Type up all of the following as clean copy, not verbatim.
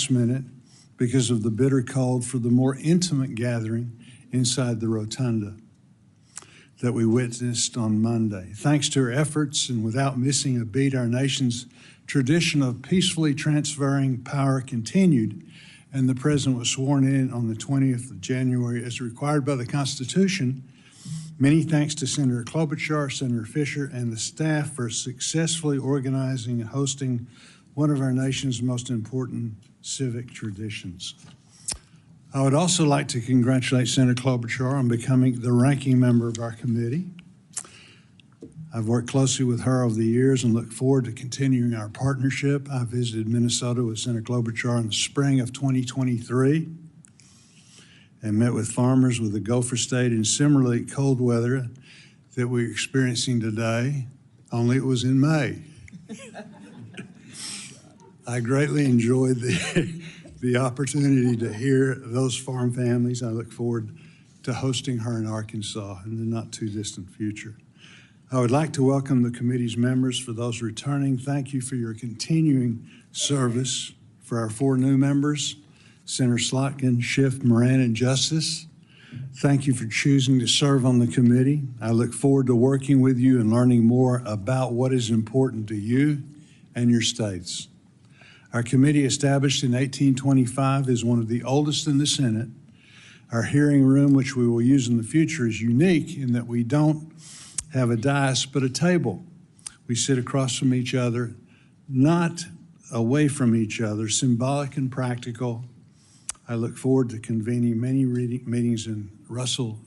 last minute because of the bitter cold for the more intimate gathering inside the rotunda that we witnessed on Monday. Thanks to her efforts and without missing a beat, our nation's tradition of peacefully transferring power continued, and the president was sworn in on the 20th of January as required by the Constitution. Many thanks to Senator Klobuchar, Senator Fisher, and the staff for successfully organizing and hosting one of our nation's most important civic traditions. I would also like to congratulate Senator Klobuchar on becoming the ranking member of our committee. I've worked closely with her over the years and look forward to continuing our partnership. I visited Minnesota with Senator Klobuchar in the spring of 2023 and met with farmers with the Gopher State in similarly cold weather that we're experiencing today, only it was in May. I greatly enjoyed the opportunity to hear those farm families. I look forward to hosting her in Arkansas in the not too distant future. I would like to welcome the committee's members. For those returning, thank you for your continuing service. For our 4 new members, Senator Slotkin, Schiff, Moran, and Justice, thank you for choosing to serve on the committee. I look forward to working with you and learning more about what is important to you and your states. Our committee, established in 1825, is one of the oldest in the Senate. Our hearing room, which we will use in the future, is unique in that we don't have a dais but a table. We sit across from each other, not away from each other, symbolic and practical. I look forward to convening many meetings in Russell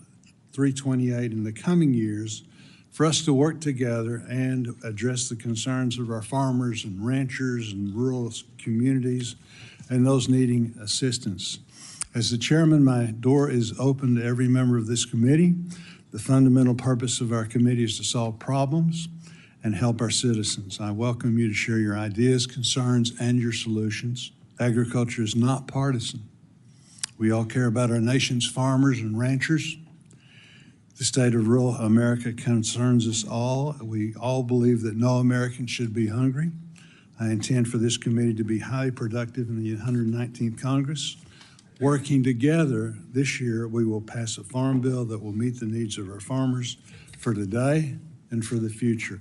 328 in the coming years for us to work together and address the concerns of our farmers and ranchers and rural communities and those needing assistance. As the chairman, my door is open to every member of this committee. The fundamental purpose of our committee is to solve problems and help our citizens. I welcome you to share your ideas, concerns, and your solutions. Agriculture is not partisan. We all care about our nation's farmers and ranchers. The state of rural America concerns us all. We all believe that no American should be hungry. I intend for this committee to be highly productive in the 119th Congress. Working together this year, we will pass a farm bill that will meet the needs of our farmers for today and for the future.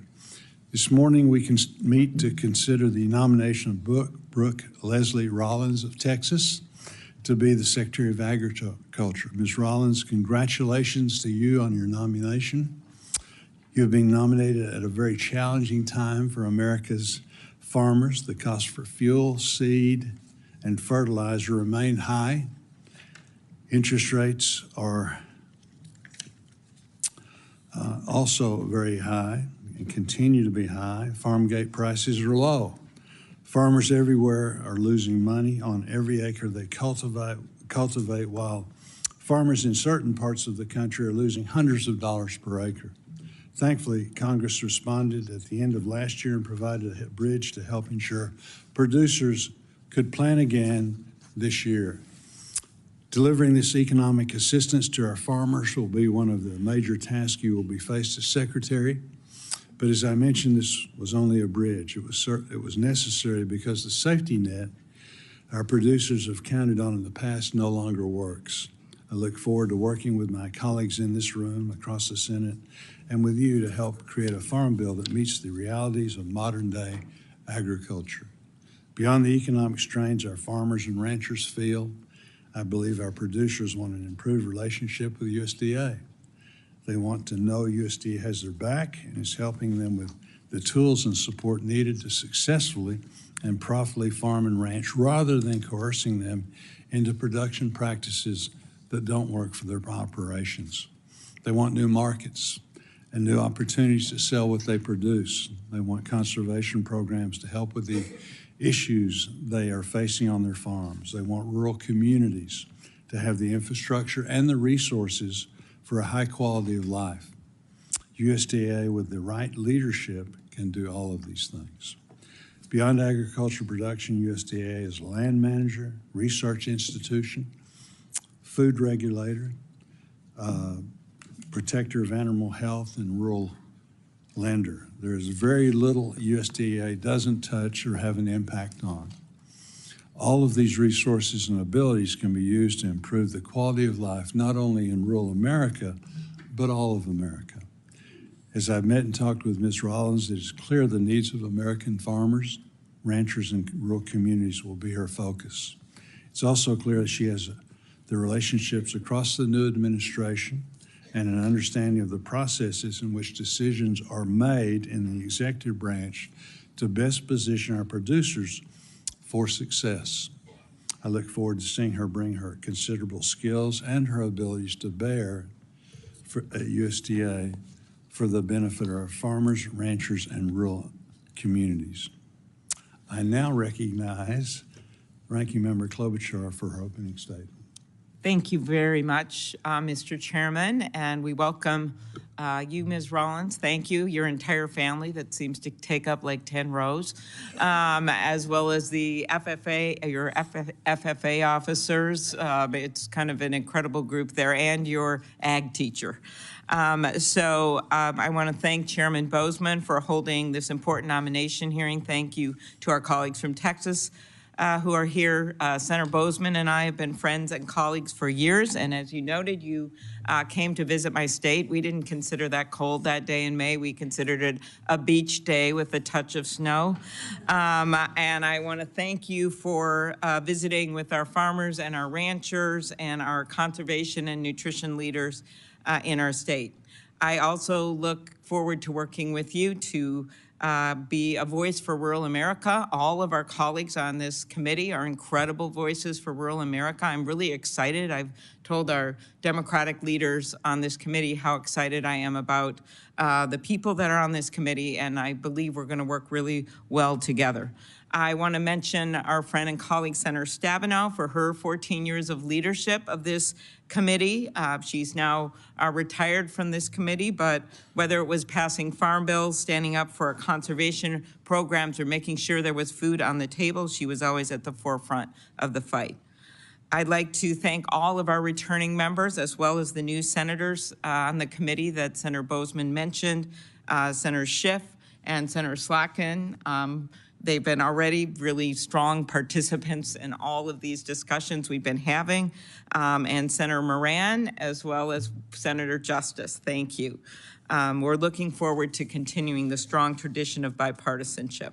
This morning, we can meet to consider the nomination of Brooke Rollins of Texas to be the Secretary of Agriculture. Ms. Rollins, congratulations to you on your nomination. You have been nominated at a very challenging time for America's farmers. The cost for fuel, seed, and fertilizer remain high. Interest rates are also very high and continue to be high. Farm gate prices are low. Farmers everywhere are losing money on every acre they cultivate, while farmers in certain parts of the country are losing hundreds of dollars per acre. Thankfully, Congress responded at the end of last year and provided a bridge to help ensure producers could plan again this year. Delivering this economic assistance to our farmers will be one of the major tasks you will be faced as Secretary. But as I mentioned, this was only a bridge. It was necessary because the safety net our producers have counted on in the past no longer works. I look forward to working with my colleagues in this room, across the Senate, and with you to help create a farm bill that meets the realities of modern-day agriculture. Beyond the economic strains our farmers and ranchers feel, I believe our producers want an improved relationship with USDA. They want to know USDA has their back and is helping them with the tools and support needed to successfully and profitably farm and ranch, rather than coercing them into production practices that don't work for their operations. They want new markets and new opportunities to sell what they produce. They want conservation programs to help with the issues they are facing on their farms. They want rural communities to have the infrastructure and the resources for a high quality of life. USDA, with the right leadership, can do all of these things. Beyond agriculture production, USDA is a land manager, research institution, food regulator, protector of animal health, and rural lender. There is very little USDA doesn't touch or have an impact on. All of these resources and abilities can be used to improve the quality of life, not only in rural America, but all of America. As I've met and talked with Ms. Rollins, it is clear the needs of American farmers, ranchers, and rural communities will be her focus. It's also clear that she has the relationships across the new administration and an understanding of the processes in which decisions are made in the executive branch to best position our producers for success. I look forward to seeing her bring her considerable skills and her abilities to bear at USDA for the benefit of our farmers, ranchers, and rural communities. I now recognize Ranking Member Klobuchar for her opening statement. Thank you very much, Mr. Chairman, and we welcome you, Ms. Rollins. Thank you, your entire family that seems to take up like 10 rows, as well as the FFA, your FFA officers. It's kind of an incredible group there, and your ag teacher. I want to thank Chairman Bozeman for holding this important nomination hearing. Thank you to our colleagues from Texas who are here. Senator Bozeman and I have been friends and colleagues for years, and as you noted, you came to visit my state. We didn't consider that cold that day in May. We considered it a beach day with a touch of snow. And I want to thank you for visiting with our farmers and our ranchers and our conservation and nutrition leaders in our state. I also look forward to working with you to be a voice for rural America. All of our colleagues on this committee are incredible voices for rural America. I'm really excited. I've told our Democratic leaders on this committee how excited I am about the people that are on this committee, and I believe we're going to work really well together. I want to mention our friend and colleague, Senator Stabenow, for her 14 years of leadership of this committee. She's now retired from this committee, but whether it was passing farm bills, standing up for conservation programs, or making sure there was food on the table, she was always at the forefront of the fight. I'd like to thank all of our returning members, as well as the new senators on the committee that Senator Bozeman mentioned, Senator Schiff and Senator Slotkin. They've been already really strong participants in all of these discussions we've been having, and Senator Moran, as well as Senator Justice. Thank you. We're looking forward to continuing the strong tradition of bipartisanship.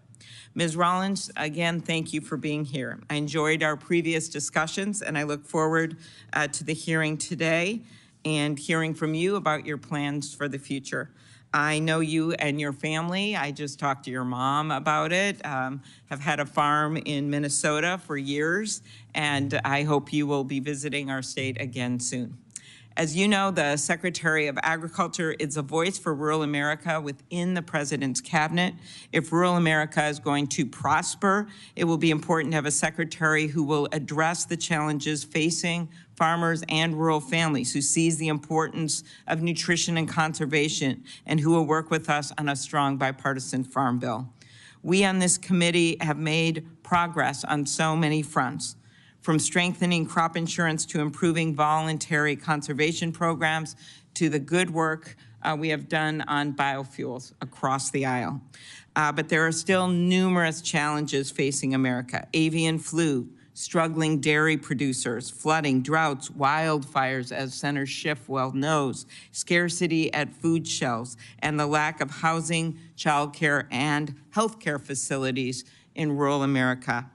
Ms. Rollins, again, thank you for being here. I enjoyed our previous discussions, and I look forward to the hearing today and hearing from you about your plans for the future. I know you and your family. I just talked to your mom about it. Have had a farm in Minnesota for years, and I hope you will be visiting our state again soon. As you know, the Secretary of Agriculture is a voice for rural America within the President's cabinet. If rural America is going to prosper, it will be important to have a secretary who will address the challenges facing farmers and rural families, who sees the importance of nutrition and conservation, and who will work with us on a strong bipartisan farm bill. We on this committee have made progress on so many fronts, from strengthening crop insurance to improving voluntary conservation programs to the good work we have done on biofuels across the aisle. But there are still numerous challenges facing America: avian flu, struggling dairy producers, flooding, droughts, wildfires, as Senator Schiff well knows, scarcity at food shelves, and the lack of housing, childcare, and healthcare facilities in rural America.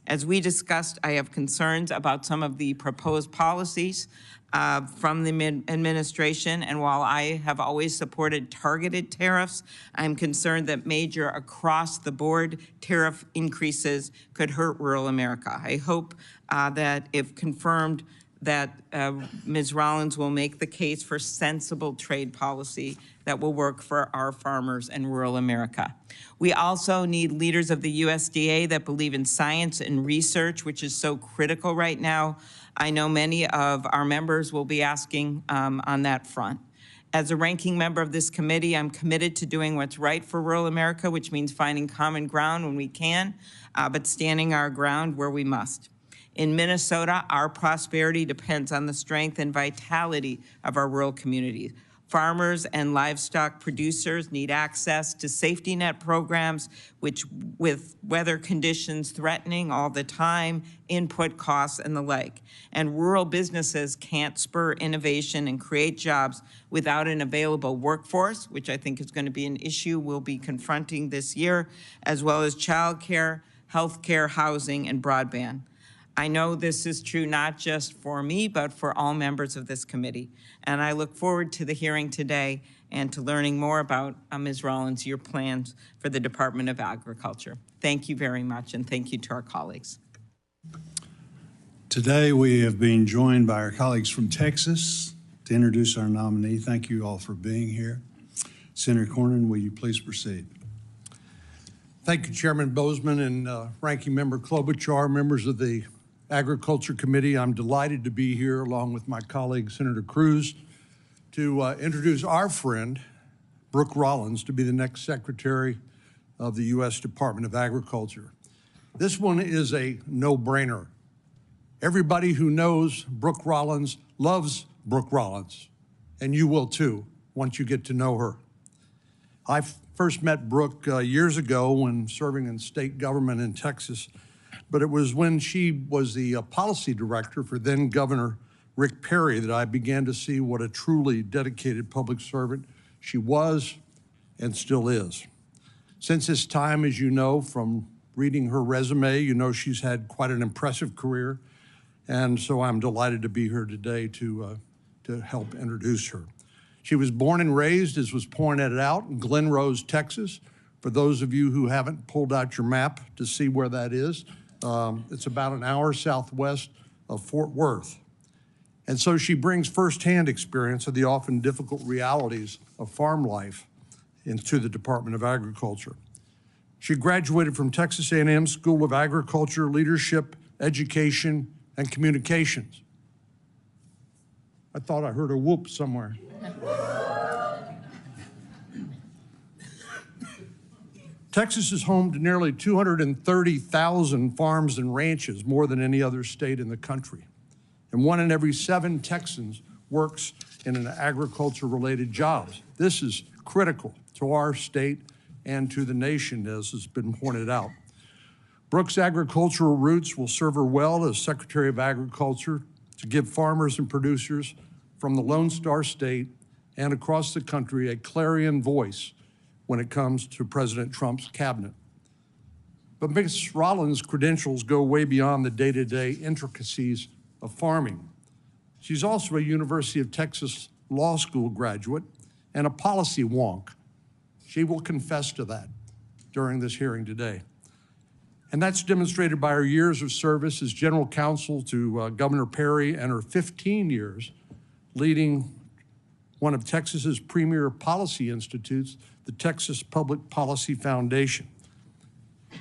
As we discussed, I have concerns about some of the proposed policies from the administration, and while I have always supported targeted tariffs, I'm concerned that major across-the-board tariff increases could hurt rural America. I hope that if confirmed, that Ms. Rollins will make the case for sensible trade policy that will work for our farmers and rural America. We also need leaders of the USDA that believe in science and research, which is so critical right now. I know many of our members will be asking on that front. As a ranking member of this committee, I'm committed to doing what's right for rural America, which means finding common ground when we can, but standing our ground where we must. In Minnesota, our prosperity depends on the strength and vitality of our rural communities. Farmers and livestock producers need access to safety net programs, which with weather conditions threatening all the time, input costs and the like. And rural businesses can't spur innovation and create jobs without an available workforce, which I think is going to be an issue we'll be confronting this year, as well as childcare, healthcare, housing, and broadband. I know this is true not just for me, but for all members of this committee. And I look forward to the hearing today and to learning more about, Ms. Rollins, your plans for the Department of Agriculture. Thank you very much, and thank you to our colleagues. Today, we have been joined by our colleagues from Texas to introduce our nominee. Thank you all for being here. Senator Cornyn, will you please proceed? Thank you, Chairman Bozeman and Ranking Member Klobuchar, members of the Agriculture Committee. I'm delighted to be here along with my colleague, Senator Cruz, to introduce our friend, Brooke Rollins, to be the next Secretary of the U.S. Department of Agriculture. This one is a no-brainer. Everybody who knows Brooke Rollins loves Brooke Rollins, and you will too once you get to know her. I first met Brooke years ago when serving in state government in Texas, but it was when she was the policy director for then Governor Rick Perry that I began to see what a truly dedicated public servant she was and still is. Since this time, as you know, from reading her resume, you know she's had quite an impressive career, and so I'm delighted to be here today to help introduce her. She was born and raised, as was pointed out, in Glen Rose, Texas. For those of you who haven't pulled out your map to see where that is, it's about an hour southwest of Fort Worth. And so she brings firsthand experience of the often difficult realities of farm life into the Department of Agriculture. She graduated from Texas A&M School of Agriculture, Leadership, Education, and Communications. I thought I heard a whoop somewhere. Texas is home to nearly 230,000 farms and ranches, more than any other state in the country. And 1 in every 7 Texans works in an agriculture-related job. This is critical to our state and to the nation, as has been pointed out. Brooke's agricultural roots will serve her well as Secretary of Agriculture to give farmers and producers from the Lone Star State and across the country a clarion voice when it comes to President Trump's cabinet. But Ms. Rollins' credentials go way beyond the day-to-day intricacies of farming. She's also a University of Texas Law School graduate and a policy wonk. She will confess to that during this hearing today. And that's demonstrated by her years of service as general counsel to Governor Perry and her 15 years leading one of Texas's premier policy institutes, the Texas Public Policy Foundation.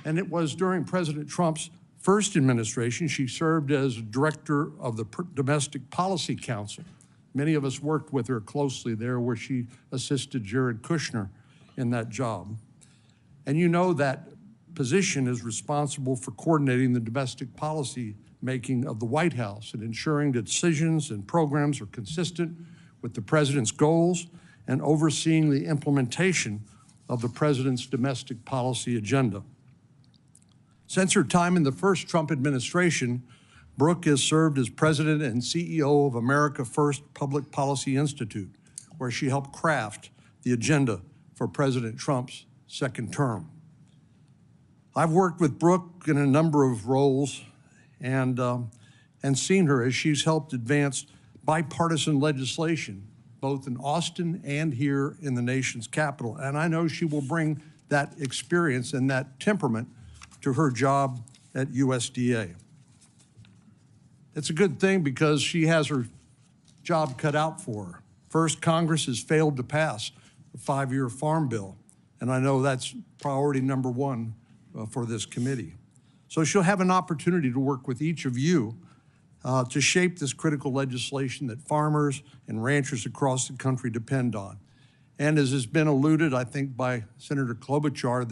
And it was during President Trump's first administration, she served as director of the Domestic Policy Council. Many of us worked with her closely there, where she assisted Jared Kushner in that job. And you know that position is responsible for coordinating the domestic policy making of the White House and ensuring that decisions and programs are consistent with the president's goals and overseeing the implementation of the president's domestic policy agenda. Since her time in the first Trump administration, Brooke has served as president and CEO of America First Public Policy Institute, where she helped craft the agenda for President Trump's second term. I've worked with Brooke in a number of roles and seen her as she's helped advance bipartisan legislation, both in Austin and here in the nation's capital. And I know she will bring that experience and that temperament to her job at USDA. It's a good thing because she has her job cut out for her. First, Congress has failed to pass the 5-year farm bill, and I know that's priority number 1 for this committee. So she'll have an opportunity to work with each of you to shape this critical legislation that farmers and ranchers across the country depend on. And as has been alluded, I think, by Senator Klobuchar,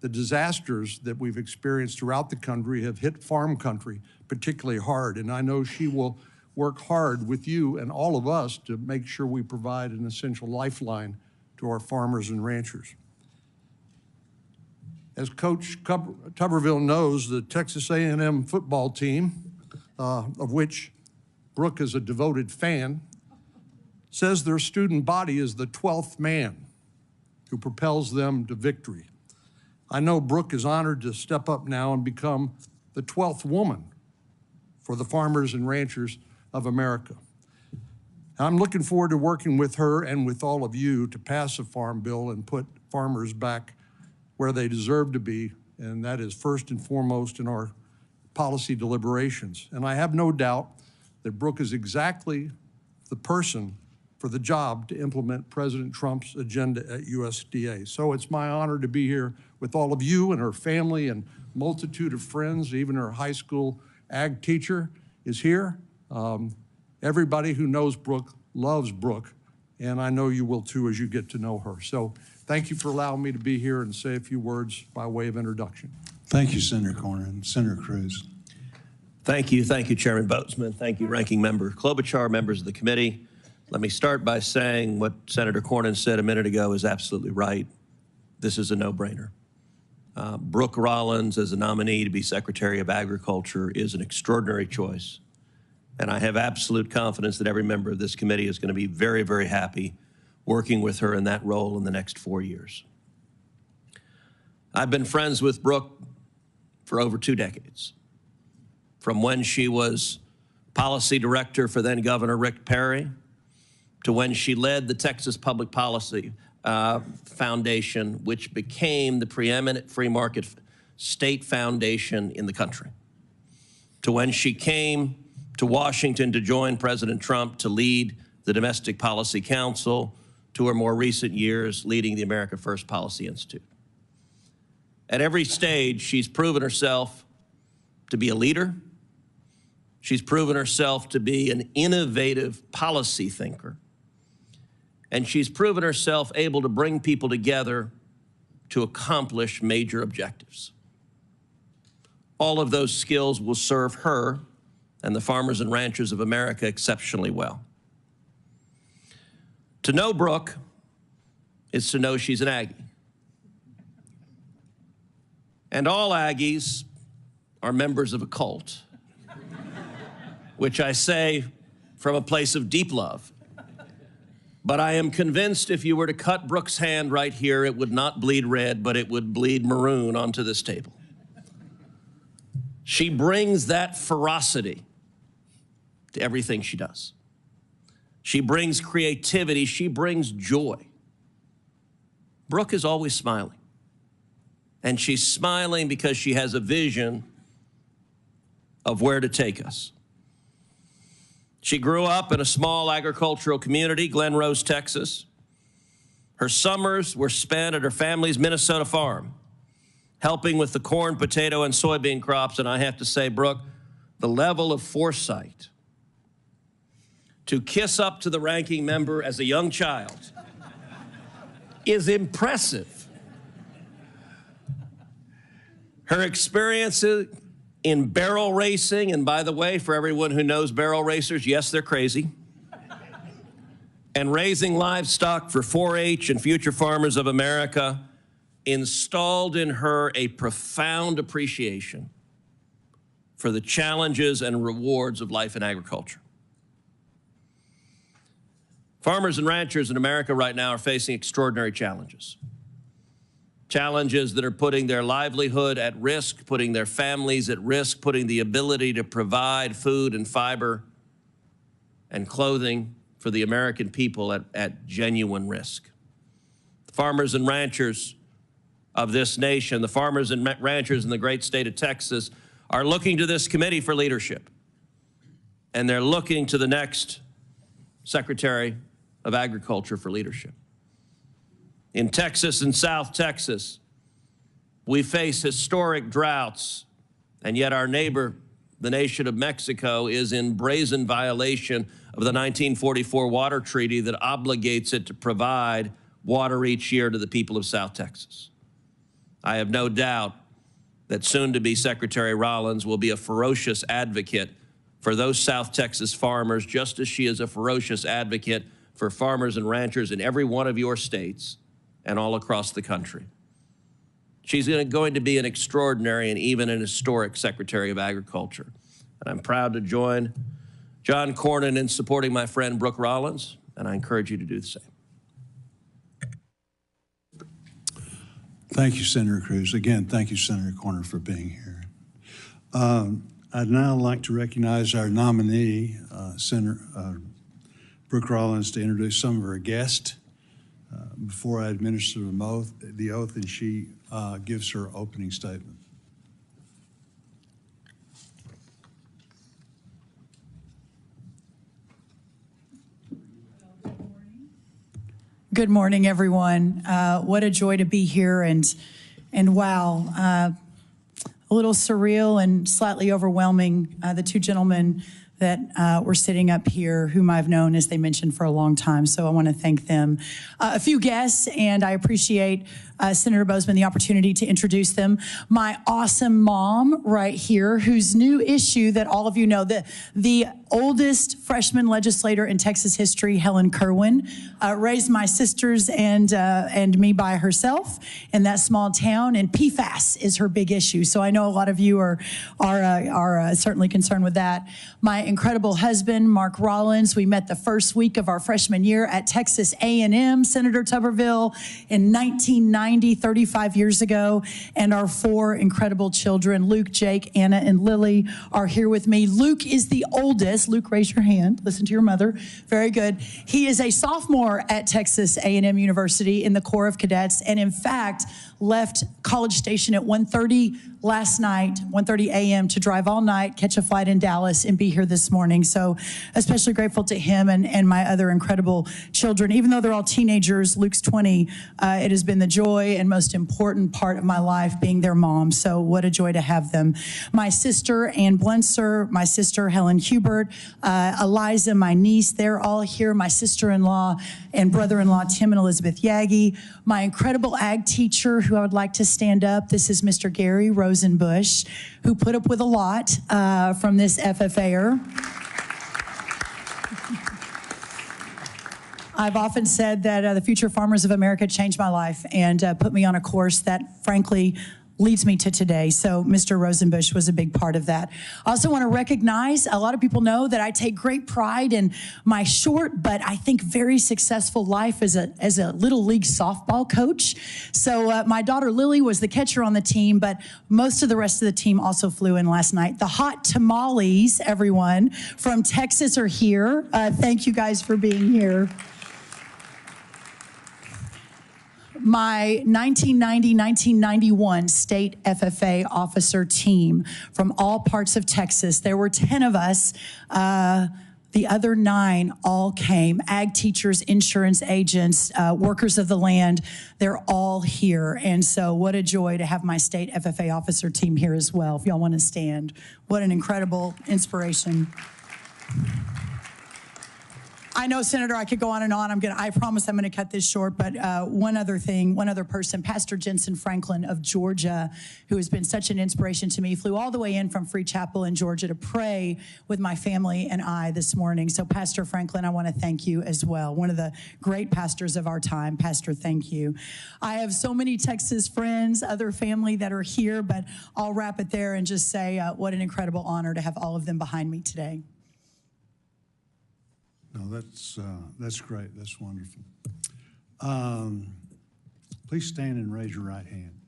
the disasters that we've experienced throughout the country have hit farm country particularly hard. And I know she will work hard with you and all of us to make sure we provide an essential lifeline to our farmers and ranchers. As Coach Tuberville knows, the Texas A&M football team, of which Brooke is a devoted fan, says their student body is the 12th man who propels them to victory. I know Brooke is honored to step up now and become the 12th woman for the farmers and ranchers of America. I'm looking forward to working with her and with all of you to pass a farm bill and put farmers back where they deserve to be, and that is first and foremost in our policy deliberations. And I have no doubt that Brooke is exactly the person for the job to implement President Trump's agenda at USDA. So it's my honor to be here with all of you and her family and multitude of friends. Even her high school ag teacher is here. Everybody who knows Brooke loves Brooke, and I know you will too as you get to know her. So thank you for allowing me to be here and say a few words by way of introduction. Thank you, Senator Cornyn. Senator Cruz. Thank you, Chairman Boatsman. Thank you, Ranking Member Klobuchar, members of the committee. Let me start by saying what Senator Cornyn said a minute ago is absolutely right. This is a no-brainer. Brooke Rollins as a nominee to be Secretary of Agriculture is an extraordinary choice. And I have absolute confidence that every member of this committee is going to be very, very happy working with her in that role in the next 4 years. I've been friends with Brooke for over 2 decades, from when she was policy director for then Governor Rick Perry to when she led the Texas Public Policy Foundation, which became the preeminent free market state foundation in the country, to when she came to Washington to join President Trump to lead the Domestic Policy Council, to her more recent years leading the America First Policy Institute. At every stage, she's proven herself to be a leader. She's proven herself to be an innovative policy thinker. And she's proven herself able to bring people together to accomplish major objectives. All of those skills will serve her and the farmers and ranchers of America exceptionally well. To know Brooke is to know she's an Aggie. And all Aggies are members of a cult, which I say from a place of deep love. But I am convinced if you were to cut Brooke's hand right here, it would not bleed red, but it would bleed maroon onto this table. She brings that ferocity to everything she does. She brings creativity. She brings joy. Brooke is always smiling. And she's smiling because she has a vision of where to take us. She grew up in a small agricultural community, Glen Rose, Texas. Her summers were spent at her family's Minnesota farm, helping with the corn, potato, and soybean crops. And I have to say, Brooke, the level of foresight to kiss up to the ranking member as a young child is impressive. Her experiences in barrel racing, and by the way, for everyone who knows barrel racers, yes, they're crazy, and raising livestock for 4-H and Future Farmers of America installed in her a profound appreciation for the challenges and rewards of life in agriculture. Farmers and ranchers in America right now are facing extraordinary challenges. Challenges that are putting their livelihood at risk, putting their families at risk, putting the ability to provide food and fiber and clothing for the American people at genuine risk. The farmers and ranchers of this nation, the farmers and ranchers in the great state of Texas, are looking to this committee for leadership. And they're looking to the next Secretary of Agriculture for leadership. In Texas and South Texas, we face historic droughts, and yet our neighbor, the nation of Mexico, is in brazen violation of the 1944 water treaty that obligates it to provide water each year to the people of South Texas. I have no doubt that soon-to-be Secretary Rollins will be a ferocious advocate for those South Texas farmers, just as she is a ferocious advocate for farmers and ranchers in every one of your states and all across the country. She's going to be an extraordinary and even an historic Secretary of Agriculture. And I'm proud to join John Cornyn in supporting my friend Brooke Rollins, and I encourage you to do the same. Thank you, Senator Cruz. Again, thank you, Senator Cornyn, for being here. I'd now like to recognize our nominee, Senator Brooke Rollins, to introduce some of her guests before I administer the oath and she gives her opening statement. Good morning, everyone. What a joy to be here, and wow, a little surreal and slightly overwhelming. The two gentlemen that were sitting up here, whom I've known, as they mentioned, for a long time. So I want to thank them. A few guests, and I appreciate Senator Boozman the opportunity to introduce them. My awesome mom right here, whose new issue that all of you know, the oldest freshman legislator in Texas history, Helen Kerwin, raised my sisters and me by herself in that small town, and PFAS is her big issue. So I know a lot of you are certainly concerned with that. My incredible husband, Mark Rollins, we met the first week of our freshman year at Texas A&M, Senator Tuberville, in 1990, 35 years ago, and our four incredible children, Luke, Jake, Anna, and Lily, are here with me. Luke is the oldest. Luke, raise your hand. Listen to your mother. Very good. He is a sophomore at Texas A&M University in the Corps of Cadets, and in fact, left College Station at 1:30 last night, 1:30 a.m. to drive all night, catch a flight in Dallas, and be here this morning. So especially grateful to him and my other incredible children. Even though they're all teenagers, Luke's 20, it has been the joy and most important part of my life being their mom. So what a joy to have them. My sister, Ann Blunser, my sister, Helen Hubert, Eliza, my niece, they're all here. My sister-in-law and brother-in-law, Tim and Elizabeth Yagi. My incredible ag teacher, who I would like to stand up. This is Mr. Gary Rosenbush, who put up with a lot from this FFA'er. I've often said that the Future Farmers of America changed my life and put me on a course that, frankly, leads me to today. So Mr. Rosenbush was a big part of that. I also want to recognize, a lot of people know that I take great pride in my short, but I think very successful life as a little league softball coach. So my daughter Lily was the catcher on the team, but most of the rest of the team also flew in last night. The hot tamales, everyone, from Texas are here. Thank you guys for being here. My 1990-1991 state FFA officer team from all parts of Texas. There were 10 of us. The other 9 all came. Ag teachers, insurance agents, workers of the land, they're all here. And so what a joy to have my state FFA officer team here as well. If y'all want to stand, what an incredible inspiration. I know, Senator, I could go on and on. I promise I'm going to cut this short, but one other person, Pastor Jensen Franklin of Georgia, who has been such an inspiration to me, flew all the way in from Free Chapel in Georgia to pray with my family and I this morning. So, Pastor Franklin, I want to thank you as well. One of the great pastors of our time. Pastor, thank you. I have so many Texas friends, other family that are here, but I'll wrap it there and just say what an incredible honor to have all of them behind me today. No, that's great. That's wonderful. Please stand and raise your right hand.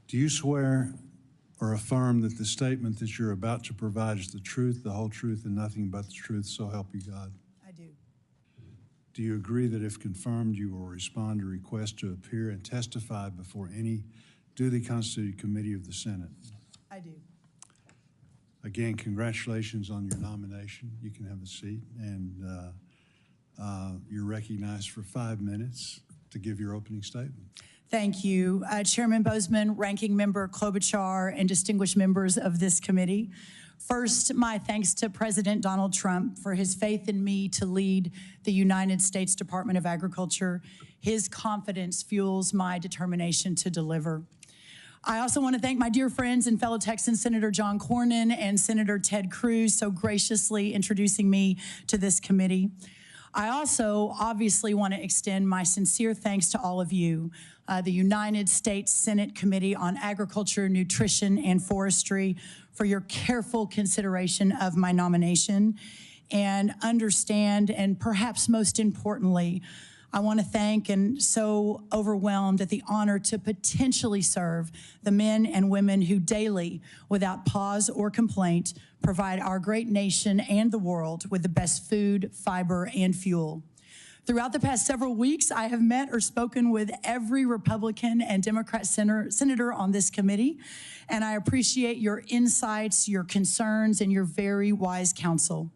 Do you swear or affirm that the statement that you're about to provide is the truth, the whole truth, and nothing but the truth, so help you God? I do. Do you agree that if confirmed, you will respond to requests to appear and testify before any duly constituted committee of the Senate? I do. Again, congratulations on your nomination. You can have a seat, and you're recognized for 5 minutes to give your opening statement. Thank you. Chairman Boozman, Ranking Member Klobuchar, and distinguished members of this committee. First, my thanks to President Donald Trump for his faith in me to lead the United States Department of Agriculture. His confidence fuels my determination to deliver. I also want to thank my dear friends and fellow Texans, Senator John Cornyn and Senator Ted Cruz, so graciously introducing me to this committee. I also obviously want to extend my sincere thanks to all of you, the United States Senate Committee on Agriculture, Nutrition, and Forestry, for your careful consideration of my nomination, and understand, and perhaps most importantly, I want to thank and so overwhelmed at the honor to potentially serve the men and women who daily, without pause or complaint, provide our great nation and the world with the best food, fiber, and fuel. Throughout the past several weeks, I have met or spoken with every Republican and Democrat senator on this committee, and I appreciate your insights, your concerns, and your very wise counsel.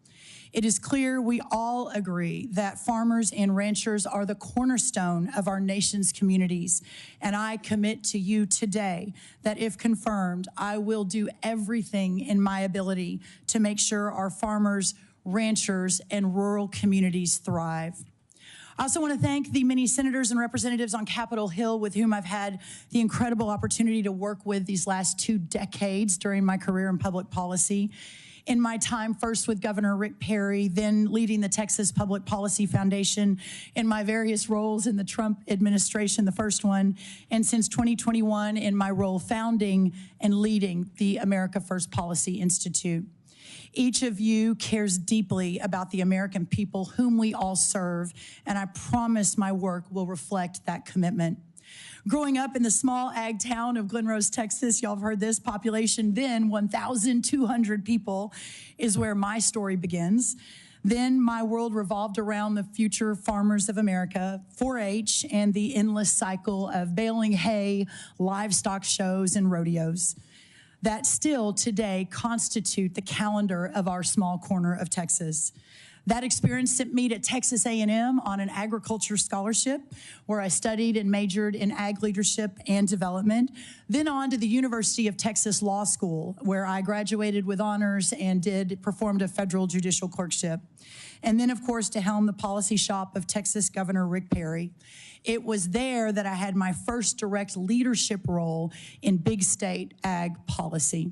It is clear we all agree that farmers and ranchers are the cornerstone of our nation's communities, and I commit to you today that if confirmed, I will do everything in my ability to make sure our farmers, ranchers, and rural communities thrive. I also want to thank the many senators and representatives on Capitol Hill with whom I've had the incredible opportunity to work with these last 2 decades during my career in public policy. In my time first with Governor Rick Perry, then leading the Texas Public Policy Foundation, in my various roles in the Trump administration, the first one, and since 2021 in my role founding and leading the America First Policy Institute. Each of you cares deeply about the American people whom we all serve, and I promise my work will reflect that commitment. Growing up in the small ag town of Glen Rose, Texas, y'all have heard this, population then 1,200 people, is where my story begins. Then my world revolved around the future farmers of America, 4-H, and the endless cycle of baling hay, livestock shows, and rodeos that still today constitute the calendar of our small corner of Texas. That experience sent me to Texas A&M on an agriculture scholarship where I studied and majored in ag leadership and development, then on to the University of Texas Law School where I graduated with honors and performed a federal judicial clerkship. And then, of course, to helm the policy shop of Texas Governor Rick Perry. It was there that I had my first direct leadership role in big state ag policy.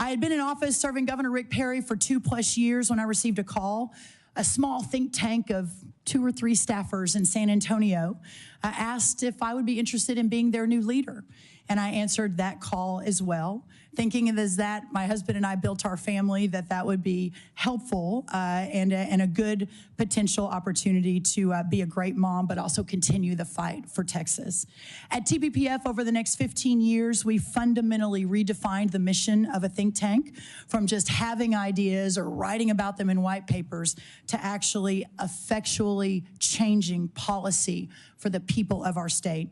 I had been in office serving Governor Rick Perry for 2+ years when I received a call. A small think tank of 2 or 3 staffers in San Antonio asked if I would be interested in being their new leader. And I answered that call as well, thinking as that my husband and I built our family, that would be helpful and a good potential opportunity to be a great mom, but also continue the fight for Texas. At TPPF, over the next 15 years, we fundamentally redefined the mission of a think tank from just having ideas or writing about them in white papers to actually effectually changing policy for the people of our state.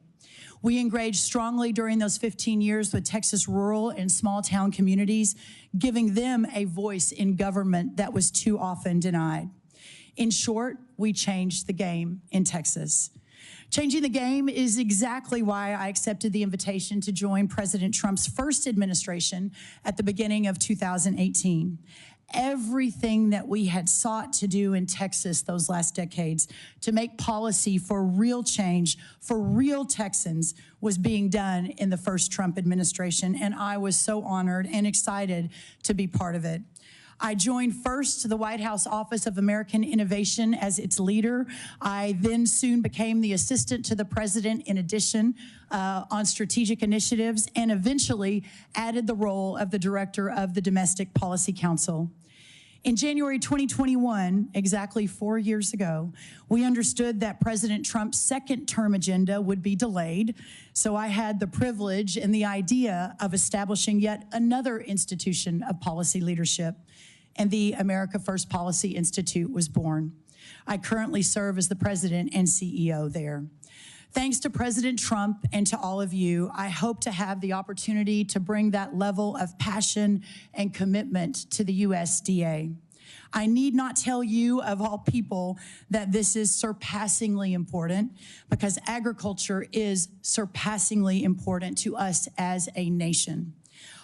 We engaged strongly during those 15 years with Texas rural and small town communities, giving them a voice in government that was too often denied. In short, we changed the game in Texas. Changing the game is exactly why I accepted the invitation to join President Trump's first administration at the beginning of 2018. Everything that we had sought to do in Texas those last decades to make policy for real change, for real Texans, was being done in the first Trump administration, and I was so honored and excited to be part of it. I joined first the White House Office of American Innovation as its leader. I then soon became the assistant to the president in addition on strategic initiatives, and eventually added the role of the director of the Domestic Policy Council. In January 2021, exactly 4 years ago, we understood that President Trump's second term agenda would be delayed, so I had the privilege and the idea of establishing yet another institution of policy leadership, and the America First Policy Institute was born. I currently serve as the president and CEO there. Thanks to President Trump and to all of you, I hope to have the opportunity to bring that level of passion and commitment to the USDA. I need not tell you, of all people, that this is surpassingly important, because agriculture is surpassingly important to us as a nation.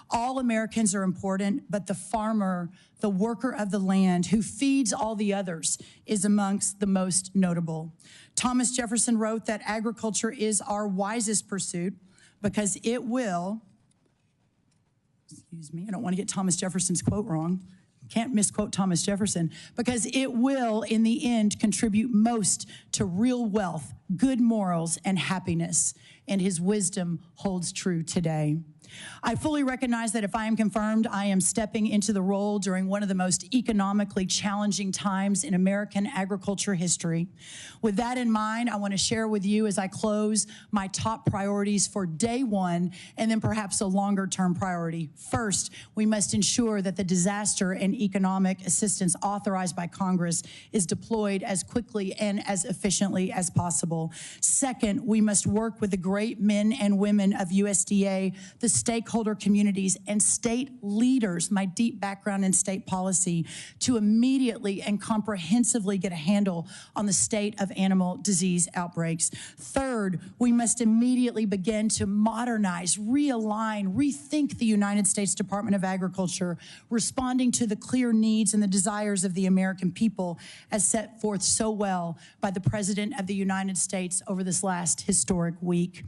All Americans are important, but the farmer, the worker of the land who feeds all the others, is amongst the most notable. Thomas Jefferson wrote that agriculture is our wisest pursuit, because it will, excuse me, I don't want to get Thomas Jefferson's quote wrong. Can't misquote Thomas Jefferson, because it will, in the end, contribute most to real wealth, good morals, and happiness. And his wisdom holds true today. I fully recognize that if I am confirmed, I am stepping into the role during one of the most economically challenging times in American agriculture history. With that in mind, I want to share with you as I close my top priorities for day one, and then perhaps a longer-term priority. First, we must ensure that the disaster and economic assistance authorized by Congress is deployed as quickly and as efficiently as possible. Second, we must work with the great men and women of USDA, the stakeholder communities, and state leaders, my deep background in state policy, to immediately and comprehensively get a handle on the state of animal disease outbreaks. Third, we must immediately begin to modernize, realign, rethink the United States Department of Agriculture, responding to the clear needs and the desires of the American people as set forth so well by the President of the United States over this last historic week.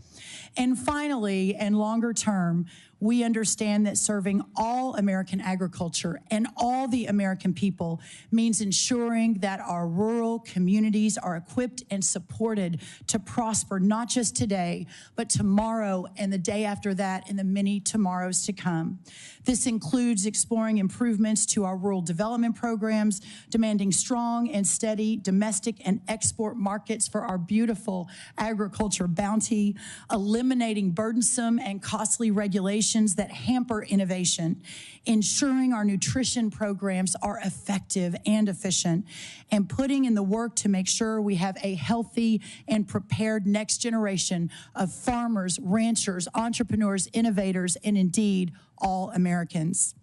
And finally, and longer term, we understand that serving all American agriculture and all the American people means ensuring that our rural communities are equipped and supported to prosper, not just today, but tomorrow and the day after that and the many tomorrows to come. This includes exploring improvements to our rural development programs, demanding strong and steady domestic and export markets for our beautiful agriculture bounty, eliminating burdensome and costly regulations that hamper innovation, ensuring our nutrition programs are effective and efficient, and putting in the work to make sure we have a healthy and prepared next generation of farmers, ranchers, entrepreneurs, innovators, and indeed all Americans.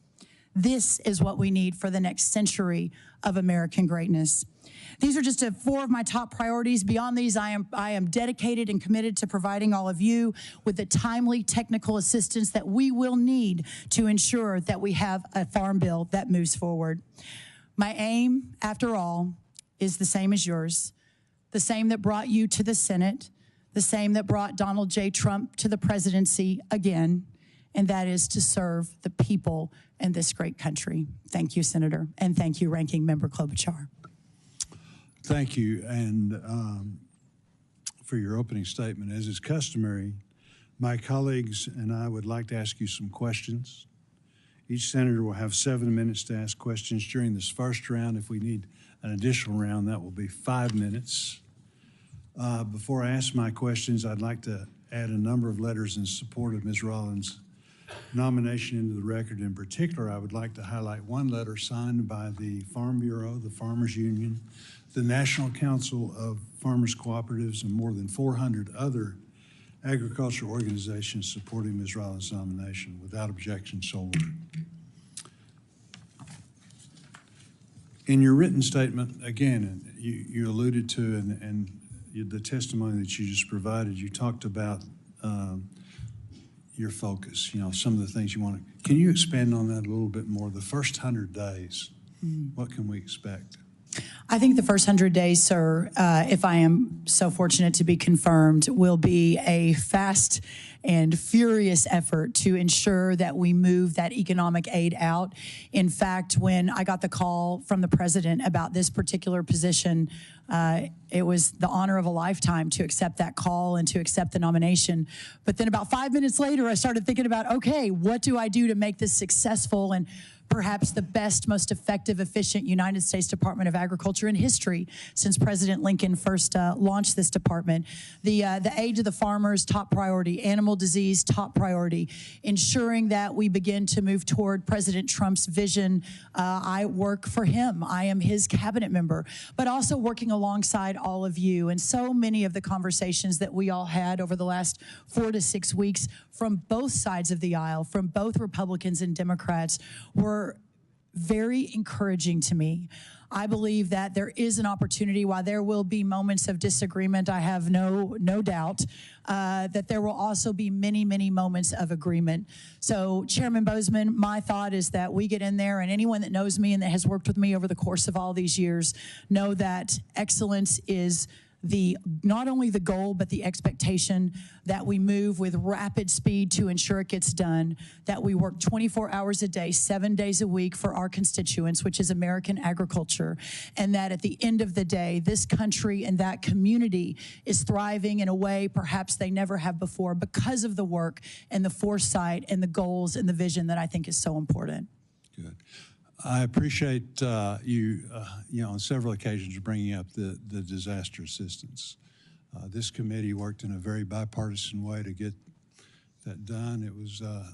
This is what we need for the next century of American greatness. These are just four of my top priorities. Beyond these, I am dedicated and committed to providing all of you with the timely technical assistance that we will need to ensure that we have a farm bill that moves forward. My aim, after all, is the same as yours, the same that brought you to the Senate, the same that brought Donald J. Trump to the presidency again, and that is to serve the people in this great country. Thank you, Senator, and thank you, Ranking Member Klobuchar. Thank you, and for your opening statement. As is customary, my colleagues and I would like to ask you some questions. Each senator will have 7 minutes to ask questions during this first round. If we need an additional round, that will be 5 minutes. Before I ask my questions, I'd like to add a number of letters in support of Ms. Rollins' nomination into the record. In particular, I would like to highlight one letter signed by the Farm Bureau, the Farmers Union, the National Council of Farmers Cooperatives, and more than 400 other agricultural organizations supporting Ms. Rollins' nomination. Without objection, so ordered. In your written statement, again, you alluded to, and the testimony that you just provided, you talked about your focus, some of the things you want to. Can you expand on that a little bit more? The first 100 days, what can we expect? I think the first 100 days, sir, if I am so fortunate to be confirmed, will be a fast and furious effort to ensure that we move that economic aid out. In fact, when I got the call from the president about this particular position, it was the honor of a lifetime to accept that call and to accept the nomination. But then about 5 minutes later, I started thinking about, okay, what do I do to make this successful and perhaps the best, most effective, efficient United States Department of Agriculture in history since President Lincoln first launched this department. The aid to the farmers, top priority. Animal disease, top priority. Ensuring that we begin to move toward President Trump's vision. I work for him. I am his cabinet member, but also working alongside all of you. And so many of the conversations that we all had over the last 4 to 6 weeks from both sides of the aisle, from both Republicans and Democrats, were very encouraging to me. I believe that there is an opportunity, while there will be moments of disagreement, I have no doubt, that there will also be many, many moments of agreement. So, Chairman Bozeman, my thought is that we get in there, and anyone that knows me and that has worked with me over the course of all these years know that excellence is not only the goal, but the expectation that we move with rapid speed to ensure it gets done, that we work 24 hours a day, 7 days a week for our constituents, which is American agriculture, and that at the end of the day, this country and that community is thriving in a way perhaps they never have before because of the work and the foresight and the goals and the vision that I think is so important. Good. I appreciate you on several occasions bringing up the disaster assistance. This committee worked in a very bipartisan way to get that done. It was a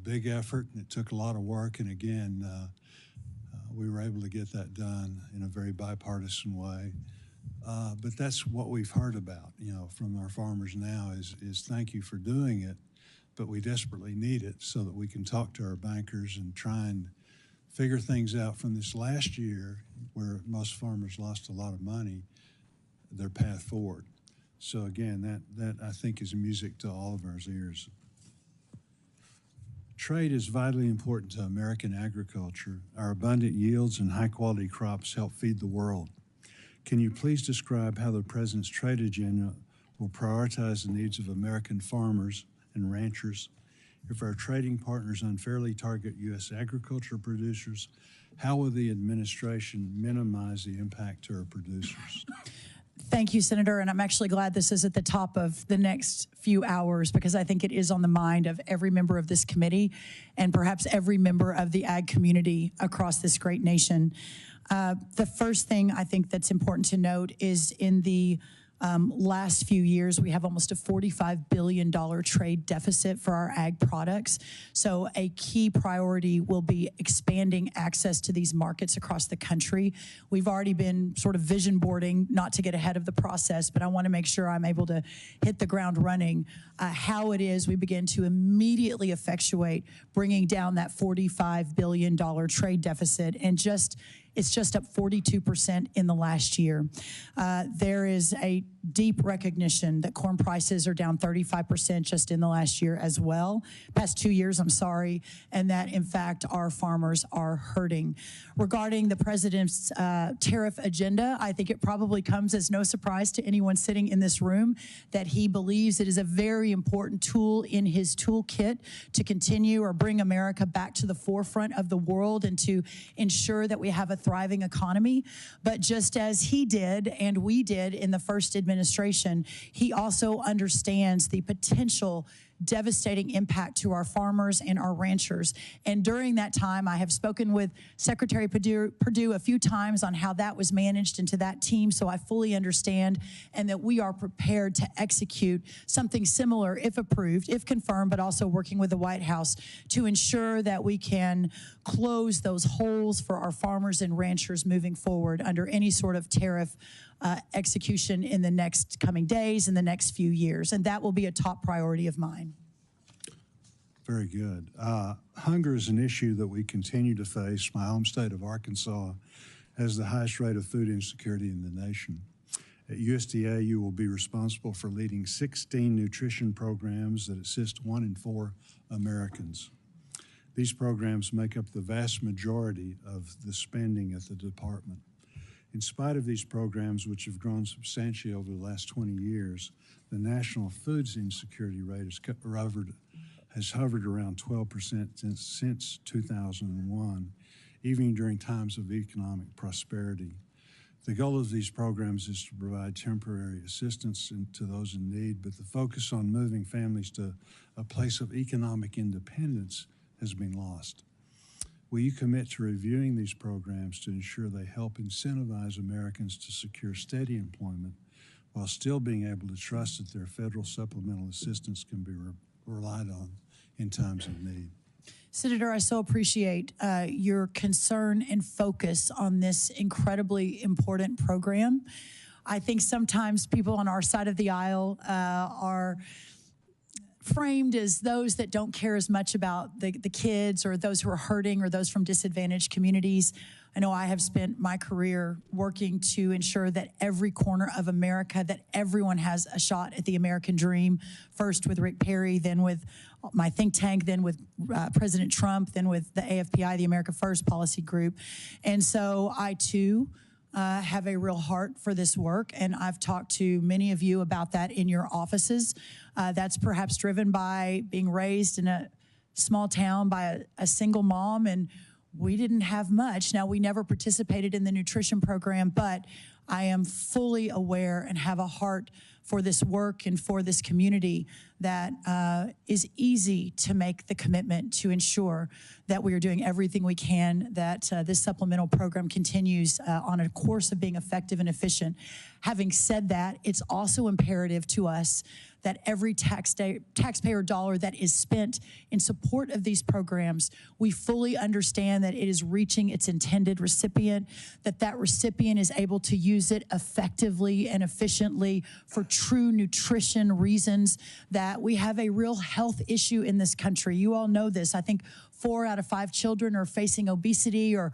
big effort, and it took a lot of work. And again, we were able to get that done in a very bipartisan way. But that's what we've heard about, from our farmers now is thank you for doing it, but we desperately need it so that we can talk to our bankers and try and figure things out from this last year where most farmers lost a lot of money, their path forward. So again, that I think is music to all of our ears. Trade is vitally important to American agriculture. Our abundant yields and high-quality crops help feed the world. Can you please describe how the President's trade agenda will prioritize the needs of American farmers and ranchers? If our trading partners unfairly target U.S. agriculture producers, how will the administration minimize the impact to our producers? Thank you, Senator, and I'm actually glad this is at the top of the next few hours because I think it is on the mind of every member of this committee and perhaps every member of the ag community across this great nation. The first thing I think that's important to note is in the last few years, we have almost a $45 billion trade deficit for our ag products. So a key priority will be expanding access to these markets across the country. We've already been sort of vision boarding, not to get ahead of the process, but I want to make sure I'm able to hit the ground running. How it is we begin to immediately effectuate bringing down that $45 billion trade deficit, and it's just up 42% in the last year. There is a deep recognition that corn prices are down 35% just in the last year as well, past 2 years, I'm sorry, and that in fact our farmers are hurting. Regarding the President's tariff agenda, I think it probably comes as no surprise to anyone sitting in this room that he believes it is a very important tool in his toolkit to continue or bring America back to the forefront of the world and to ensure that we have a thriving economy. But just as he did and we did in the first administration, he also understands the potential devastating impact to our farmers and our ranchers. And during that time, I have spoken with Secretary Perdue a few times on how that was managed and to that team, so I fully understand, and that we are prepared to execute something similar if approved, if confirmed, but also working with the White House to ensure that we can close those holes for our farmers and ranchers moving forward under any sort of tariff execution in the next coming days, in the next few years, and that will be a top priority of mine. Very good. Hunger is an issue that we continue to face. My home state of Arkansas has the highest rate of food insecurity in the nation. At USDA, you will be responsible for leading 16 nutrition programs that assist 1 in 4 Americans. These programs make up the vast majority of the spending at the department. In spite of these programs, which have grown substantially over the last 20 years, the national foods insecurity rate has hovered around 12% since 2001, even during times of economic prosperity. The goal of these programs is to provide temporary assistance to those in need, but the focus on moving families to a place of economic independence has been lost. Will you commit to reviewing these programs to ensure they help incentivize Americans to secure steady employment while still being able to trust that their federal supplemental assistance can be relied on in times of need? Senator, I so appreciate your concern and focus on this incredibly important program. I think sometimes people on our side of the aisle are framed as those that don't care as much about the kids or those who are hurting or those from disadvantaged communities. I know I have spent my career working to ensure that every corner of America, that everyone has a shot at the American dream, first with Rick Perry, then with my think tank, then with President Trump, then with the AFPI, the America First Policy Group. And so I, too, have a real heart for this work, and I've talked to many of you about that in your offices. That's perhaps driven by being raised in a small town by a single mom, and we didn't have much. Now, we never participated in the nutrition program, but I am fully aware and have a heart for this work and for this community that is easy to make the commitment to ensure that we are doing everything we can, that this supplemental program continues on a course of being effective and efficient. Having said that, it's also imperative to us that every taxpayer dollar that is spent in support of these programs, we fully understand that it is reaching its intended recipient, that that recipient is able to use it effectively and efficiently for true nutrition reasons, that we have a real health issue in this country. You all know this. I think 4 out of 5 children are facing obesity or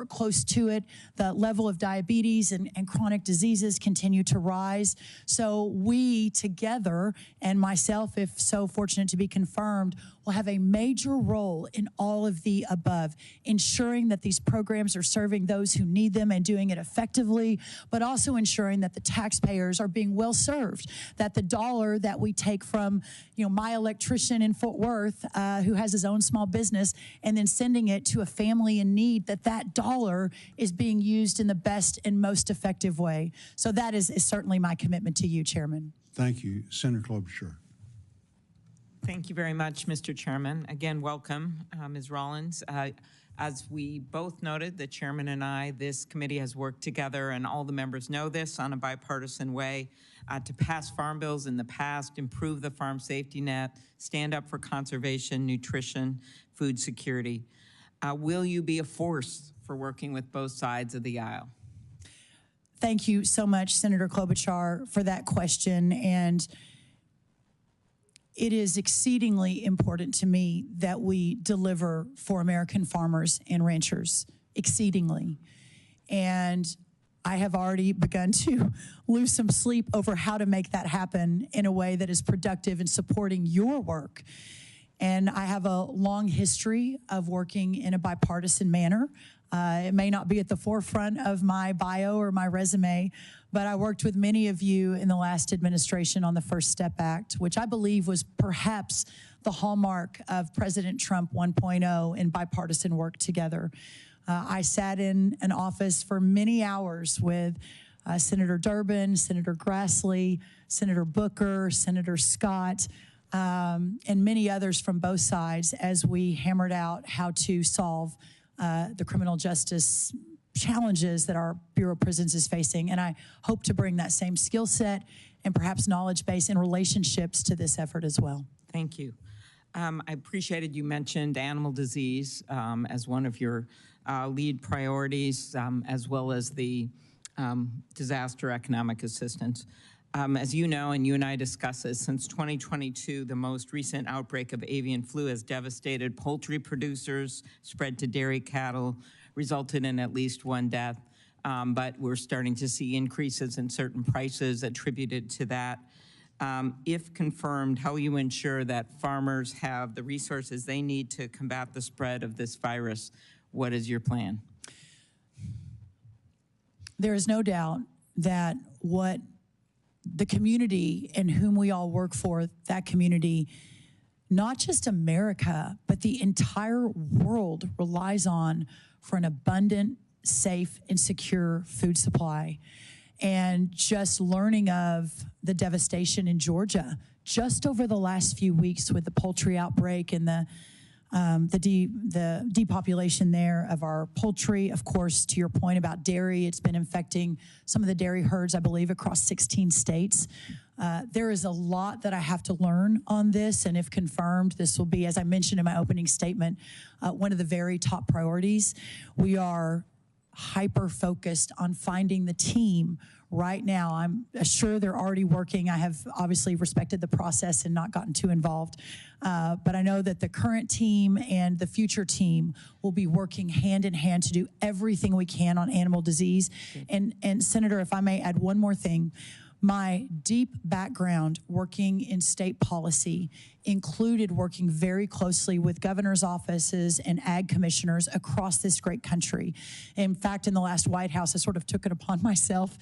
close to it. The level of diabetes and chronic diseases continue to rise. So we together, and myself, if so fortunate to be confirmed, will have a major role in all of the above, ensuring that these programs are serving those who need them and doing it effectively, but also ensuring that the taxpayers are being well served, that the dollar that we take from, my electrician in Fort Worth, who has his own small business, and then sending it to a family in need, that dollar is being used in the best and most effective way. So that is certainly my commitment to you, Chairman. Thank you. Senator Klobuchar. Thank you very much, Mr. Chairman. Again, welcome, Ms. Rollins. As we both noted, the chairman and I, this committee has worked together, and all the members know this, on a bipartisan way to pass farm bills in the past, improve the farm safety net, stand up for conservation, nutrition, food security. Will you be a force for working with both sides of the aisle? Thank you so much, Senator Klobuchar, for that question. And it is exceedingly important to me that we deliver for American farmers and ranchers, exceedingly. And I have already begun to lose some sleep over how to make that happen in a way that is productive in supporting your work. And I have a long history of working in a bipartisan manner. It may not be at the forefront of my bio or my resume, but I worked with many of you in the last administration on the First Step Act, which I believe was perhaps the hallmark of President Trump 1.0 in bipartisan work together. I sat in an office for many hours with Senator Durbin, Senator Grassley, Senator Booker, Senator Scott, and many others from both sides as we hammered out how to solve the criminal justice challenges that our Bureau of Prisons is facing. And I hope to bring that same skill set and perhaps knowledge base and relationships to this effort as well. Thank you. I appreciated you mentioned animal disease as one of your lead priorities, as well as the disaster economic assistance. As you know, and you and I discussed this, since 2022, the most recent outbreak of avian flu has devastated poultry producers, spread to dairy cattle, resulted in at least 1 death. But we're starting to see increases in certain prices attributed to that. If confirmed, how will you ensure that farmers have the resources they need to combat the spread of this virus? What is your plan? There is no doubt that what the community and whom we all work for, that community, not just America, but the entire world relies on for an abundant, safe, and secure food supply. And just learning of the devastation in Georgia, just over the last few weeks with the poultry outbreak and the depopulation there of our poultry. Of course, to your point about dairy, it's been infecting some of the dairy herds, I believe, across 16 states. There is a lot that I have to learn on this, and if confirmed, this will be, as I mentioned in my opening statement, one of the very top priorities. We are hyper-focused on finding the team right now. I'm sure they're already working. I have obviously respected the process and not gotten too involved. But I know that the current team and the future team will be working hand in hand to do everything we can on animal disease. And Senator, if I may add one more thing, My deep background working in state policy included working very closely with governor's offices and ag commissioners across this great country. In fact, in the last White House, I sort of took it upon myself,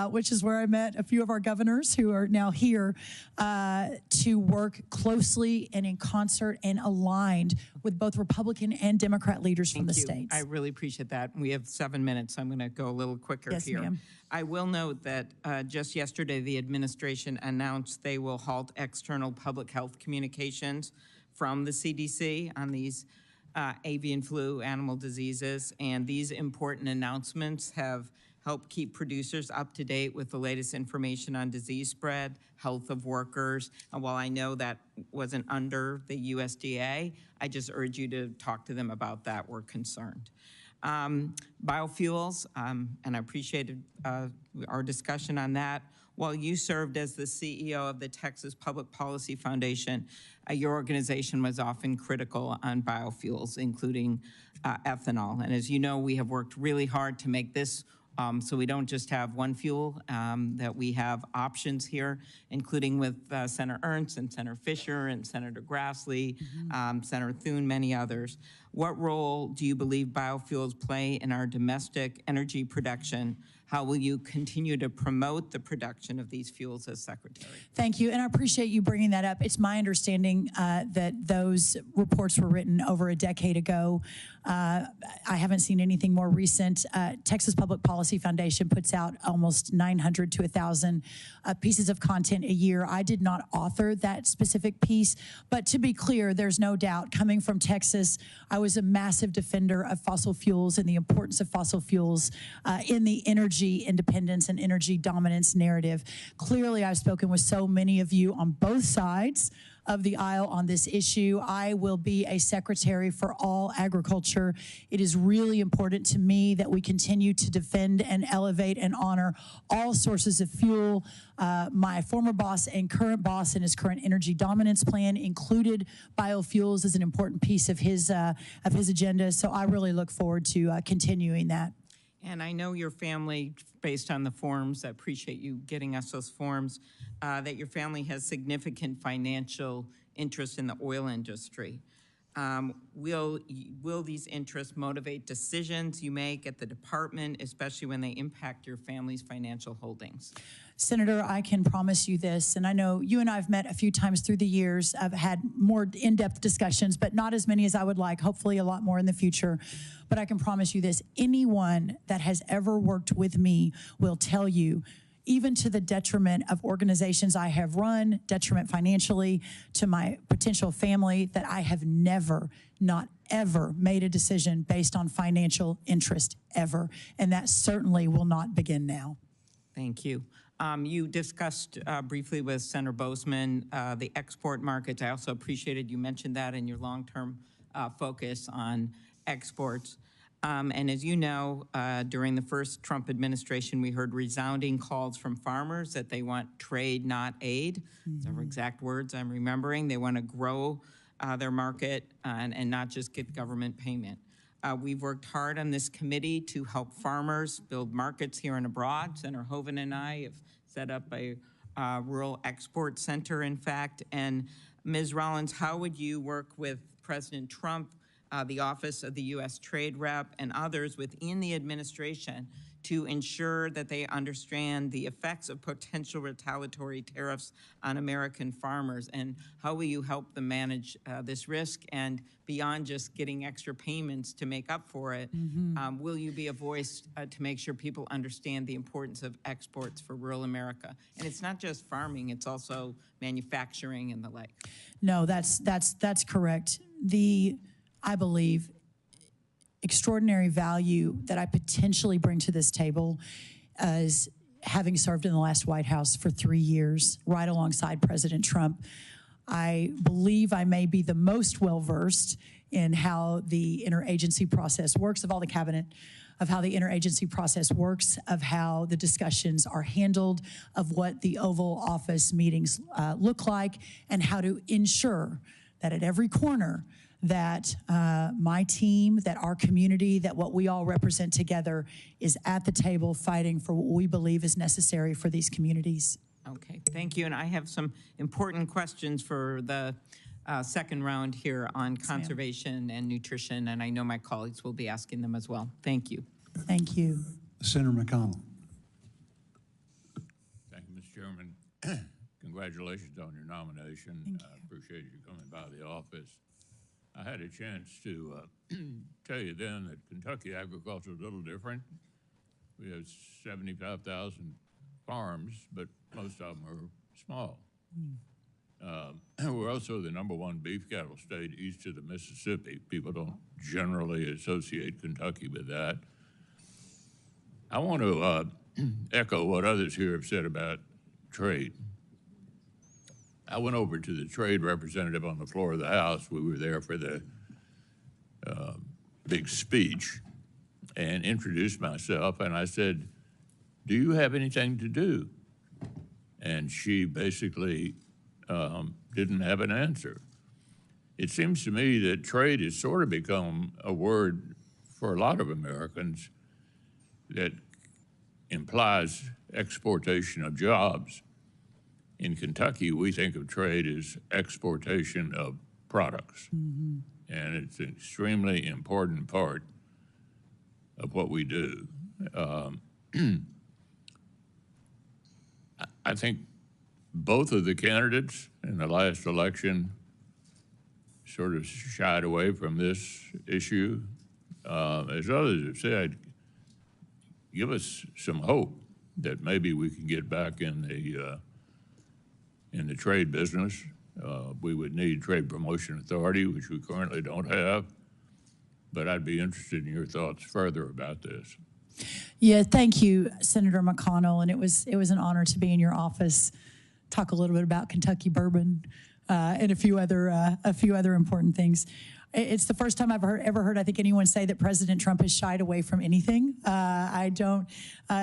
which is where I met a few of our governors who are now here, to work closely and in concert and aligned with both Republican and Democrat leaders from the states. I really appreciate that. We have 7 minutes, so I'm going to go a little quicker Yes, here. ma'am. I will note that just yesterday, the administration announced they will halt external public health communications from the CDC on these avian flu, animal diseases, and these important announcements have helped keep producers up to date with the latest information on disease spread, health of workers. And while I know that wasn't under the USDA, I just urge you to talk to them about that. We're concerned. Biofuels, and I appreciated our discussion on that. While you served as the CEO of the Texas Public Policy Foundation, your organization was often critical on biofuels, including ethanol. And as you know, we have worked really hard to make this so we don't just have one fuel, that we have options here, including with Senator Ernst and Senator Fisher and Senator Grassley, Senator Thune, many others. What role do you believe biofuels play in our domestic energy production? How will you continue to promote the production of these fuels as Secretary? Thank you, and I appreciate you bringing that up. It's my understanding that those reports were written over a decade ago. I haven't seen anything more recent. Texas Public Policy Foundation puts out almost 900 to 1,000 pieces of content a year. I did not author that specific piece, but to be clear, there's no doubt, coming from Texas, I was a massive defender of fossil fuels and the importance of fossil fuels in the energy independence and energy dominance narrative. Clearly, I've spoken with so many of you on both sides of the aisle on this issue. I will be a secretary for all agriculture. It is really important to me that we continue to defend and elevate and honor all sources of fuel. My former boss and current boss in his current energy dominance plan included biofuels as an important piece of his agenda. So I really look forward to continuing that. And I know your family, based on the forms, I appreciate you getting us those forms, that your family has significant financial interest in the oil industry. Will these interests motivate decisions you make at the department, especially when they impact your family's financial holdings? Senator, I can promise you this, and I know you and I have met a few times through the years. I've had more in-depth discussions, but not as many as I would like, hopefully a lot more in the future. But I can promise you this, anyone that has ever worked with me will tell you, even to the detriment of organizations I have run, detriment financially to my potential family, that I have never, not ever, made a decision based on financial interest, ever. And that certainly will not begin now. Thank you. You discussed briefly with Senator Bozeman the export markets. I also appreciated you mentioned that in your long-term focus on exports. And as you know, during the first Trump administration, we heard resounding calls from farmers that they want trade, not aid. Those are exact words I'm remembering. They want to grow their market and not just get government payment. We've worked hard on this committee to help farmers build markets here and abroad. Senator Hoeven and I have set up a rural export center, in fact. And Ms. Rollins, how would you work with President Trump, the Office of the U.S. Trade Rep, and others within the administration to ensure that they understand the effects of potential retaliatory tariffs on American farmers? And how will you help them manage this risk? And beyond just getting extra payments to make up for it, will you be a voice to make sure people understand the importance of exports for rural America? And it's not just farming, it's also manufacturing and the like. No, that's correct. I believe, extraordinary value that I potentially bring to this table is having served in the last White House for 3 years, right alongside President Trump. I believe I may be the most well-versed in how the interagency process works, of all the cabinet, of how the interagency process works, of how the discussions are handled, of what the Oval Office meetings look like, and how to ensure that at every corner that my team, that our community, that what we all represent together is at the table fighting for what we believe is necessary for these communities. Okay, thank you. And I have some important questions for the second round here on conservation and nutrition, and I know my colleagues will be asking them as well. Thank you. Thank you. Senator McConnell. Thank you, Mr. Chairman. Congratulations on your nomination. I appreciate you coming by the office. I had a chance to tell you then that Kentucky agriculture is a little different. We have 75,000 farms, but most of them are small. We're also the #1 beef cattle state east of the Mississippi. People don't generally associate Kentucky with that. I want to echo what others here have said about trade. I went over to the trade representative on the floor of the House. We were there for the big speech and introduced myself, and I said, "Do you have anything to do?" And she basically didn't have an answer. It seems to me that trade has sort of become a word for a lot of Americans that implies exportation of jobs. In Kentucky, we think of trade as exportation of products. And it's an extremely important part of what we do. I think both of the candidates in the last election sort of shied away from this issue. As others have said, give us some hope that maybe we can get back in the trade business. We would need Trade Promotion Authority, which we currently don't have. But I'd be interested in your thoughts further about this. Yeah, thank you, Senator McConnell. And it was an honor to be in your office, talk a little bit about Kentucky bourbon and a few other important things. It's the first time I've ever heard, I think, anyone say that President Trump has shied away from anything. I don't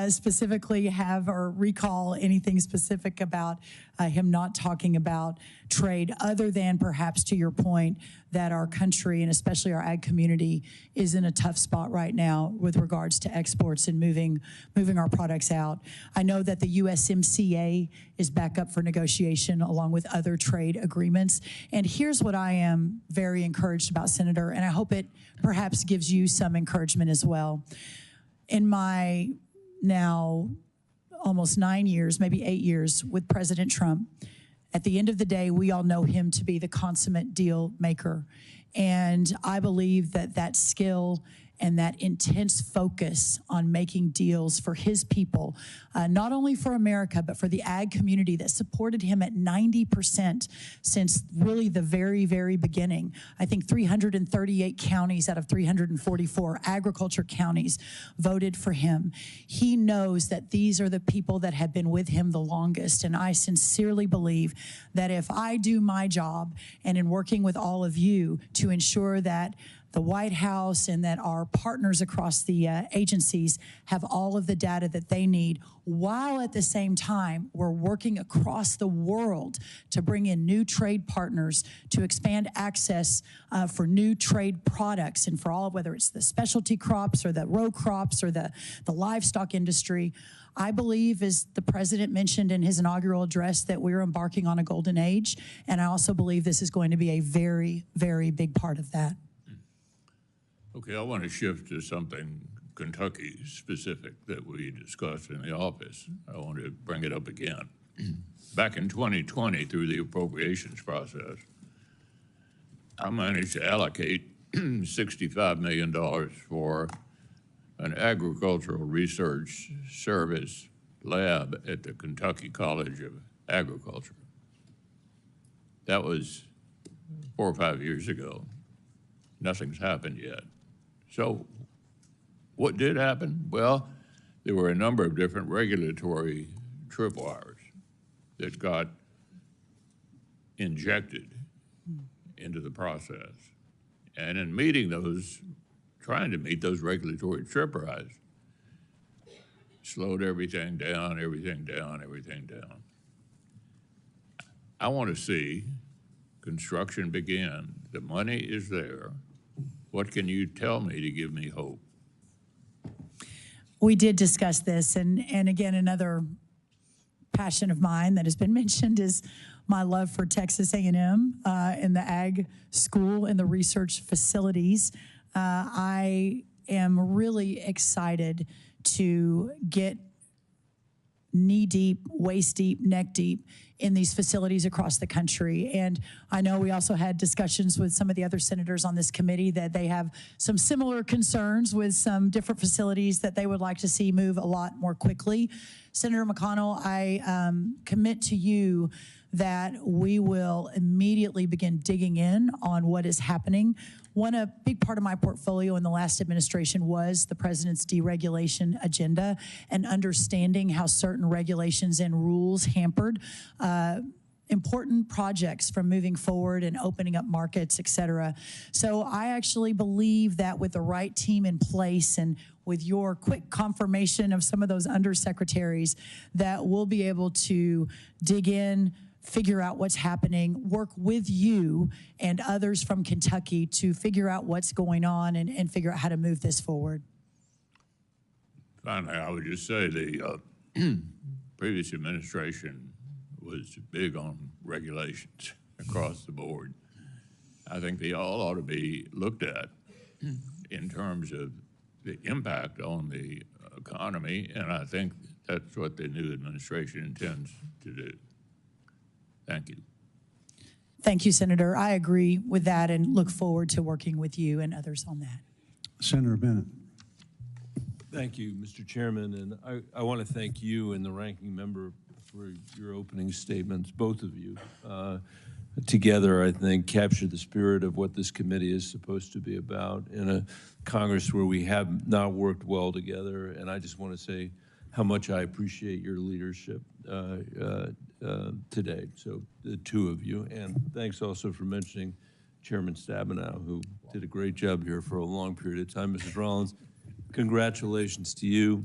specifically have or recall anything specific about him not talking about trade, other than perhaps to your point that our country and especially our ag community is in a tough spot right now with regards to exports and moving our products out. I know that the USMCA is back up for negotiation along with other trade agreements. And here's what I am very encouraged about, Senator, and I hope it perhaps gives you some encouragement as well. In my now almost 9 years, maybe 8 years with President Trump, at the end of the day, we all know him to be the consummate deal maker. And I believe that that skill and that intense focus on making deals for his people, not only for America, but for the ag community that supported him at 90% since really the very, very beginning. I think 338 counties out of 344 agriculture counties voted for him. He knows that these are the people that have been with him the longest. And I sincerely believe that if I do my job and in working with all of you to ensure that the White House and that our partners across the agencies have all of the data that they need, while at the same time we're working across the world to bring in new trade partners, to expand access for new trade products and for all, whether it's the specialty crops or the row crops or the livestock industry. I believe, as the president mentioned in his inaugural address, that we're embarking on a golden age. And I also believe this is going to be a very, very big part of that. Okay, I want to shift to something Kentucky specific that we discussed in the office. I want to bring it up again. Back in 2020, through the appropriations process, I managed to allocate $65 million for an agricultural research service lab at the Kentucky College of Agriculture. That was 4 or 5 years ago. Nothing's happened yet. So what did happen? Well, there were a number of different regulatory tripwires that got injected into the process. And in meeting those, trying to meet those regulatory tripwires, slowed everything down. I want to see Construction began. The money is there. What can you tell me to give me hope? We did discuss this, and again, another passion of mine that has been mentioned is my love for Texas A&M and the ag school and the research facilities. I am really excited to get knee deep, waist deep, neck deep in these facilities across the country. And I know we also had discussions with some of the other senators on this committee that they have some similar concerns with some different facilities that they would like to see move a lot more quickly. Senator McConnell, I commit to you that we will immediately begin digging in on what is happening. A big part of my portfolio in the last administration was the president's deregulation agenda and understanding how certain regulations and rules hampered important projects from moving forward and opening up markets, et cetera. So I actually believe that with the right team in place and with your quick confirmation of some of those undersecretaries, that we'll be able to dig in, figure out what's happening, work with you and others from Kentucky to figure out what's going on and figure out how to move this forward. Finally, I would just say the previous administration was big on regulations across the board. I think they all ought to be looked at in terms of the impact on the economy, and I think that's what the new administration intends to do. Thank you. Thank you, Senator. I agree with that and look forward to working with you and others on that. Senator Bennett. Thank you, Mr. Chairman, and I want to thank you and the ranking member for your opening statements, both of you. Together, I think, capture the spirit of what this committee is supposed to be about in a Congress where we have not worked well together, and I just want to say how much I appreciate your leadership today, so the two of you. And thanks also for mentioning Chairman Stabenow, who did a great job here for a long period of time. Mrs. Rollins, congratulations to you.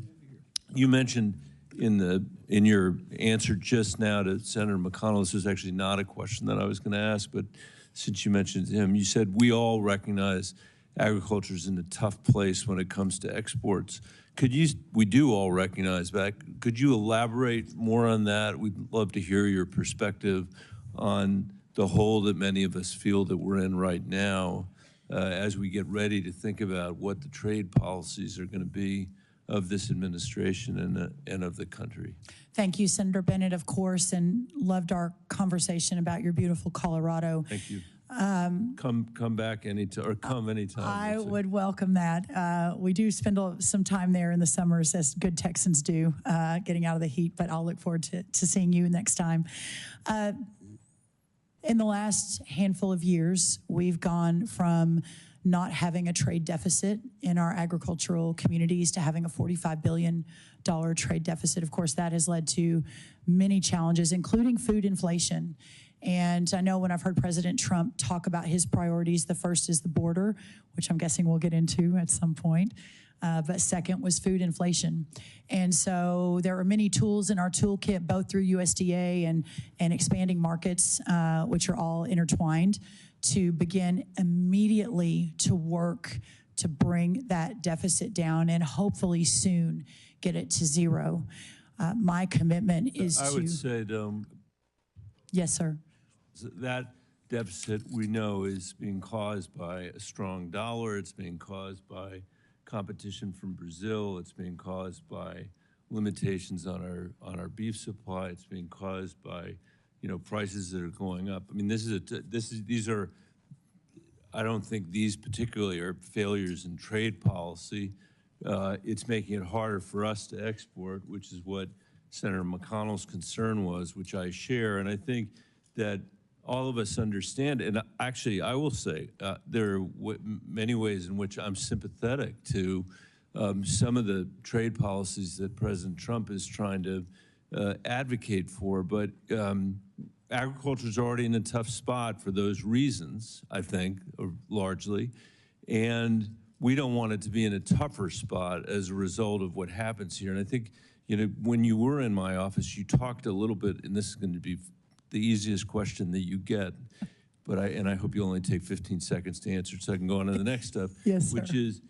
You mentioned in your answer just now to Senator McConnell, this was actually not a question that I was going to ask, but since you mentioned him, you said we all recognize agriculture is in a tough place when it comes to exports. We do all recognize that. Could you elaborate more on that? We'd love to hear your perspective on the hole that many of us feel that we're in right now as we get ready to think about what the trade policies are going to be of this administration and of the country. Thank you, Senator Bennett, of course, and loved our conversation about your beautiful Colorado. Thank you. Come back anytime, or come anytime. I would welcome that. We do spend some time there in the summers, as good Texans do, getting out of the heat, but I'll look forward to seeing you next time. In the last handful of years, we've gone from not having a trade deficit in our agricultural communities to having a $45 billion trade deficit. Of course, that has led to many challenges, including food inflation. And I know when I've heard President Trump talk about his priorities, the first is the border, which I'm guessing we'll get into at some point. But second was food inflation. And so there are many tools in our toolkit, both through USDA and expanding markets, which are all intertwined, to begin immediately to work to bring that deficit down and hopefully soon get it to zero. My commitment is I would say, yes, sir. That deficit we know is being caused by a strong dollar. It's being caused by competition from Brazil. It's being caused by limitations on our beef supply. It's being caused by prices that are going up. I mean, these are. I don't think these particularly are failures in trade policy. It's making it harder for us to export, which is what Senator McConnell's concern was, which I share. And I think that all of us understand, and actually I will say there are many ways in which I'm sympathetic to some of the trade policies that President Trump is trying to advocate for, but agriculture is already in a tough spot for those reasons, I think, largely, and we don't want it to be in a tougher spot as a result of what happens here. And I think, when you were in my office, you talked a little bit, and this is going to be the easiest question that you get, but I hope you only take 15 seconds to answer so I can go on to the next stuff. Yes, sir. Which is,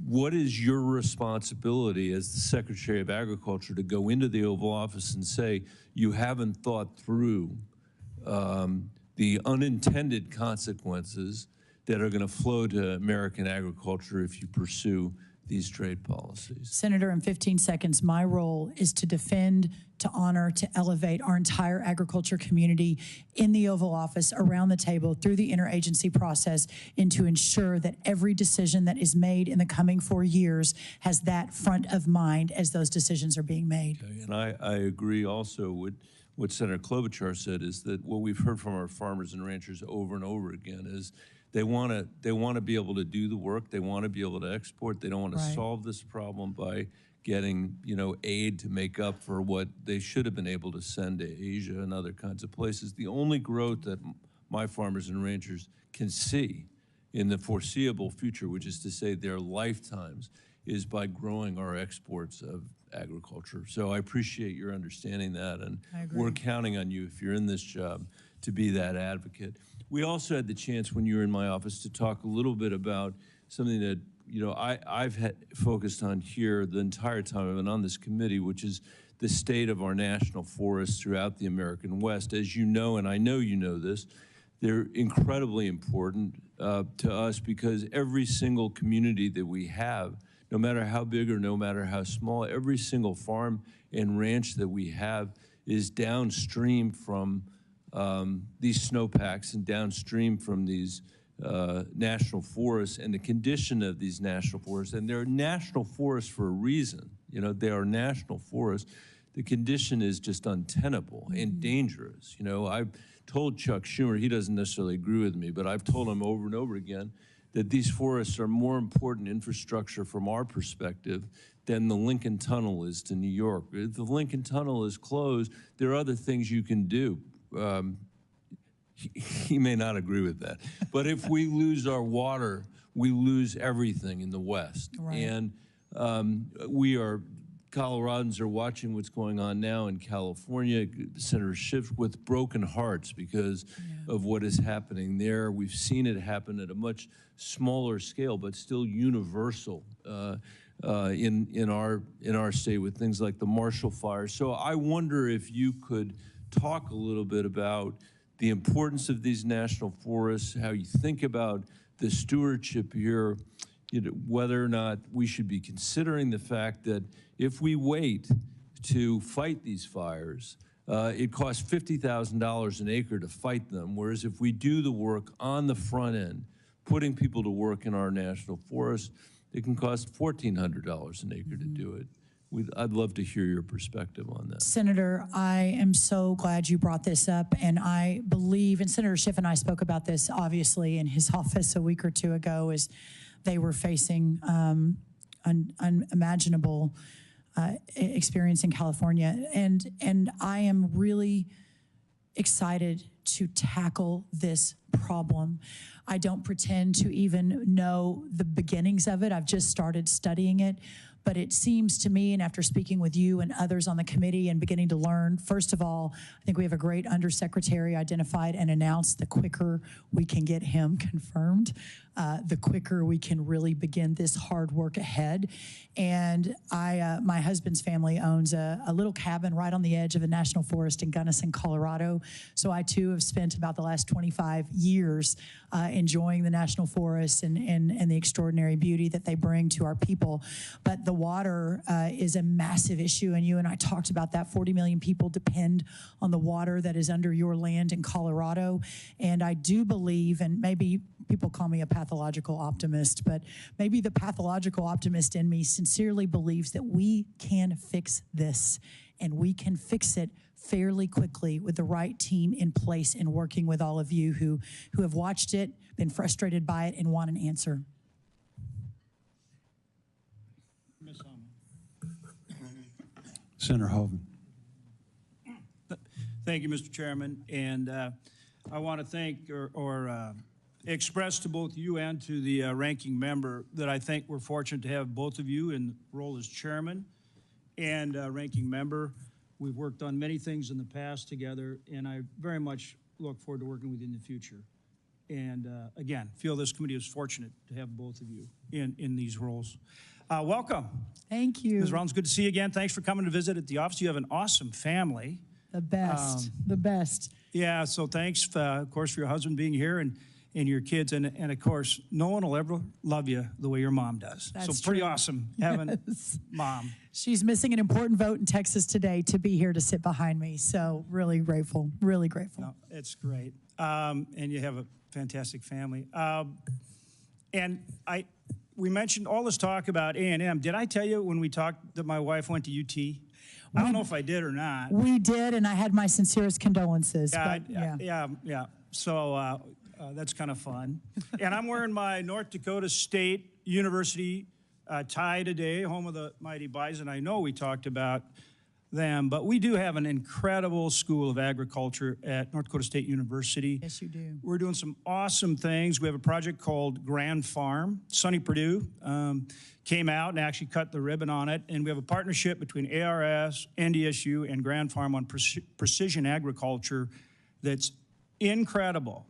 what is your responsibility as the Secretary of Agriculture to go into the Oval Office and say you haven't thought through the unintended consequences that are going to flow to American agriculture if you pursue these trade policies? Senator, in 15 seconds, my role is to defend, to honor, to elevate our entire agriculture community in the Oval Office, around the table, through the interagency process, and to ensure that every decision that is made in the coming 4 years has that front of mind as those decisions are being made. Okay, and I agree also with what Senator Klobuchar said, is that what we've heard from our farmers and ranchers over and over again is they want to be able to do the work. They want to be able to export. They don't want to Right. solve this problem by getting, aid to make up for what they should have been able to send to Asia and other kinds of places. The only growth that my farmers and ranchers can see in the foreseeable future, which is to say their lifetimes, is by growing our exports of agriculture. So I appreciate your understanding that, and we're counting on you, if you're in this job, to be that advocate. We also had the chance when you were in my office to talk a little bit about something that I've focused on here the entire time I've been on this committee, which is the state of our national forests throughout the American West. As you know, and I know you know this, they're incredibly important to us because every single community that we have, no matter how big or no matter how small, every single farm and ranch that we have is downstream from these snowpacks and downstream from these national forests and the condition of these national forests. And they're national forests for a reason. They are national forests. The condition is just untenable and dangerous. I've told Chuck Schumer, he doesn't necessarily agree with me, but I've told him over and over again that these forests are more important infrastructure from our perspective than the Lincoln Tunnel is to New York. If the Lincoln Tunnel is closed, there are other things you can do. He may not agree with that. But if we lose our water, we lose everything in the West. Right. And Coloradans are watching what's going on now in California, Senator Schiff, with broken hearts because of what is happening there. We've seen it happen at a much smaller scale, but still universal in our state with things like the Marshall Fire. So I wonder if you could talk a little bit about the importance of these national forests, how you think about the stewardship here, whether or not we should be considering the fact that if we wait to fight these fires, it costs $50,000 an acre to fight them, whereas if we do the work on the front end, putting people to work in our national forests, it can cost $1,400 an acre to do it. I'd love to hear your perspective on that. Senator, I am so glad you brought this up, and I believe, and Senator Schiff and I spoke about this obviously in his office a week or two ago, as they were facing unimaginable experience in California, and I am really excited to tackle this problem. I don't pretend to even know the beginnings of it. I've just started studying it. But it seems to me, and after speaking with you and others on the committee and beginning to learn, first of all, I think we have a great undersecretary identified and announced. The quicker we can get him confirmed, the quicker we can really begin this hard work ahead. And my husband's family owns a little cabin right on the edge of a national forest in Gunnison, Colorado. So I too have spent about the last 25 years enjoying the national forests and the extraordinary beauty that they bring to our people. But the water is a massive issue, and you and I talked about that. 40 million people depend on the water that is under your land in Colorado. And I do believe, and maybe people call me a pathological optimist, but maybe the pathological optimist in me sincerely believes that we can fix this, and we can fix it fairly quickly with the right team in place and working with all of you who have watched it, been frustrated by it, and want an answer. Senator Hoven. Thank you, Mr. Chairman. And I want to thank or express to both you and to the ranking member that I think we're fortunate to have both of you in the role as chairman and ranking member. We've worked on many things in the past together, and I very much look forward to working with you in the future. again, feel this committee is fortunate to have both of you in these roles. Welcome. Thank you. Ms. Rollins, good to see you again. Thanks for coming to visit at the office. You have an awesome family. The best, the best. Yeah, so thanks, of course, for your husband being here and your kids. And of course, no one will ever love you the way your mom does. That's so pretty true. awesome having Yes. mom. She's missing an important vote in Texas today to be here to sit behind me. So really grateful, really grateful. No, it's great. And you have a fantastic family. And we mentioned all this talk about A&M. Did I tell you when we talked that my wife went to UT? I don't know if I did or not. We did, and I had my sincerest condolences. But, Yeah. So that's kind of fun. And I'm wearing my North Dakota State University tie today, home of the mighty Bison. I know we talked about them, but we do have an incredible School of Agriculture at North Dakota State University. Yes, you do. We're doing some awesome things. We have a project called Grand Farm. Sonny Perdue came out and actually cut the ribbon on it. And we have a partnership between ARS, NDSU, and Grand Farm on precision agriculture that's incredible.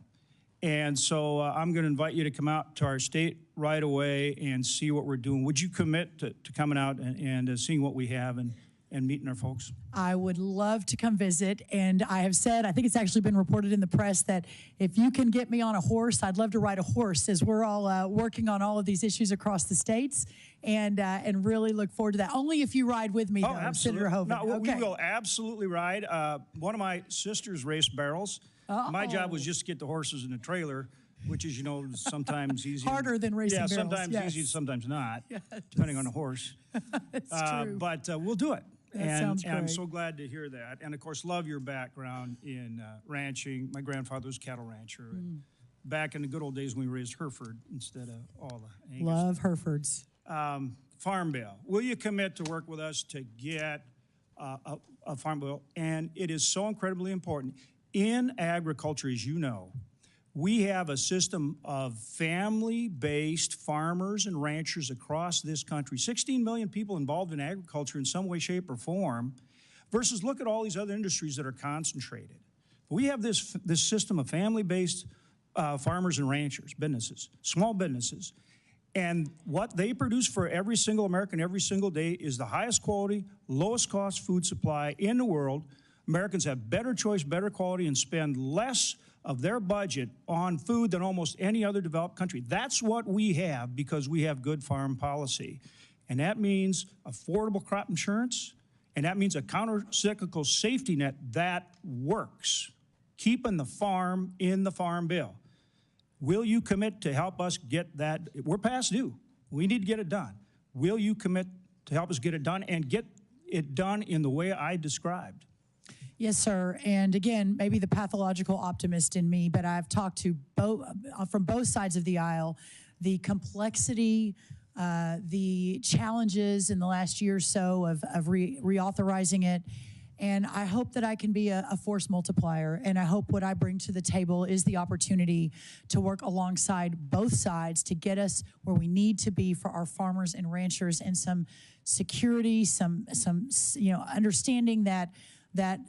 And so I'm going to invite you to come out to our state right away and see what we're doing. Would you commit to coming out and seeing what we have and meeting our folks? I would love to come visit, and I have said, I think it's actually been reported in the press, that if you can get me on a horse, I'd love to ride a horse, as we're all working on all of these issues across the states, and really look forward to that. Only if you ride with me, though, absolutely. Senator Hovind. No, okay. we will absolutely ride. One of my sisters raced barrels. My job was just to get the horses in the trailer, which is, sometimes easy. Harder than racing barrels. Sometimes yes. easy, sometimes not, depending on the horse. It's true. But we'll do it. That sounds and I'm great. so glad to hear that. And, of course, love your background in ranching. My grandfather was a cattle rancher. And back in the good old days when we raised Hereford instead of all the Angus. Love Herefords. Farm bill. Will you commit to work with us to get a farm bill? And it is so incredibly important. In agriculture, as you know, we have a system of family-based farmers and ranchers across this country. 16 million people involved in agriculture in some way, shape, or form, versus look at all these other industries that are concentrated. We have this system of family-based farmers and ranchers, businesses, small businesses, and what they produce for every single American every single day is the highest quality, lowest cost food supply in the world. Americans have better choice, better quality, and spend less of their budget on food than almost any other developed country. That's what we have because we have good farm policy. And that means affordable crop insurance, and that means a counter-cyclical safety net that works, keeping the farm in the farm bill. Will you commit to help us get that? We're past due. We need to get it done. Will you commit to help us get it done and get it done in the way I described? Yes, sir. And again, maybe the pathological optimist in me, but I've talked to from both sides of the aisle, the complexity, the challenges in the last year or so of reauthorizing it. And I hope that I can be a force multiplier. And I hope what I bring to the table is the opportunity to work alongside both sides to get us where we need to be for our farmers and ranchers, and some security, some understanding that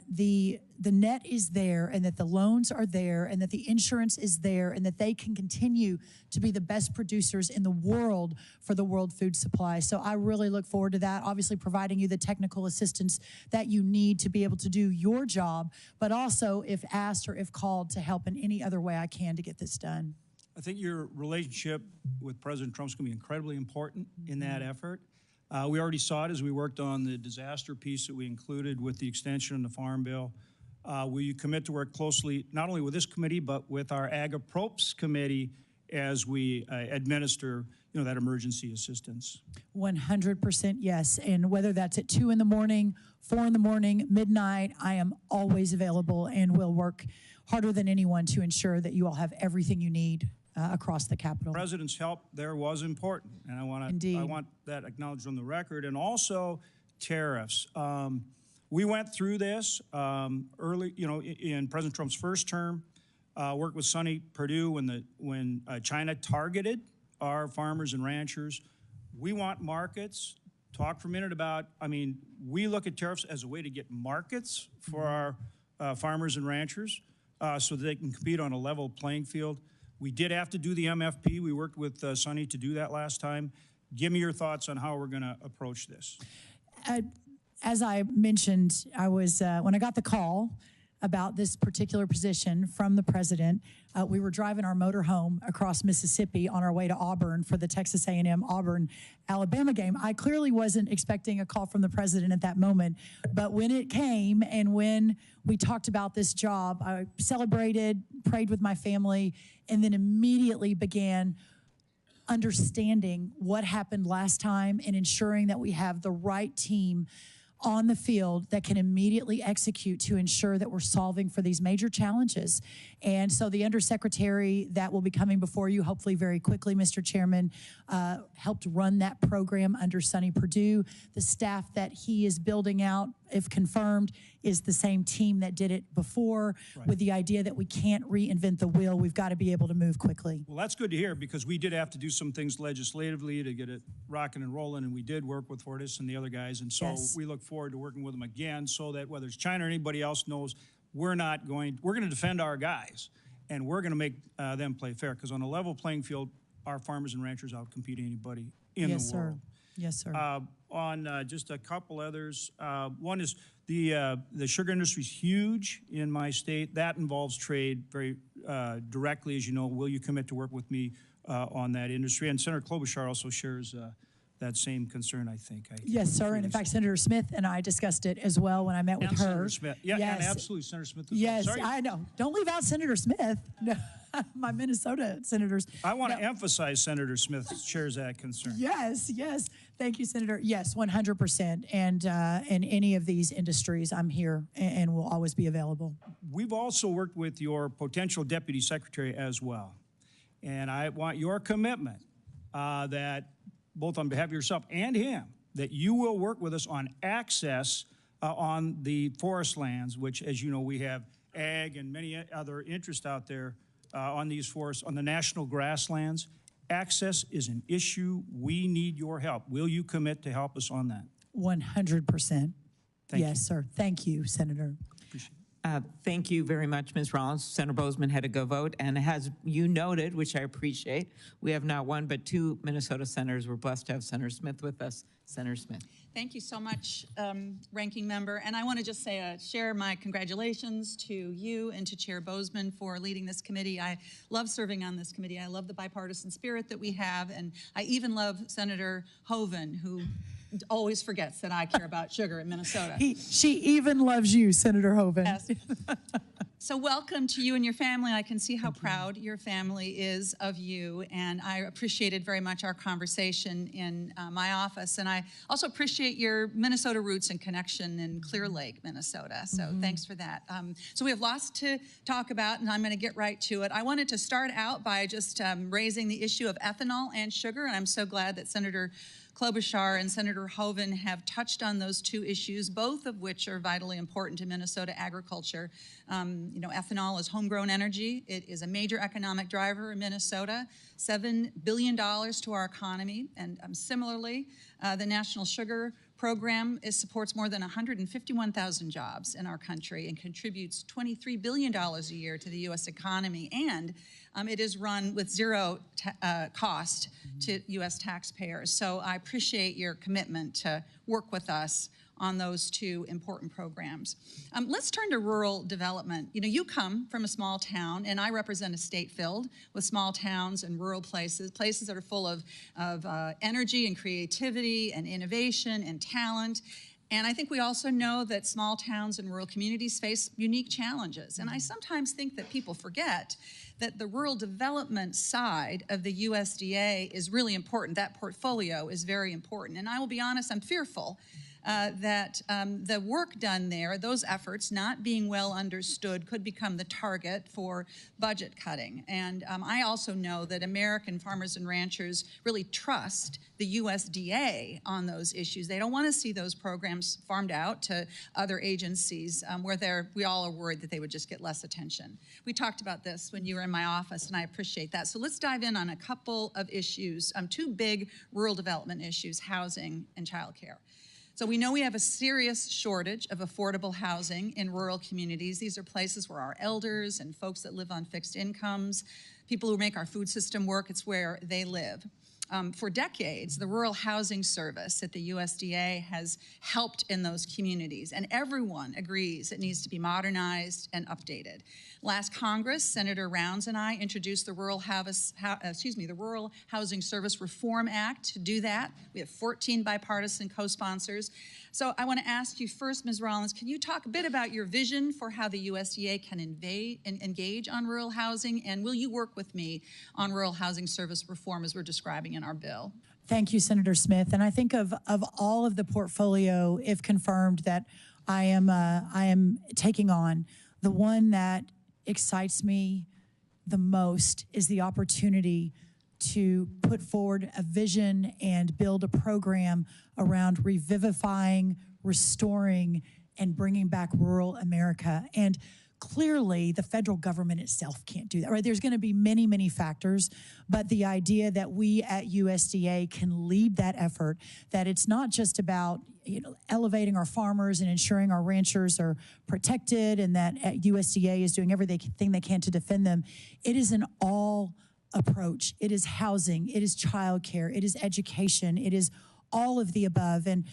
the net is there, and that the loans are there, and that the insurance is there, and that they can continue to be the best producers in the world for the world food supply. So I really look forward to that, obviously providing you the technical assistance that you need to be able to do your job, but also, if asked or if called, to help in any other way I can to get this done. I think your relationship with President Trump's going to be incredibly important in that effort. We already saw it as we worked on the disaster piece that we included with the extension of the Farm Bill. Will you commit to work closely not only with this committee but with our Ag-Approps committee as we administer, that emergency assistance? 100% yes. And whether that's at 2 in the morning, 4 in the morning, midnight, I am always available and will work harder than anyone to ensure that you all have everything you need across the Capitol. The President's help there was important, and I want that acknowledged on the record. And also tariffs. We went through this early, in President Trump's first term. Worked with Sonny Perdue when China targeted our farmers and ranchers. We want markets. Talk for a minute about. We look at tariffs as a way to get markets for our farmers and ranchers, so that they can compete on a level playing field. We did have to do the MFP. We worked with Sonny to do that last time. Give me your thoughts on how we're going to approach this. As I mentioned, I was when I got the call about this particular position from the president, we were driving our motor home across Mississippi on our way to Auburn for the Texas A&M Auburn-Alabama game. I clearly wasn't expecting a call from the president at that moment, but when it came and when we talked about this job, I celebrated, prayed with my family, and then immediately began understanding what happened last time and ensuring that we have the right team on the field that can immediately execute to ensure that we're solving for these major challenges. And so the undersecretary that will be coming before you, hopefully very quickly, Mr. Chairman, helped run that program under Sonny Perdue. The staff that he is building out, if confirmed, is the same team that did it before, with the idea that we can't reinvent the wheel. We've got to be able to move quickly. Well, that's good to hear, because we did have to do some things legislatively to get it rocking and rolling, and we did work with Fortis and the other guys, and so Yes. we look forward to working with them again, so that whether it's China or anybody else knows we're going to defend our guys, and we're going to make them play fair, because on a level playing field, our farmers and ranchers outcompete anybody in Yes, the world. sir. Yes, sir. On just a couple others, one is the sugar industry is huge in my state. That involves trade very directly, as you know. Will you commit to work with me on that industry? And Senator Klobuchar also shares that same concern, I think. Yes, sir. And in fact, Senator Smith and I discussed it as well when I met with and her. Senator Smith. Yeah, yes. and absolutely, Senator Smith as well. Yes, Sorry. I know. Don't leave out Senator Smith. No, my Minnesota senators. I want to No. emphasize Senator Smith shares that concern. Yes, yes. Thank you, Senator. Yes, 100%. And in any of these industries, I'm here and will always be available. We've also worked with your potential deputy secretary as well. And I want your commitment that both on behalf of yourself and him, that you will work with us on access on the forest lands, which, as you know, we have ag and many other interests out there on these forests, on the national grasslands. Access is an issue. We need your help. Will you commit to help us on that? 100%. Thank yes, you. sir. Thank you, Senator. Thank you very much, Ms. Rollins. Senator Bozeman had to go vote, and as you noted, which I appreciate, we have not one but two Minnesota senators. We're blessed to have Senator Smith with us. Senator Smith. Thank you so much, Ranking Member. And I want to just say, share my congratulations to you and to Chair Bozeman for leading this committee. I love serving on this committee. I love the bipartisan spirit that we have, and I even love Senator Hoeven, who always forgets that I care about sugar in Minnesota. She even loves you, Senator Hoeven. Yes. So welcome to you and your family. I can see how proud your family is of you, and I appreciated very much our conversation in my office, and I also appreciate your Minnesota roots and connection in Clear Lake, Minnesota, so thanks for that. So we have lots to talk about, and I'm going to get right to it. I wanted to start out by just raising the issue of ethanol and sugar, and I'm so glad that Senator Klobuchar and Senator Hoeven have touched on those two issues, both of which are vitally important to Minnesota agriculture. You know, ethanol is homegrown energy. It is a major economic driver in Minnesota, $7 billion to our economy. And similarly, the National Sugar Program supports more than 151,000 jobs in our country and contributes $23 billion a year to the U.S. economy. And it is run with zero cost to U.S. taxpayers. So I appreciate your commitment to work with us on those two important programs. Let's turn to rural development. You know, you come from a small town, and I represent a state filled with small towns and rural places that are full of energy and creativity and innovation and talent. And I think we also know that small towns and rural communities face unique challenges. And I sometimes think that people forget that the rural development side of the USDA is really important. That portfolio is very important. And I will be honest, I'm fearful that the work done there, those efforts not being well understood, could become the target for budget cutting. And I also know that American farmers and ranchers really trust the USDA on those issues. They don't want to see those programs farmed out to other agencies where we all are worried that they would just get less attention. We talked about this when you were in my office, and I appreciate that. So let's dive in on a couple of issues, two big rural development issues, housing and childcare. So we know we have a serious shortage of affordable housing in rural communities. These are places where our elders and folks that live on fixed incomes, people who make our food system work, it's where they live. For decades, the Rural Housing Service at the USDA has helped in those communities, and everyone agrees it needs to be modernized and updated. Last Congress, Senator Rounds and I introduced the Rural Housing Service Reform Act to do that. We have 14 bipartisan co-sponsors. So I want to ask you first, Ms. Rollins, can you talk a bit about your vision for how the USDA can engage on rural housing, and will you work with me on rural housing service reform as we're describing in our bill? Thank you, Senator Smith. And I think of all of the portfolio, if confirmed, that I am taking on, the one that excites me the most is the opportunity to put forward a vision and build a program around revivifying, restoring, and bringing back rural America. And clearly, the federal government itself can't do that, right? There's going to be many, many factors, but the idea that we at USDA can lead that effort, that it's not just about elevating our farmers and ensuring our ranchers are protected, and that USDA is doing everything they can to defend them. It is an all approach. It is housing, it is childcare, it is education, it is all of the above. And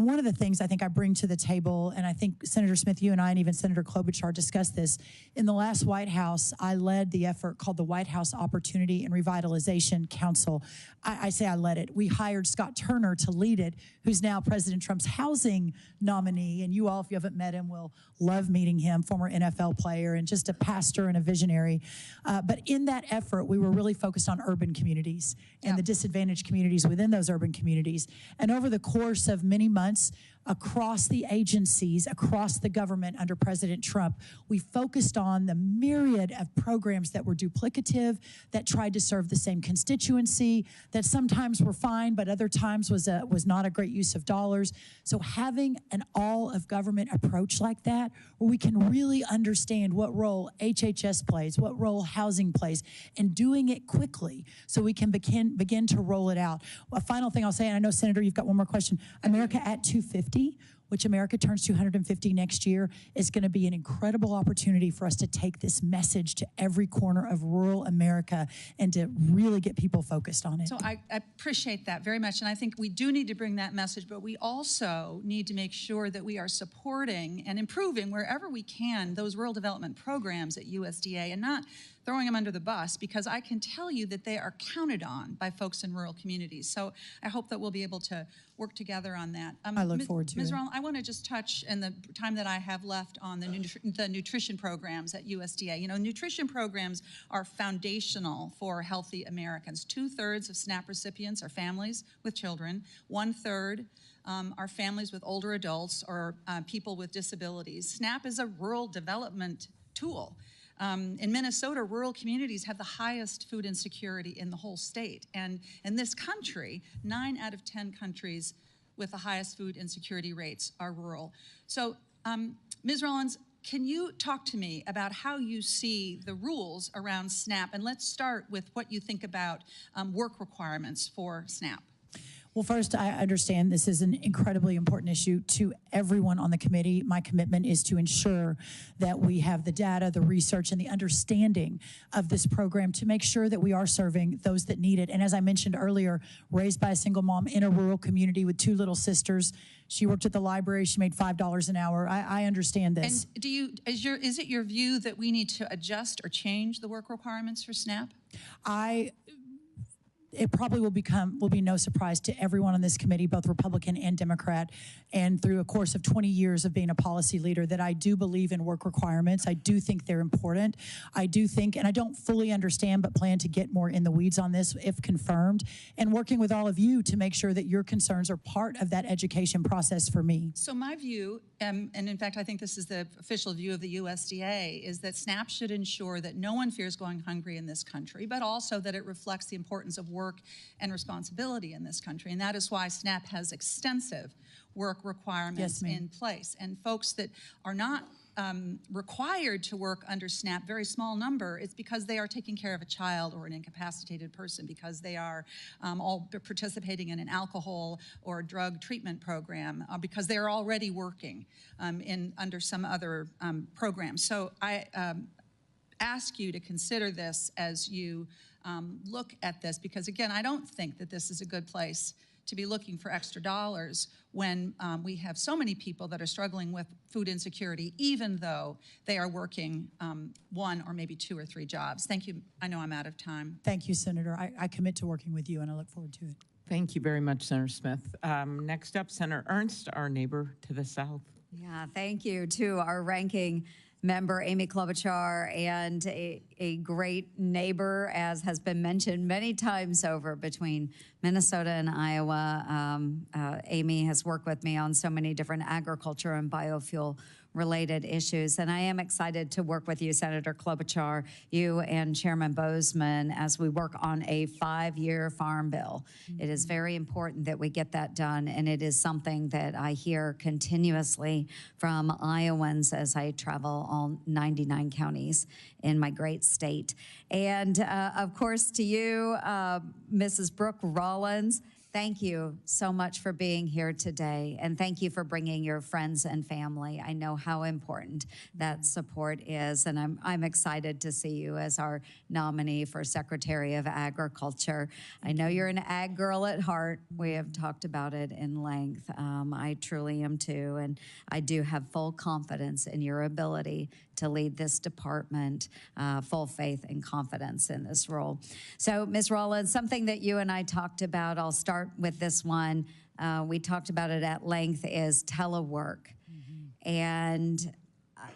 one of the things I think I bring to the table, and I think Senator Smith, you and I, and even Senator Klobuchar discussed this, in the last White House, I led the effort called the White House Opportunity and Revitalization Council. I say I led it. We hired Scott Turner to lead it, who's now President Trump's housing nominee. And you all, if you haven't met him, will love meeting him, former NFL player and just a pastor and a visionary. But in that effort, we were really focused on urban communities and the disadvantaged communities within those urban communities. And over the course of many months, across the agencies, across the government under President Trump, we focused on the myriad of programs that were duplicative, that tried to serve the same constituency, that sometimes were fine, but other times was not a great use of dollars. So having an all-of-government approach like that, where we can really understand what role HHS plays, what role housing plays, and doing it quickly so we can begin to roll it out. A final thing I'll say, and I know, Senator, you've got one more question. America at 250, which America turns 250 next year, is going to be an incredible opportunity for us to take this message to every corner of rural America and to really get people focused on it. So I appreciate that very much, and I think we do need to bring that message, but we also need to make sure that we are supporting and improving wherever we can those rural development programs at USDA and not throwing them under the bus, because I can tell you that they are counted on by folks in rural communities. So I hope that we'll be able to work together on that. I look forward to Ms. it. Rollins, I want to just touch in the time that I have left on the nutrition programs at USDA. You know, nutrition programs are foundational for healthy Americans. 2/3 of SNAP recipients are families with children. 1/3 are families with older adults or people with disabilities. SNAP is a rural development tool. In Minnesota, rural communities have the highest food insecurity in the whole state. And in this country, 9 out of 10 countries with the highest food insecurity rates are rural. So, Ms. Rollins, can you talk to me about how you see the rules around SNAP? And let's start with what you think about work requirements for SNAP. Well, first, I understand this is an incredibly important issue to everyone on the committee. My commitment is to ensure that we have the data, the research, and the understanding of this program to make sure that we are serving those that need it. And as I mentioned earlier, raised by a single mom in a rural community with 2 little sisters, she worked at the library. She made $5 an hour. I understand this. And is it your view that we need to adjust or change the work requirements for SNAP? It probably will be no surprise to everyone on this committee, both Republican and Democrat, and through a course of 20 years of being a policy leader, that I do believe in work requirements. I do think they're important. I do think, and I don't fully understand, but plan to get more in the weeds on this if confirmed, and working with all of you to make sure that your concerns are part of that education process for me. So my view, and in fact, I think this is the official view of the USDA, is that SNAP should ensure that no one fears going hungry in this country, but also that it reflects the importance of work and responsibility in this country. And that is why SNAP has extensive work requirements in place. And folks that are not required to work under SNAP, very small number, it's because they are taking care of a child or an incapacitated person, because they are all participating in an alcohol or drug treatment program, because they are already working under some other program. So I ask you to consider this as you look at this, because again, I don't think that this is a good place to be looking for extra dollars when we have so many people that are struggling with food insecurity, even though they are working one or maybe 2 or 3 jobs. Thank you. I know I'm out of time. Thank you, Senator. I commit to working with you, and I look forward to it. Thank you very much, Senator Smith. Next up, Senator Ernst, our neighbor to the south. Yeah, thank you to our ranking member, Amy Klobuchar, and a great neighbor, as has been mentioned many times over, between Minnesota and Iowa. Amy has worked with me on so many different agriculture and biofuel related issues. And I am excited to work with you, Senator Klobuchar, you and Chairman Boozman, as we work on a 5-year farm bill. It is very important that we get that done, and it is something that I hear continuously from Iowans as I travel all 99 counties in my great state. And of course, to you, Mrs. Brooke Rollins, thank you so much for being here today, and thank you for bringing your friends and family. I know how important that support is, and I'm excited to see you as our nominee for Secretary of Agriculture. I know you're an ag girl at heart. We have talked about it in length. I truly am too, and I do have full confidence in your ability to lead this department, full faith and confidence in this role. So, Ms. Rollins, something that you and I talked about, I'll start with this one. We talked about it at length, is telework. And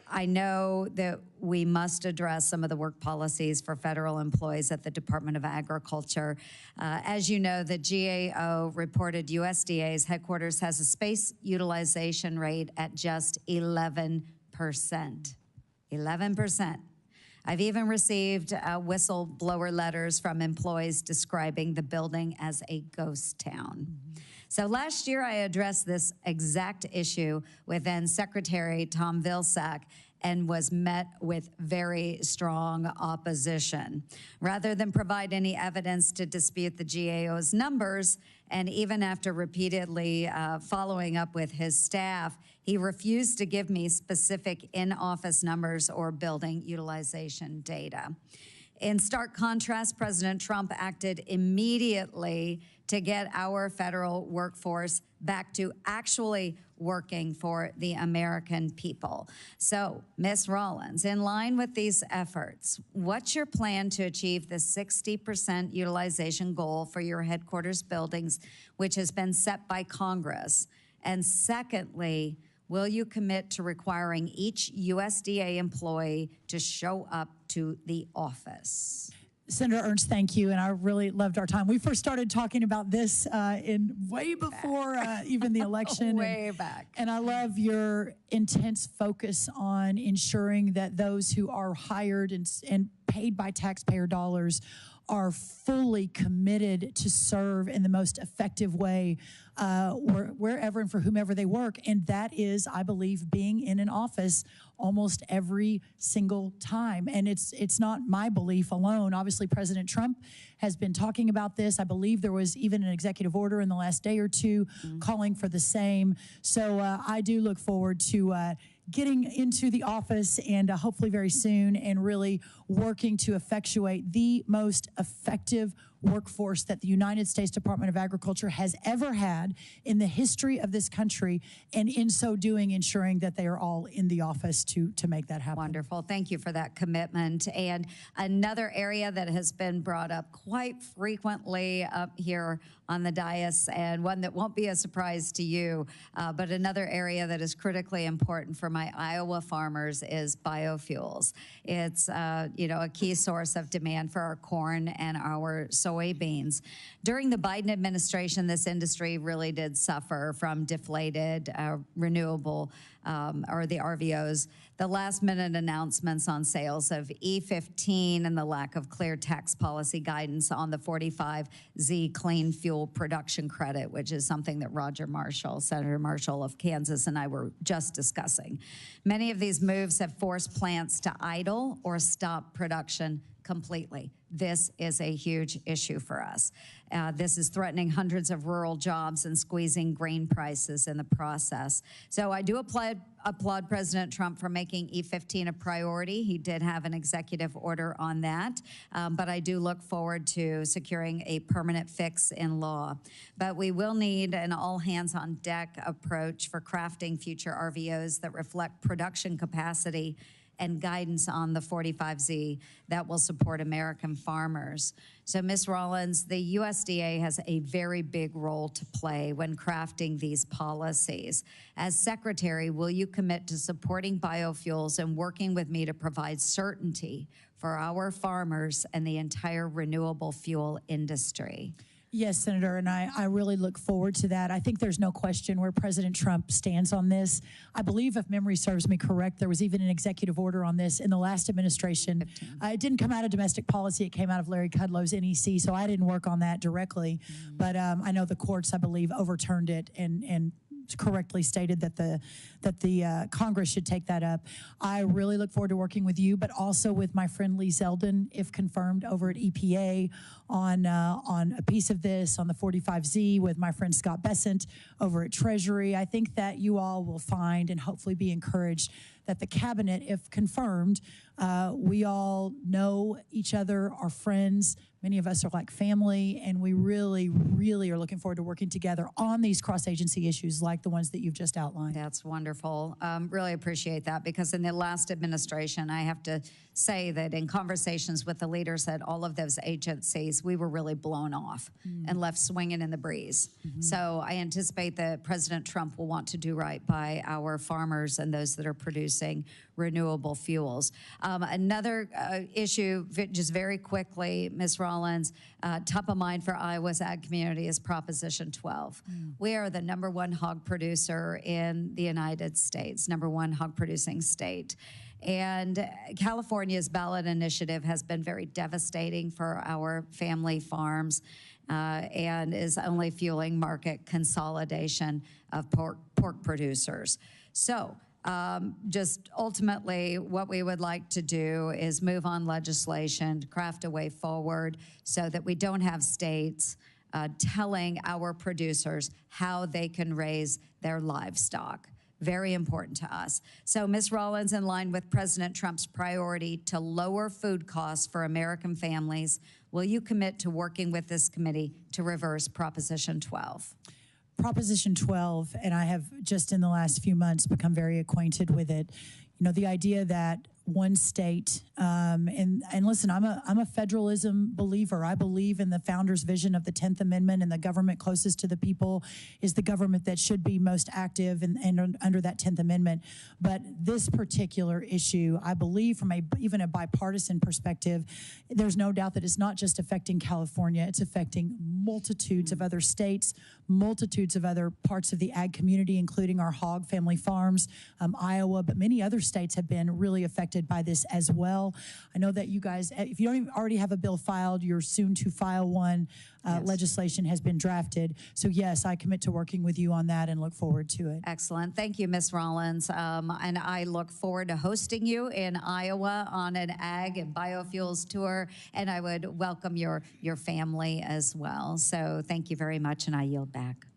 I know that we must address some of the work policies for federal employees at the Department of Agriculture. As you know, the GAO reported USDA's headquarters has a space utilization rate at just 11%. 11%. I've even received whistleblower letters from employees describing the building as a ghost town. So last year, I addressed this exact issue with then Secretary Tom Vilsack and was met with very strong opposition. Rather than provide any evidence to dispute the GAO's numbers, and even after repeatedly following up with his staff, he refused to give me specific in-office numbers or building utilization data. In stark contrast, President Trump acted immediately to get our federal workforce back to actually working for the American people. So, Ms. Rollins, in line with these efforts, what's your plan to achieve the 60% utilization goal for your headquarters buildings, which has been set by Congress? And secondly, will you commit to requiring each USDA employee to show up to the office? Senator Ernst, thank you, and I really loved our time. We first started talking about this in way before even the election. Way back. And I love your intense focus on ensuring that those who are hired and paid by taxpayer dollars are fully committed to serve in the most effective way wherever and for whomever they work. And that is, I believe, being in an office almost every single time. And it's not my belief alone. Obviously, President Trump has been talking about this. I believe there was even an executive order in the last day or two calling for the same. So I do look forward to getting into the office and hopefully very soon, and really working to effectuate the most effective workforce that the United States Department of Agriculture has ever had in the history of this country, and in so doing, ensuring that they are all in the office to make that happen. Wonderful. Thank you for that commitment. And another area that has been brought up quite frequently up here on the dais, and one that won't be a surprise to you, but another area that is critically important for my Iowa farmers is biofuels. It's a key source of demand for our corn and our soy soybeans. During the Biden administration, this industry really did suffer from deflated renewable or the RVOs. The last-minute announcements on sales of E15 and the lack of clear tax policy guidance on the 45Z clean fuel production credit, which is something that Senator Marshall of Kansas and I were just discussing. Many of these moves have forced plants to idle or stop production completely. This is a huge issue for us. This is threatening hundreds of rural jobs and squeezing grain prices in the process. So I do applaud President Trump for making E15 a priority. He did have an executive order on that, but I do look forward to securing a permanent fix in law. But we will need an all-hands-on-deck approach for crafting future RVOs that reflect production capacity and guidance on the 45Z that will support American farmers. So, Ms. Rollins, the USDA has a very big role to play when crafting these policies. As Secretary, will you commit to supporting biofuels and working with me to provide certainty for our farmers and the entire renewable fuel industry? Yes, Senator, and I really look forward to that. I think there's no question where President Trump stands on this. I believe, if memory serves me correct, there was even an executive order on this in the last administration. It didn't come out of domestic policy. It came out of Larry Kudlow's NEC, so I didn't work on that directly. But I know the courts, I believe, overturned it and correctly stated that the Congress should take that up. I really look forward to working with you, but also with my friend Lee Zeldin, if confirmed, over at EPA on a piece of this, on the 45Z, with my friend Scott Bessent over at Treasury. I think that you all will find and hopefully be encouraged that the cabinet, if confirmed, we all know each other, are friends. Many of us are like family, and we really, really are looking forward to working together on these cross-agency issues like the ones that you've just outlined. That's wonderful. Really appreciate that, because in the last administration, I have to say that in conversations with the leaders at all of those agencies, we were really blown off and left swinging in the breeze. So I anticipate that President Trump will want to do right by our farmers and those that are producing renewable fuels. Another issue, just very quickly, Ms. Rollins, top of mind for Iowa's ag community is Proposition 12. We are the #1 hog producer in the United States, #1 hog producing state. And California's ballot initiative has been very devastating for our family farms and is only fueling market consolidation of pork producers. So just ultimately what we would like to do is move on legislation to craft a way forward so that we don't have states telling our producers how they can raise their livestock. Very important to us. So, Ms. Rollins, in line with President Trump's priority to lower food costs for American families, will you commit to working with this committee to reverse Proposition 12? Proposition 12, and I have just in the last few months become very acquainted with it. You know, the idea that one state, and listen, I'm a federalism believer. I believe in the founder's vision of the 10th Amendment, and the government closest to the people is the government that should be most active and under that 10th Amendment. But this particular issue, I believe from even a bipartisan perspective, there's no doubt that it's not just affecting California, it's affecting multitudes of other states, multitudes of other parts of the ag community, including our hog family farms, Iowa, but many other states have been really affected by this as well. I know that you guys, if you don't even already have a bill filed, you're soon to file one. Yes. Legislation has been drafted. So yes, I commit to working with you on that and look forward to it. Excellent. Thank you, Ms. Rollins. And I look forward to hosting you in Iowa on an ag and biofuels tour, and I would welcome your family as well. So thank you very much, and I yield back.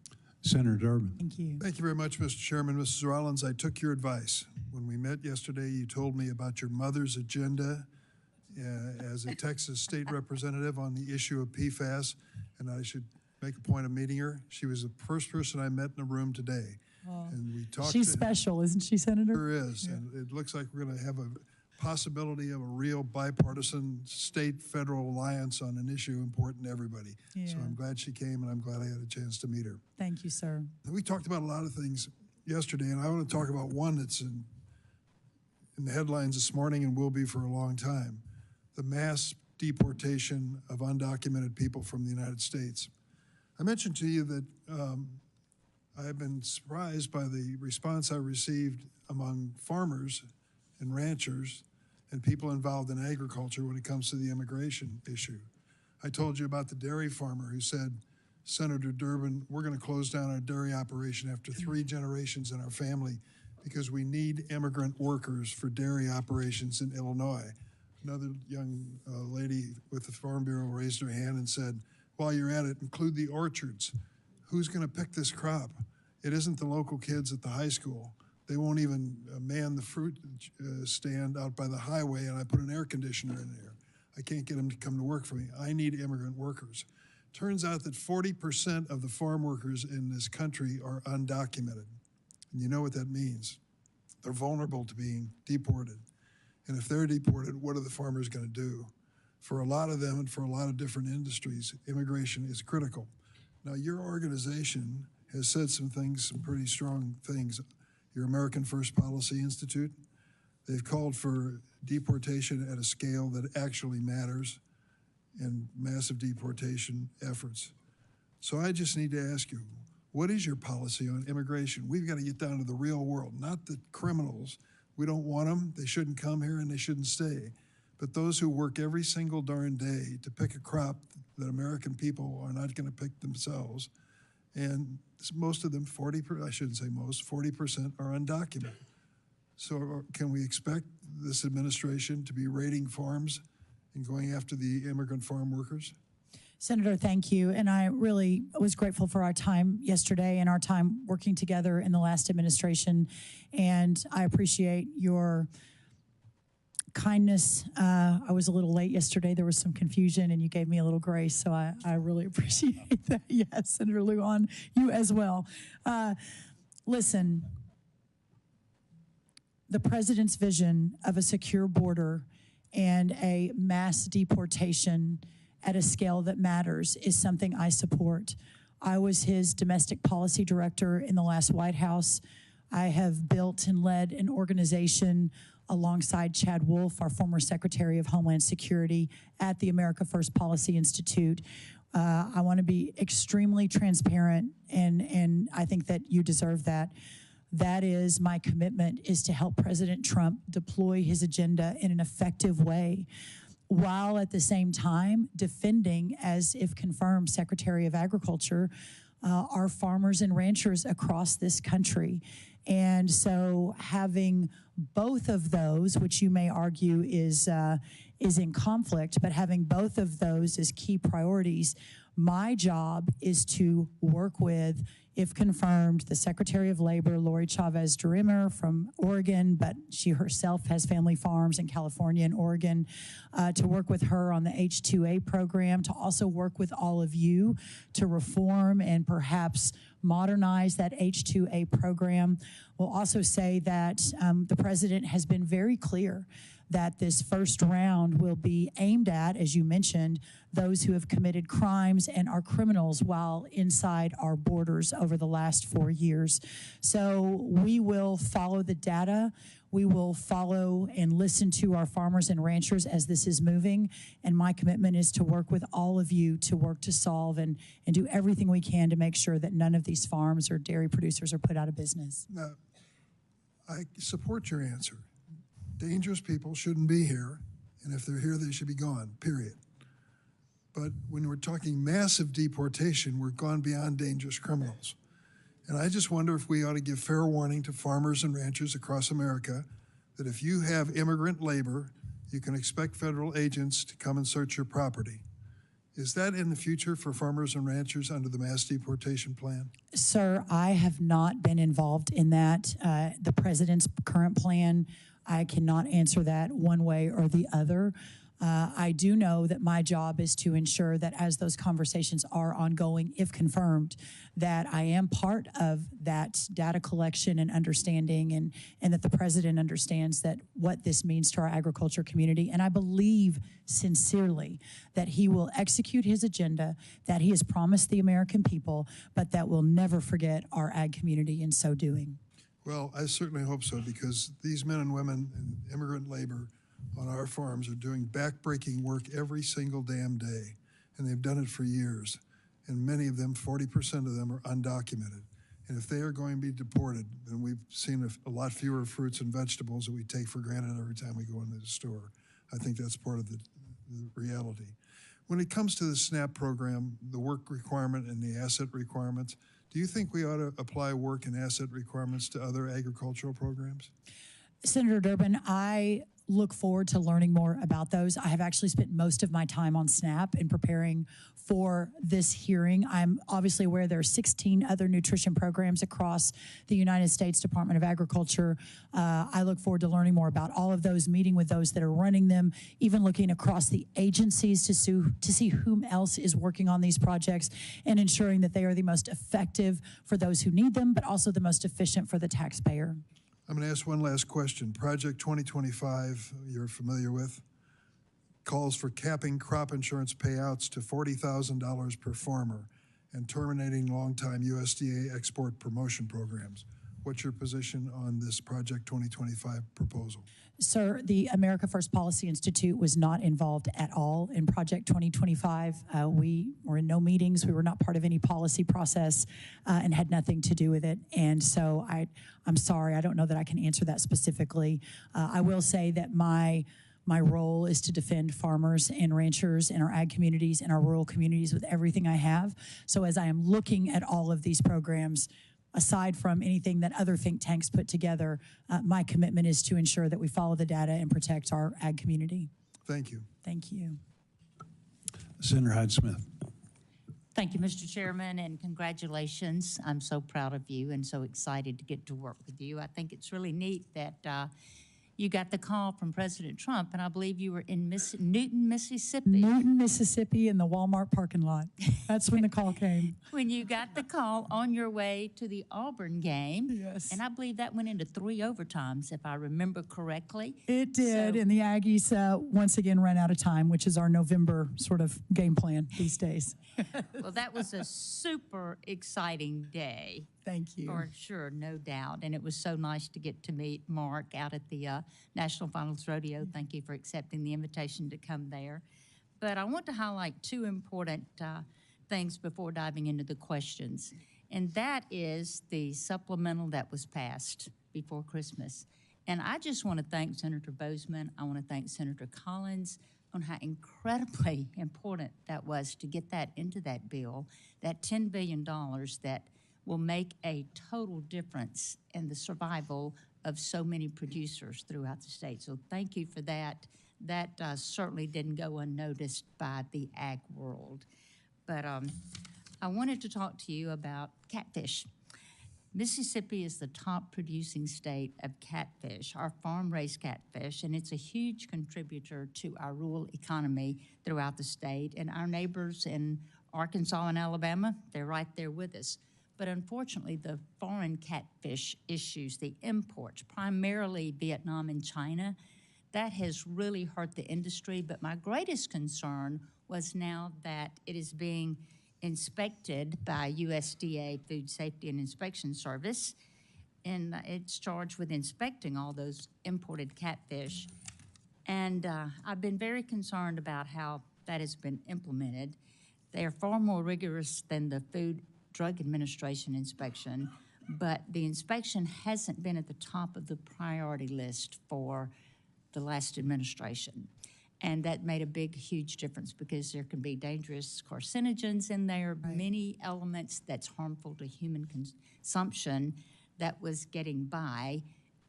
Senator Durbin. Thank you. Thank you very much, Mr. Chairman. Mrs. Rollins, I took your advice. When we met yesterday, you told me about your mother's agenda as a Texas state representative on the issue of PFAS, and I should make a point of meeting her. She was the first person I met in the room today. And we talked. She's special, isn't she, Senator? Sure is. Yeah. And it looks like we're going to have a possibility of a real bipartisan state-federal alliance on an issue important to everybody. Yeah. So I'm glad she came, and I'm glad I had a chance to meet her. Thank you, sir. We talked about a lot of things yesterday, and I want to talk about one that's in the headlines this morning and will be for a long time. The mass deportation of undocumented people from the United States. I mentioned to you that I have been surprised by the response I received among farmers and ranchers and people involved in agriculture when it comes to the immigration issue. I told you about the dairy farmer who said, Senator Durbin, we're going to close down our dairy operation after 3 generations in our family because we need immigrant workers for dairy operations in Illinois. Another young lady with the Farm Bureau raised her hand and said, while you're at it, include the orchards. Who's going to pick this crop? It isn't the local kids at the high school. They won't even man the fruit stand out by the highway, and I put an air conditioner in there. I can't get them to come to work for me. I need immigrant workers. Turns out that 40% of the farm workers in this country are undocumented. And you know what that means. They're vulnerable to being deported. And if they're deported, what are the farmers going to do? For a lot of them and for a lot of different industries, immigration is critical. Now, your organization has said some things, some pretty strong things. Your American First Policy Institute, they've called for deportation at a scale that actually matters and massive deportation efforts. So I just need to ask you, what is your policy on immigration? We've got to get down to the real world, not the criminals. We don't want them, they shouldn't come here and they shouldn't stay. But those who work every single darn day to pick a crop that American people are not going to pick themselves, and most of them, 40%, I shouldn't say most, 40% are undocumented. So can we expect this administration to be raiding farms and going after the immigrant farm workers? Senator, thank you. And I really was grateful for our time yesterday and our time working together in the last administration. And I appreciate your kindness. I was a little late yesterday. There was some confusion and you gave me a little grace. So I really appreciate that. Yes, Senator Lujan, you as well. Listen, the president's vision of a secure border and a mass deportation at a scale that matters is something I support. I was his domestic policy director in the last White House. I have built and led an organization alongside Chad Wolf, our former Secretary of Homeland Security, at the America First Policy Institute. I want to be extremely transparent, and I think that you deserve that. That is my commitment, is to help President Trump deploy his agenda in an effective way, while at the same time defending, as if confirmed, Secretary of Agriculture, our farmers and ranchers across this country. And so having both of those, which you may argue is in conflict, but having both of those as key priorities, my job is to work with, if confirmed, the Secretary of Labor, Lori Chavez-DeRimmer from Oregon, but she herself has family farms in California and Oregon, to work with her on the H-2A program, to also work with all of you to reform and perhaps modernize that H-2A program. We'll also say that the president has been very clear that this first round will be aimed at, as you mentioned, those who have committed crimes and are criminals while inside our borders over the last 4 years. So we will follow the data. We will follow and listen to our farmers and ranchers as this is moving. And my commitment is to work with all of you to work to solve and do everything we can to make sure that none of these farms or dairy producers are put out of business. Now, I support your answer. Dangerous people shouldn't be here, and if they're here, they should be gone, period. But when we're talking massive deportation, we're gone beyond dangerous criminals. And I just wonder if we ought to give fair warning to farmers and ranchers across America that if you have immigrant labor, you can expect federal agents to come and search your property. Is that in the future for farmers and ranchers under the mass deportation plan? Sir, I have not been involved in that. The president's current plan, I cannot answer that one way or the other. I do know that my job is to ensure that as those conversations are ongoing, if confirmed, that I am part of that data collection and understanding, and that the president understands that what this means to our agriculture community. And I believe sincerely that he will execute his agenda that he has promised the American people, but that we'll never forget our ag community in so doing. Well, I certainly hope so, because these men and women in immigrant labor on our farms are doing backbreaking work every single damn day, and they've done it for years. And many of them, 40% of them, are undocumented. And if they are going to be deported, then we've seen a lot fewer fruits and vegetables that we take for granted every time we go into the store. I think that's part of the reality. When it comes to the SNAP program, the work requirement and the asset requirements, do you think we ought to apply work and asset requirements to other agricultural programs? Senator Durbin, I look forward to learning more about those. I have actually spent most of my time on SNAP in preparing for this hearing. I'm obviously aware there are 16 other nutrition programs across the United States Department of Agriculture. I look forward to learning more about all of those, meeting with those that are running them, even looking across the agencies to see whom else is working on these projects and ensuring that they are the most effective for those who need them, but also the most efficient for the taxpayer. I'm going to ask one last question. Project 2025, you're familiar with, calls for capping crop insurance payouts to $40,000 per farmer and terminating longtime USDA export promotion programs. What's your position on this Project 2025 proposal? Sir, the America First Policy Institute was not involved at all in Project 2025. We were in no meetings. We were not part of any policy process and had nothing to do with it. And so I'm sorry, I don't know that I can answer that specifically. I will say that my role is to defend farmers and ranchers in our ag communities and our rural communities with everything I have. So as I am looking at all of these programs, aside from anything that other think tanks put together, my commitment is to ensure that we follow the data and protect our ag community. Thank you. Thank you. Senator Hyde-Smith. Thank you, Mr. Chairman, and congratulations. I'm so proud of you and so excited to get to work with you. I think it's really neat that you got the call from President Trump, and I believe you were in Newton, Mississippi. Newton, Mississippi in the Walmart parking lot. That's when the call came. When you got the call on your way to the Auburn game. Yes. And I believe that went into 3 overtimes, if I remember correctly. It did, So- and the Aggies once again ran out of time, which is our November sort of game plan these days. Well, that was a super exciting day. Thank you. For sure, no doubt. And it was so nice to get to meet Mark out at the National Finals Rodeo. Thank you for accepting the invitation to come there. But I want to highlight 2 important things before diving into the questions. And that is the supplemental that was passed before Christmas. And I just want to thank Senator Bozeman. I want to thank Senator Collins on how incredibly important that was to get that into that bill, that $10 billion that will make a total difference in the survival of so many producers throughout the state. So thank you for that. That certainly didn't go unnoticed by the ag world. But I wanted to talk to you about catfish. Mississippi is the top producing state of catfish, our farm-raised catfish, and it's a huge contributor to our rural economy throughout the state. And our neighbors in Arkansas and Alabama, they're right there with us. But unfortunately, the foreign catfish issues, the imports, primarily Vietnam and China, that has really hurt the industry. But my greatest concern was now that it is being inspected by USDA Food Safety and Inspection Service, and it's charged with inspecting all those imported catfish. And I've been very concerned about how that has been implemented. They are far more rigorous than the Food Drug Administration inspection, but the inspection hasn't been at the top of the priority list for the last administration. And that made a big, huge difference because there can be dangerous carcinogens in there, many elements that's harmful to human consumption that was getting by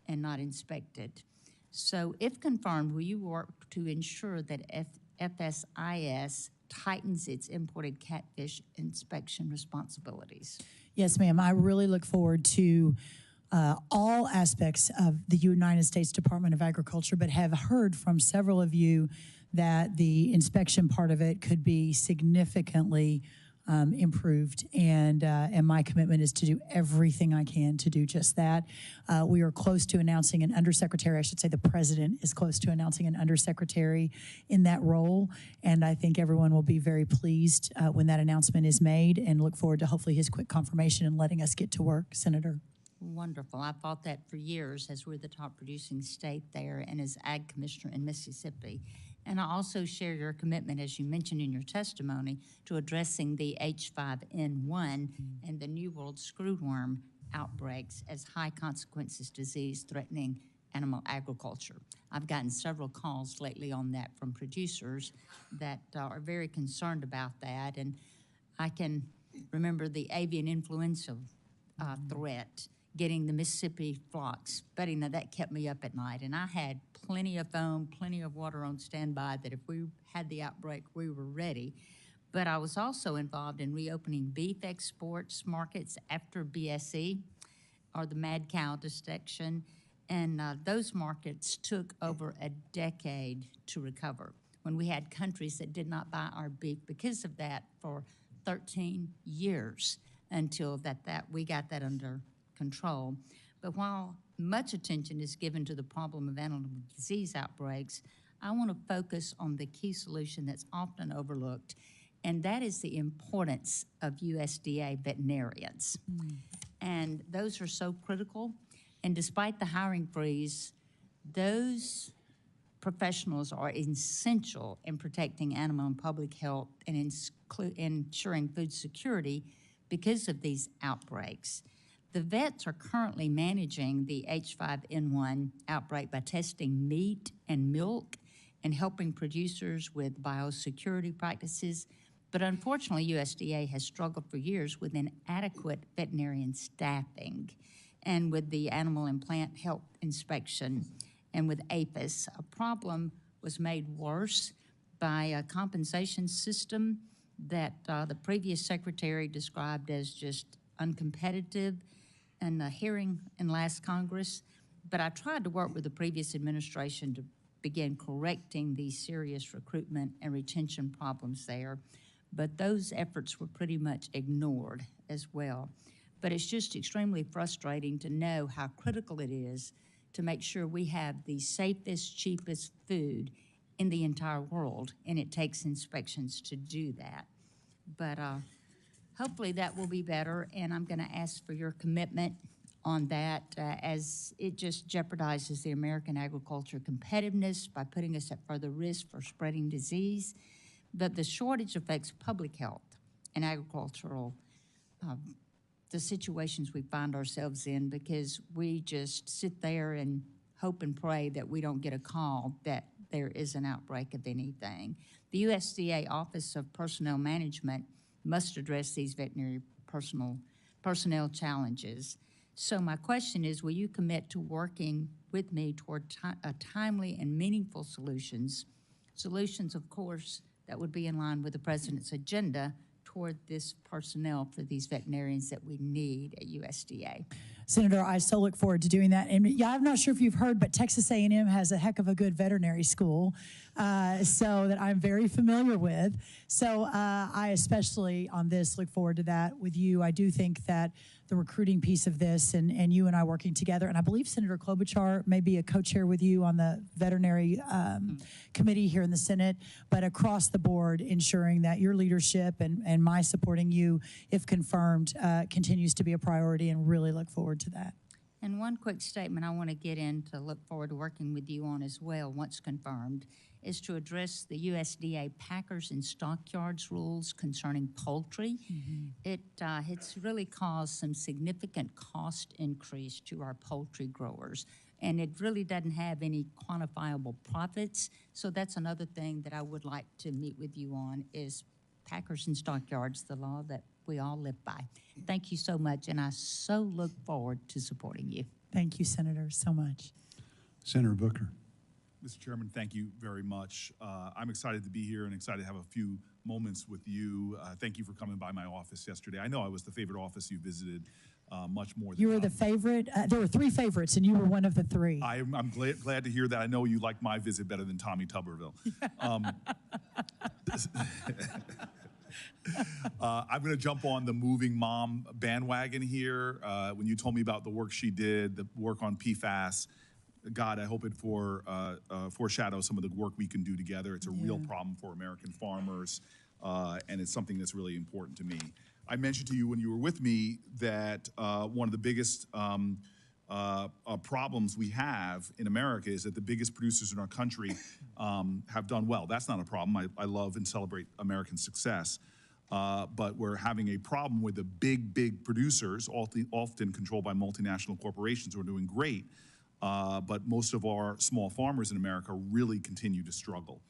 and not inspected. So if confirmed, will you work to ensure that FSIS tightens its imported catfish inspection responsibilities? Yes, ma'am. I really look forward to all aspects of the United States Department of Agriculture, but have heard from several of you that the inspection part of it could be significantly improved, and my commitment is to do everything I can to do just that. We are close to announcing an undersecretary. I should say the president is close to announcing an undersecretary in that role, and I think everyone will be very pleased when that announcement is made, and look forward to hopefully his quick confirmation and letting us get to work, Senator. Wonderful. I fought that for years as we're the top producing state there and as Ag Commissioner in Mississippi. And I also share your commitment, as you mentioned in your testimony, to addressing the H5N1 and the New World screwworm outbreaks as high consequences disease threatening animal agriculture. I've gotten several calls lately on that from producers that are very concerned about that. And I can remember the avian influenza threat, getting the Mississippi flocks bedding. Now that kept me up at night, and I had plenty of foam, plenty of water on standby that if we had the outbreak, we were ready. But I was also involved in reopening beef exports markets after BSE, or the mad cow dissection, and those markets took over a decade to recover when we had countries that did not buy our beef because of that for 13 years until we got that under control. But while much attention is given to the problem of animal disease outbreaks, I want to focus on the key solution that's often overlooked, and that is the importance of USDA veterinarians. And those are so critical. And despite the hiring freeze, those professionals are essential in protecting animal and public health and ensuring food security because of these outbreaks. The vets are currently managing the H5N1 outbreak by testing meat and milk and helping producers with biosecurity practices. But unfortunately, USDA has struggled for years with inadequate veterinarian staffing. And with the animal and plant health inspection and with APHIS, a problem was made worse by a compensation system that the previous secretary described as just uncompetitive in a hearing in last Congress. But I tried to work with the previous administration to begin correcting these serious recruitment and retention problems there. But those efforts were pretty much ignored as well. But it's just extremely frustrating to know how critical it is to make sure we have the safest, cheapest food in the entire world, and it takes inspections to do that. But hopefully that will be better, and I'm going to ask for your commitment on that as it just jeopardizes the American agriculture competitiveness by putting us at further risk for spreading disease. But the shortage affects public health and agricultural the situations we find ourselves in, because we just sit there and hope and pray that we don't get a call that there is an outbreak of anything. The USDA Office of Personnel Management must address these veterinary personnel challenges. So my question is, will you commit to working with me toward timely and meaningful solutions, of course, that would be in line with the President's agenda toward this personnel for these veterinarians that we need at USDA? Senator, I so look forward to doing that. And yeah, I'm not sure if you've heard, but Texas A&M has a heck of a good veterinary school, so that I'm very familiar with. So I especially on this look forward to that with you. I do think that the recruiting piece of this and you and I working together, and I believe Senator Klobuchar may be a co-chair with you on the veterinary committee here in the Senate, but across the board ensuring that your leadership and my supporting you, if confirmed, continues to be a priority, and really look forward to that. And one quick statement I want to get in to look forward to working with you on as well, once confirmed, is to address the USDA packers and stockyards rules concerning poultry. It's really caused some significant cost increase to our poultry growers, and it really doesn't have any quantifiable profits. So that's another thing that I would like to meet with you on, is packers and stockyards, the law that we all live by. Thank you so much, and I so look forward to supporting you. Thank you, Senator, so much. Senator Booker. Mr. Chairman, thank you very much. I'm excited to be here and excited to have a few moments with you. Thank you for coming by my office yesterday. I know I was the favorite office you visited, much more than you were the favorite. There were 3 favorites, and you were one of the 3. I'm glad to hear that. I know you liked my visit better than Tommy Tuberville. I'm going to jump on the moving mom bandwagon here. When you told me about the work she did, the work on PFAS, God, I hope it foreshadows some of the work we can do together. It's a real problem for American farmers, and it's something that's really important to me. I mentioned to you when you were with me that one of the biggest problems we have in America is that the biggest producers in our country have done well. That's not a problem. I love and celebrate American success. But we're having a problem with the big producers, often controlled by multinational corporations who are doing great. But most of our small farmers in America really continue to struggle.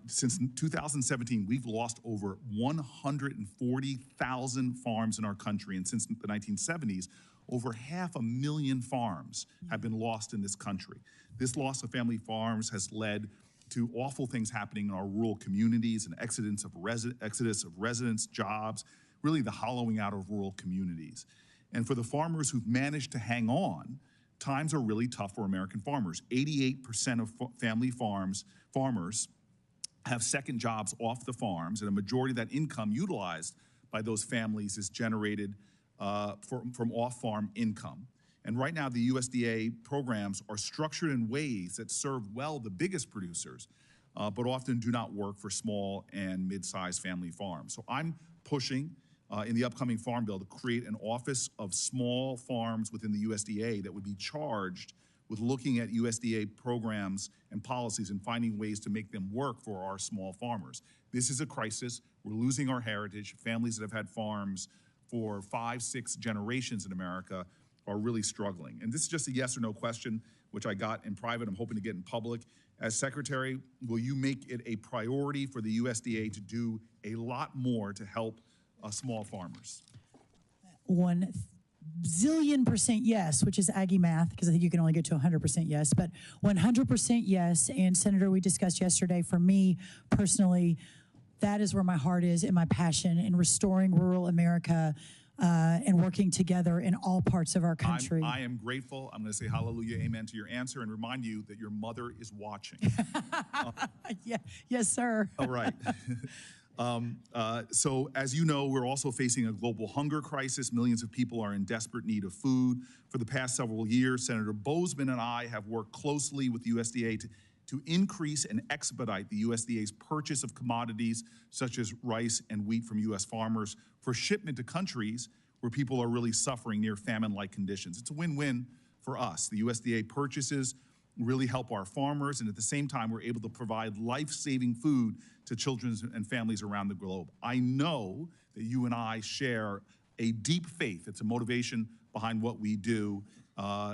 Since 2017, we've lost over 140,000 farms in our country. And since the 1970s, over 500,000 farms have been lost in this country. This loss of family farms has led to awful things happening in our rural communities, an exodus of residents, jobs, really the hollowing out of rural communities. And for the farmers who've managed to hang on, times are really tough for American farmers. 88% of family farmers have second jobs off the farms, and a majority of that income utilized by those families is generated from off-farm income. And right now, the USDA programs are structured in ways that serve well the biggest producers, but often do not work for small and mid-sized family farms. So I'm pushing in the upcoming Farm Bill to create an Office of Small Farms within the USDA that would be charged with looking at USDA programs and policies and finding ways to make them work for our small farmers. This is a crisis. We're losing our heritage. Families that have had farms for 5, 6 generations in America are really struggling. And this is just a yes or no question, which I got in private. I'm hoping to get in public. As Secretary, will you make it a priority for the USDA to do a lot more to help small farmers? 1,000,000,000% yes, which is Aggie math, because I think you can only get to 100% yes, but 100% yes. And Senator, we discussed yesterday, for me personally, that is where my heart is and my passion in restoring rural America and working together in all parts of our country. I am grateful. I'm going to say hallelujah, amen to your answer and remind you that your mother is watching. Yeah, yes, sir. All right. So as you know, we're also facing a global hunger crisis. Millions of people are in desperate need of food. For the past several years, Senator Boozman and I have worked closely with the USDA to increase and expedite the USDA's purchase of commodities such as rice and wheat from U.S. farmers for shipment to countries where people are really suffering near famine-like conditions. It's a win-win for us. The USDA purchases really help our farmers, and at the same time, we're able to provide life-saving food to children and families around the globe. I know that you and I share a deep faith. It's a motivation behind what we do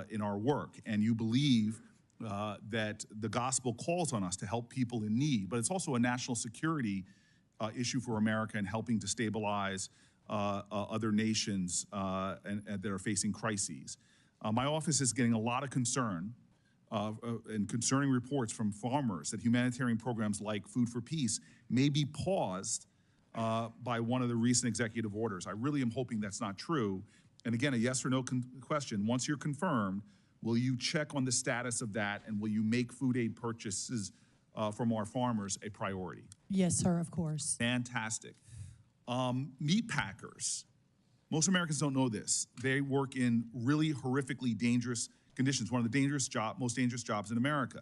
in our work, and you believe that the gospel calls on us to help people in need, but it's also a national security issue for America and helping to stabilize other nations that are facing crises. My office is getting a lot of concern and concerning reports from farmers that humanitarian programs like Food for Peace may be paused by one of the recent executive orders. I really am hoping that's not true. And again, a yes or no question. Once you're confirmed, will you check on the status of that, and will you make food aid purchases from our farmers a priority? Yes, sir, of course. Fantastic. Meat packers. Most Americans don't know this. They work in really horrifically dangerous conditions, one of the most dangerous jobs in America.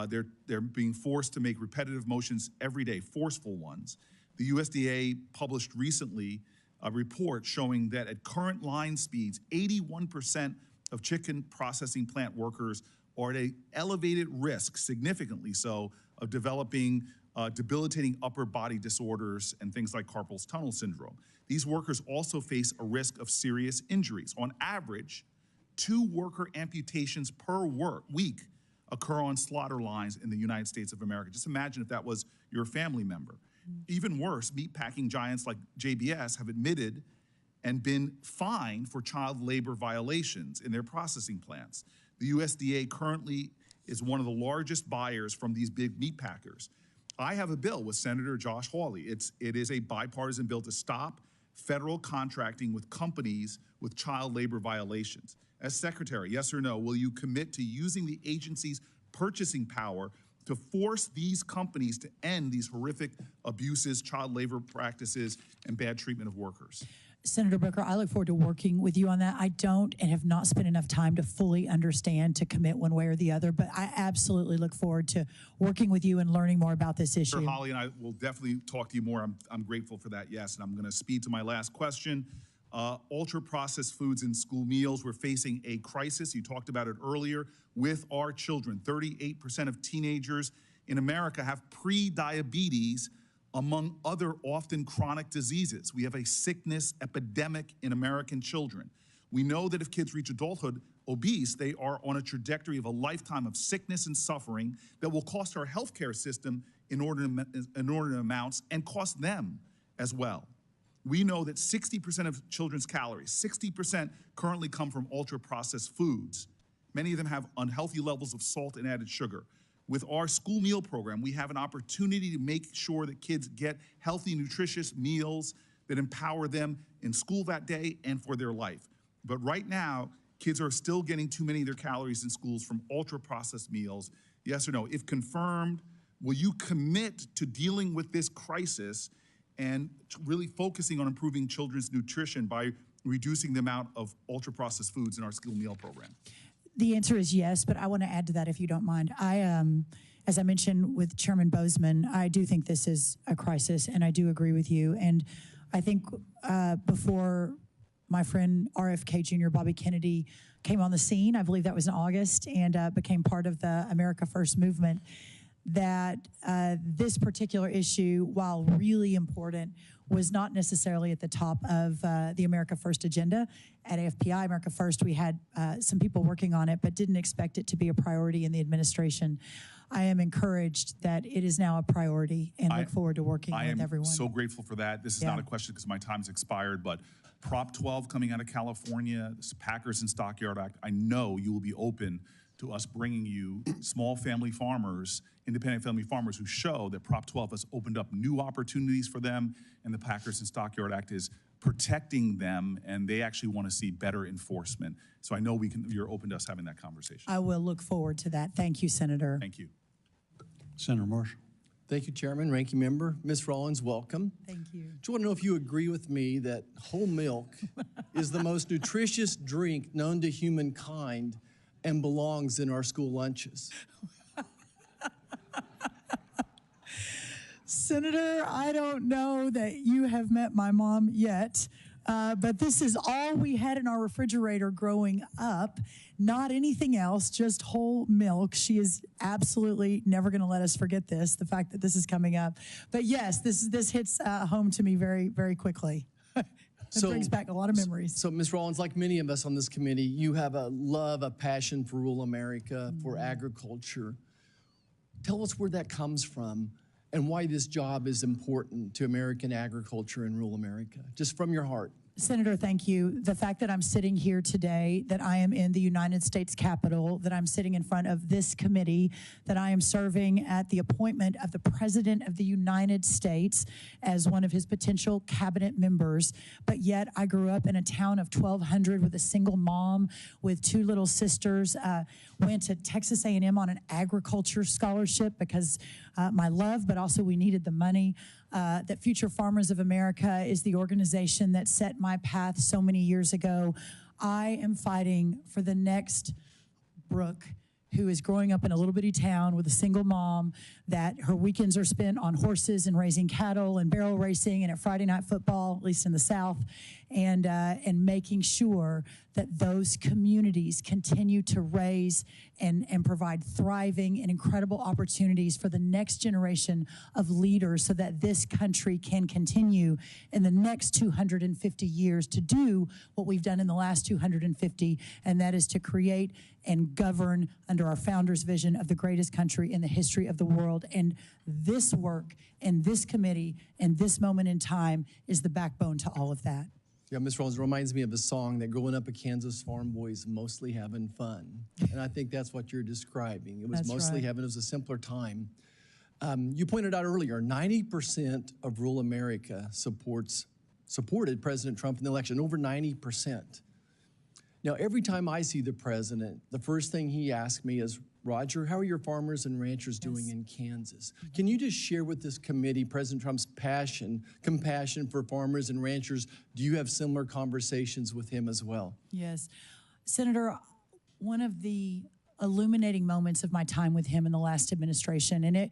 They're being forced to make repetitive motions every day, forceful ones. The USDA published recently a report showing that at current line speeds, 81% of chicken processing plant workers are at an elevated risk, significantly so, of developing debilitating upper body disorders and things like carpal tunnel syndrome. These workers also face a risk of serious injuries. On average, 2 worker amputations per week occur on slaughter lines in the United States of America. Just imagine if that was your family member. Even worse, meatpacking giants like JBS have admitted and been fined for child labor violations in their processing plants. The USDA currently is one of the largest buyers from these big meat packers. I have a bill with Senator Josh Hawley. It is a bipartisan bill to stop federal contracting with companies with child labor violations. As Secretary, yes or no, will you commit to using the agency's purchasing power to force these companies to end these horrific abuses, child labor practices, and bad treatment of workers? Senator Booker, I look forward to working with you on that. I don't and have not spent enough time to fully understand, to commit one way or the other, but I absolutely look forward to working with you and learning more about this issue. Sure, Holly and I will definitely talk to you more. I'm grateful for that, yes. And I'm going to speed to my last question. Ultra-processed foods in school meals. We're facing a crisis. You talked about it earlier with our children. 38% of teenagers in America have pre-diabetes, among other often chronic diseases. We have a sickness epidemic in American children. We know that if kids reach adulthood obese, they are on a trajectory of a lifetime of sickness and suffering that will cost our healthcare system inordinate amounts and cost them as well. We know that 60% of children's calories, 60% currently come from ultra-processed foods. Many of them have unhealthy levels of salt and added sugar. With our school meal program, we have an opportunity to make sure that kids get healthy, nutritious meals that empower them in school that day and for their life. But right now, kids are still getting too many of their calories in schools from ultra-processed meals. Yes or no? If confirmed, will you commit to dealing with this crisis and really focusing on improving children's nutrition by reducing the amount of ultra-processed foods in our school meal program? The answer is yes, but I want to add to that if you don't mind. As I mentioned with Chairman Bozeman, I do think this is a crisis, and I do agree with you. And I think before my friend RFK Jr. Bobby Kennedy came on the scene, I believe that was in August, and became part of the America First movement, that this particular issue, while really important, was not necessarily at the top of the America First agenda. At AFPI, America First, we had some people working on it, but didn't expect it to be a priority in the administration. I am encouraged that it is now a priority and look forward to working with everyone. I am so grateful for that. This is not a question because my time's expired, but Prop 12 coming out of California, this Packers and Stockyard Act, I know you will be open to us bringing you small family farmers, independent family farmers who show that Prop 12 has opened up new opportunities for them, and the Packers and Stockyard Act is protecting them, and they actually want to see better enforcement. So I know you're open to us having that conversation. I will look forward to that. Thank you, Senator. Thank you. Senator Marshall. Thank you, Chairman, Ranking Member. Ms. Rollins, welcome. Thank you. Just want to know if you agree with me that whole milk is the most nutritious drink known to humankind and belongs in our school lunches. Senator, I don't know that you have met my mom yet, but this is all we had in our refrigerator growing up. Not anything else, just whole milk. She is absolutely never going to let us forget this, the fact that this is coming up. But yes, this hits home to me very, very quickly. It brings back a lot of memories. So, Ms. Rollins, like many of us on this committee, you have a love, a passion for rural America, for agriculture. Tell us where that comes from and why this job is important to American agriculture in rural America, just from your heart. Senator, thank you. The fact that I'm sitting here today, that I am in the United States Capitol, that I'm sitting in front of this committee, that I am serving at the appointment of the President of the United States as one of his potential cabinet members, but yet I grew up in a town of 1,200 with a single mom with two little sisters, went to Texas A&M on an agriculture scholarship because my love, but also we needed the money. That Future Farmers of America is the organization that set my path so many years ago. I am fighting for the next Brooke, who is growing up in a little bitty town with a single mom, that her weekends are spent on horses and raising cattle and barrel racing and at Friday night football, at least in the South, and making sure that those communities continue to raise and provide thriving and incredible opportunities for the next generation of leaders so that this country can continue in the next 250 years to do what we've done in the last 250, and that is to create and govern under our founders' vision of the greatest country in the history of the world. And this work and this committee and this moment in time is the backbone to all of that. Yeah, Ms. Rollins, reminds me of a song that growing up a Kansas farm boys mostly having fun. And I think that's what you're describing. It was That's mostly right. having, it was a simpler time. You pointed out earlier, 90% of rural America supported President Trump in the election, over 90%. Now, every time I see the president, the first thing he asks me is, Roger, how are your farmers and ranchers doing in Kansas? Can you just share with this committee President Trump's compassion for farmers and ranchers? Do you have similar conversations with him as well? Yes. Senator, one of the illuminating moments of my time with him in the last administration, and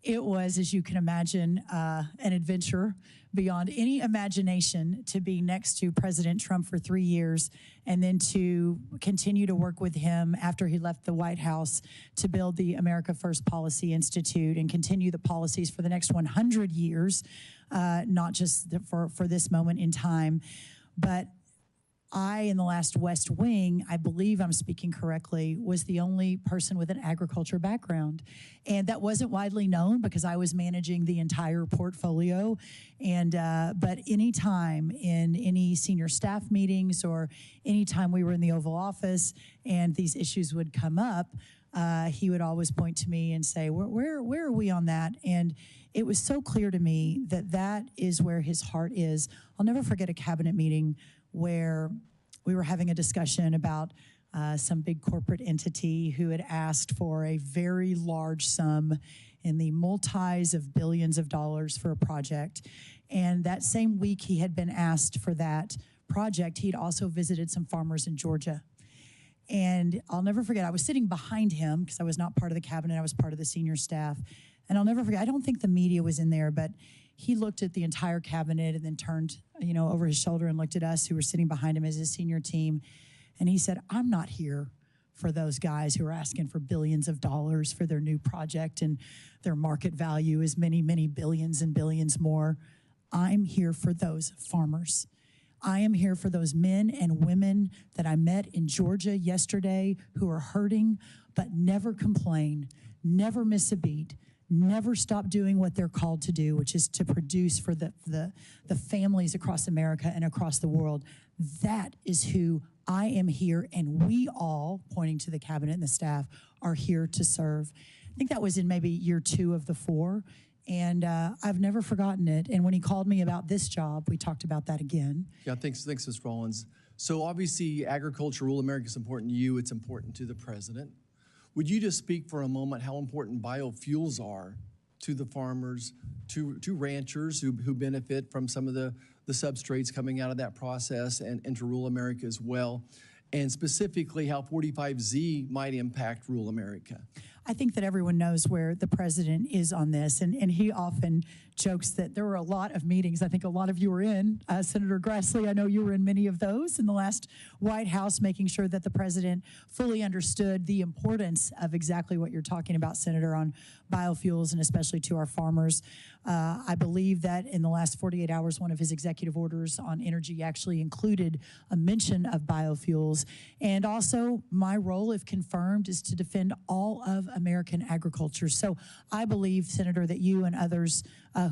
it was, as you can imagine, an adventure beyond any imagination to be next to President Trump for 3 years and then to continue to work with him after he left the White House to build the America First Policy Institute and continue the policies for the next 100 years, not just for this moment in time. But I, in the last West Wing, I believe I'm speaking correctly, was the only person with an agriculture background. And that wasn't widely known because I was managing the entire portfolio. And but any time in any senior staff meetings or any time we were in the Oval Office and these issues would come up, he would always point to me and say, where are we on that? And it was so clear to me that that is where his heart is. I'll never forget a cabinet meeting where we were having a discussion about some big corporate entity who had asked for a very large sum in the multis of billions of dollars for a project. And that same week he had been asked for that project, he'd also visited some farmers in Georgia. And I'll never forget, I was sitting behind him because I was not part of the cabinet, I was part of the senior staff. And I'll never forget, I don't think the media was in there, but he looked at the entire cabinet and then turned, over his shoulder and looked at us who were sitting behind him as his senior team. And he said, I'm not here for those guys who are asking for billions of dollars for their new project and their market value is many, many billions and billions more. I'm here for those farmers. I am here for those men and women that I met in Georgia yesterday who are hurting but never complain, never miss a beat, never stop doing what they're called to do, which is to produce for the families across America and across the world. That is who I am here, and we all, pointing to the cabinet and the staff, are here to serve. I think that was in maybe year 2 of the 4, and I've never forgotten it. And when he called me about this job, we talked about that again. Yeah, thanks, Ms. Rollins. So obviously, agriculture, rural America is important to you. It's important to the president. Would you just speak for a moment how important biofuels are to the farmers, to ranchers who benefit from some of the substrates coming out of that process and to rural America as well, and specifically how 45Z might impact rural America? I think that everyone knows where the president is on this, and he often jokes that there were a lot of meetings. I think a lot of you were in. Senator Grassley, I know you were in many of those in the last White House, making sure that the president fully understood the importance of exactly what you're talking about, Senator, on biofuels and especially to our farmers. I believe that in the last 48 hours, one of his executive orders on energy actually included a mention of biofuels. And also, my role, if confirmed, is to defend all of American agriculture. So I believe, Senator, that you and others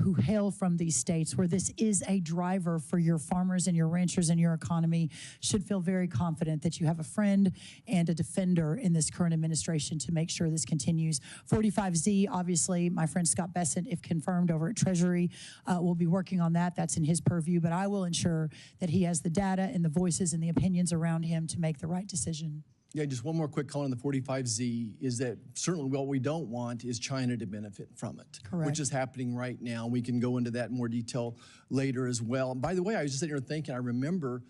who hail from these states where this is a driver for your farmers and your ranchers and your economy should feel very confident that you have a friend and a defender in this current administration to make sure this continues. 45Z, obviously, my friend Scott Bessent, if confirmed over at Treasury, will be working on that. That's in his purview, but I will ensure that he has the data and the voices and the opinions around him to make the right decision. Yeah, just one more quick comment on the 45Z is that certainly what we don't want is China to benefit from it. Correct. Which is happening right now. We can go into that in more detail later as well. And by the way, I was just sitting here thinking, I remember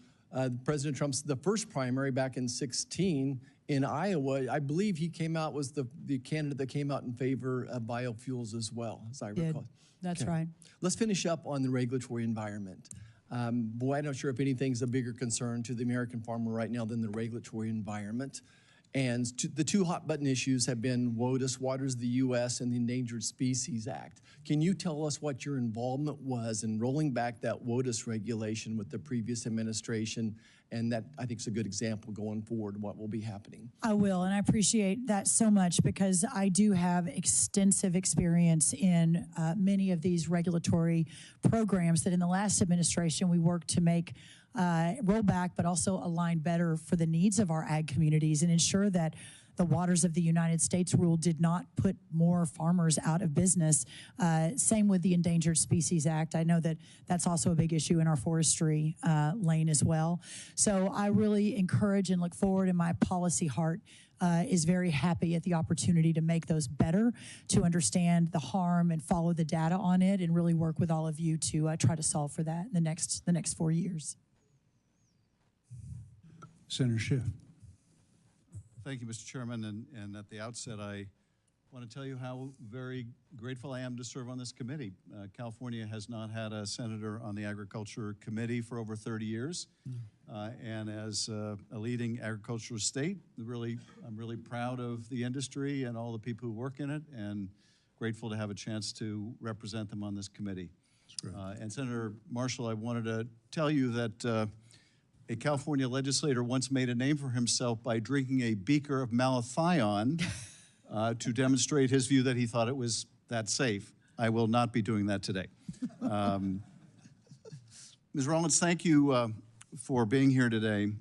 President Trump's, the first primary back in 16 in Iowa, I believe he came out, was the candidate that came out in favor of biofuels as well, as I recall. That's right. Let's finish up on the regulatory environment. Boy, I'm not sure if anything's a bigger concern to the American farmer right now than the regulatory environment. And the 2 hot button issues have been WOTUS, Waters of the U.S., and the Endangered Species Act. Can you tell us what your involvement was in rolling back that WOTUS regulation with the previous administration? And that, I think, is a good example going forward, what will be happening. I will, and I appreciate that so much because I do have extensive experience in many of these regulatory programs that in the last administration we worked to make roll back, but also align better for the needs of our ag communities and ensure that the Waters of the United States rule did not put more farmers out of business. Same with the Endangered Species Act. I know that that's also a big issue in our forestry lane as well. So I really encourage and look forward in my policy heart is very happy at the opportunity to make those better, to understand the harm and follow the data on it, and really work with all of you to try to solve for that in the next 4 years. Senator Schiff. Thank you, Mr. Chairman. And at the outset, I want to tell you how very grateful I am to serve on this committee. California has not had a senator on the Agriculture Committee for over 30 years. And as a leading agricultural state, I'm really proud of the industry and all the people who work in it, and grateful to have a chance to represent them on this committee. And Senator Marshall, I wanted to tell you that a California legislator once made a name for himself by drinking a beaker of malathion to demonstrate his view that he thought it was that safe. I will not be doing that today. Ms. Rollins, thank you for being here today.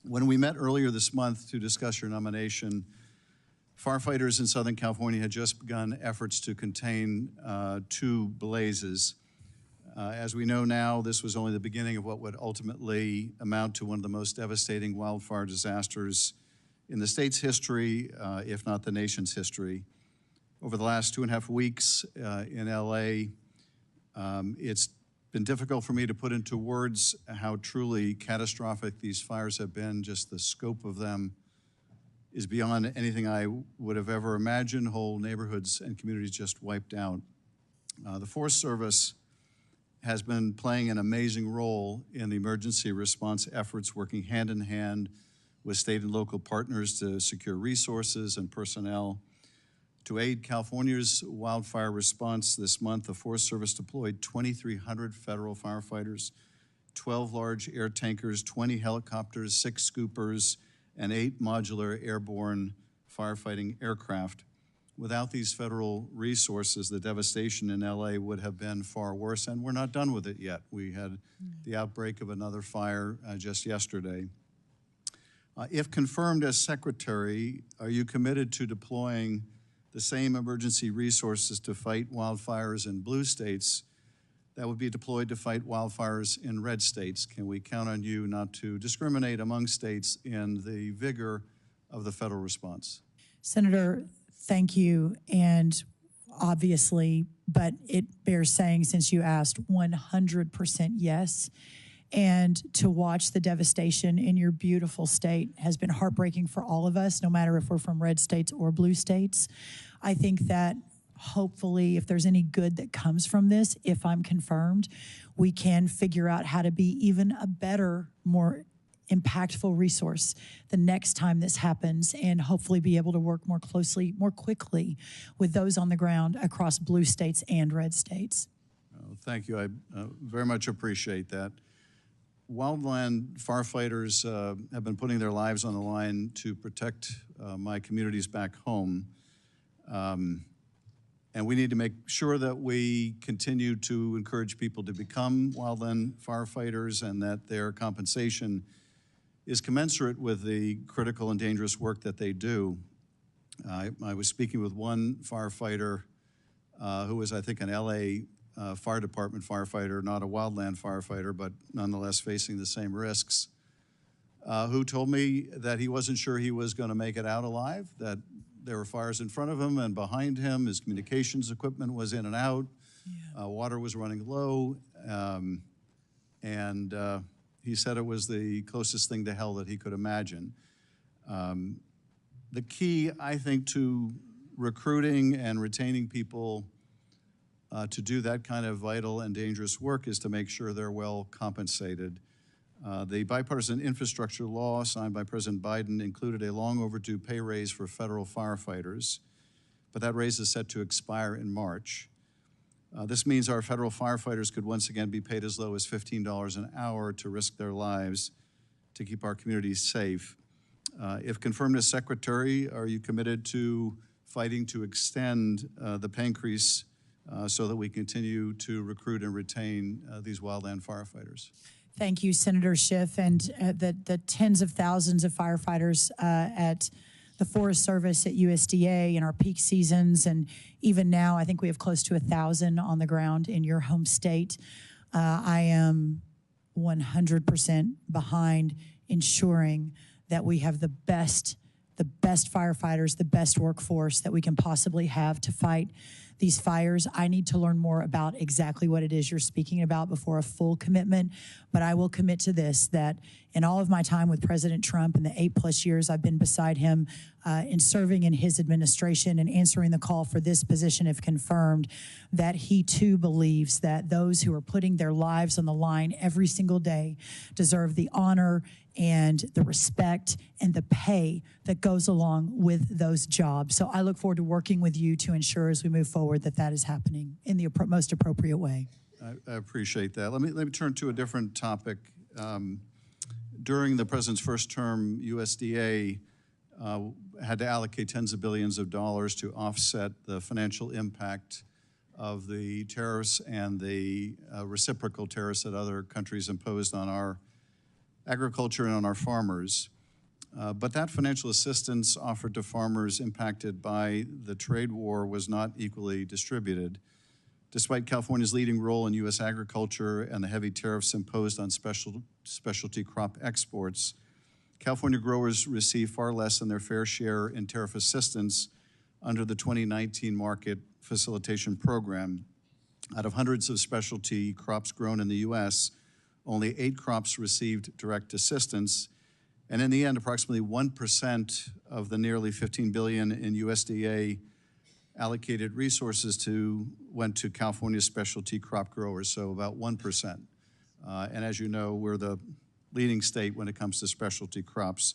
When we met earlier this month to discuss your nomination, firefighters in Southern California had just begun efforts to contain 2 blazes. As we know now, this was only the beginning of what would ultimately amount to one of the most devastating wildfire disasters in the state's history, if not the nation's history. Over the last 2.5 weeks in LA, it's been difficult for me to put into words how truly catastrophic these fires have been. Just the scope of them is beyond anything I would have ever imagined. Whole neighborhoods and communities just wiped out. The Forest Service has been playing an amazing role in the emergency response efforts, working hand in hand with state and local partners to secure resources and personnel. To aid California's wildfire response this month, the Forest Service deployed 2,300 federal firefighters, 12 large air tankers, 20 helicopters, 6 scoopers, and 8 modular airborne firefighting aircraft. Without these federal resources, the devastation in LA would have been far worse, and we're not done with it yet. We had the outbreak of another fire just yesterday. If confirmed as secretary, are you committed to deploying the same emergency resources to fight wildfires in blue states that would be deployed to fight wildfires in red states? Can we count on you not to discriminate among states in the vigor of the federal response? Senator, thank you. And obviously, but it bears saying, since you asked, 100% yes. And to watch the devastation in your beautiful state has been heartbreaking for all of us, no matter if we're from red states or blue states. I think that hopefully, if there's any good that comes from this, if I'm confirmed, we can figure out how to be even a better, more impactful resource the next time this happens, and hopefully be able to work more closely, more quickly with those on the ground across blue states and red states. Thank you. I very much appreciate that. Wildland firefighters have been putting their lives on the line to protect my communities back home. And we need to make sure that we continue to encourage people to become wildland firefighters, and that their compensation is commensurate with the critical and dangerous work that they do. I was speaking with one firefighter who was, I think, an LA fire department firefighter, not a wildland firefighter, but nonetheless facing the same risks, who told me that he wasn't sure he was going to make it out alive, that there were fires in front of him and behind him. His communications equipment was in and out. Water was running low. And he said it was the closest thing to hell that he could imagine. The key, I think, to recruiting and retaining people to do that kind of vital and dangerous work is to make sure they're well compensated. The bipartisan infrastructure law signed by President Biden included a long overdue pay raise for federal firefighters, but that raise is set to expire in March. This means our federal firefighters could once again be paid as low as $15 an hour to risk their lives to keep our communities safe. If confirmed as secretary, are you committed to fighting to extend the pay increase so that we continue to recruit and retain these wildland firefighters? Thank you, Senator Schiff, and the tens of thousands of firefighters at the Forest Service, at USDA in our peak seasons, and even now I think we have close to 1,000 on the ground in your home state. I am 100% behind ensuring that we have the best the best firefighters, the best workforce that we can possibly have to fight these fires. I need to learn more about exactly what it is you're speaking about before a full commitment, but I will commit to this, that in all of my time with President Trump and the 8+ years I've been beside him in serving in his administration and answering the call for this position if confirmed, that he too believes that those who are putting their lives on the line every single day deserve the honor and the respect and the pay that goes along with those jobs. So I look forward to working with you to ensure as we move forward that that is happening in the most appropriate way. I appreciate that. Let me turn to a different topic. During the president's first term, USDA had to allocate tens of billions of dollars to offset the financial impact of the tariffs and the reciprocal tariffs that other countries imposed on our agriculture and on our farmers. But that financial assistance offered to farmers impacted by the trade war was not equally distributed. Despite California's leading role in U.S. agriculture and the heavy tariffs imposed on specialty crop exports, California growers receive far less than their fair share in tariff assistance under the 2019 Market Facilitation Program. Out of hundreds of specialty crops grown in the U.S., only 8 crops received direct assistance, and in the end, approximately 1% of the nearly $15 billion in USDA allocated resources went to California specialty crop growers, so about 1%. And as you know, we're the leading state when it comes to specialty crops.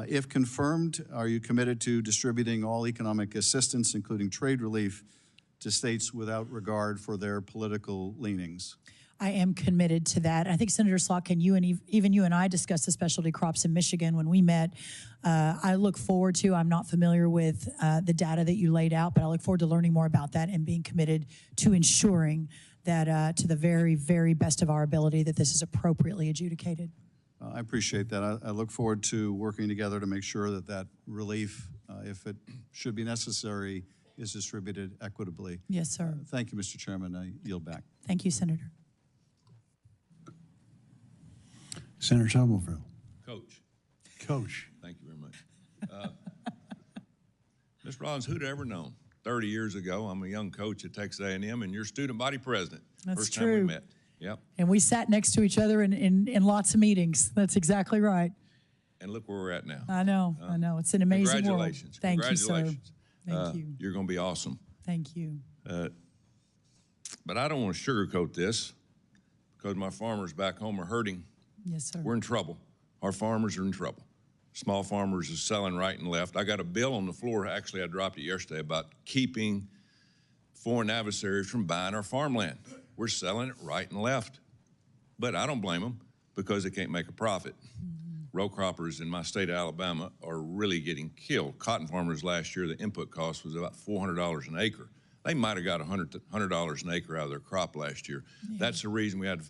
If confirmed, are you committed to distributing all economic assistance, including trade relief, to states without regard for their political leanings? I am committed to that. I think Senator Slotkin, you and even you and I discussed the specialty crops in Michigan when we met. I look forward to, I'm not familiar with the data that you laid out, but I look forward to learning more about that and being committed to ensuring that to the very, very best of our ability that this is appropriately adjudicated. I appreciate that. I look forward to working together to make sure that that relief, if it should be necessary, is distributed equitably. Yes, sir. Thank you, Mr. Chairman. I yield back. Thank you, Senator. Senator Somerville. Coach. Coach. Thank you very much. Ms. Rollins, who'd ever known? 30 years ago, I'm a young coach at Texas A&M, and you're student body president. That's First true. time we met. Yep. And we sat next to each other in lots of meetings. That's exactly right. And look where we're at now. I know. It's an amazing Congratulations. world. Thank you, sir. Congratulations. Thank you. You're going to be awesome. Thank you. But I don't want to sugarcoat this because my farmers back home are hurting. Yes, sir. We're in trouble. Our farmers are in trouble. Small farmers are selling right and left. I got a bill on the floor, actually I dropped it yesterday, about keeping foreign adversaries from buying our farmland. We're selling it right and left. But I don't blame them because they can't make a profit. Row croppers in my state of Alabama are really getting killed. Cotton farmers last year, the input cost was about $400 an acre. They might have got $100 an acre out of their crop last year. Yeah. That's the reason we had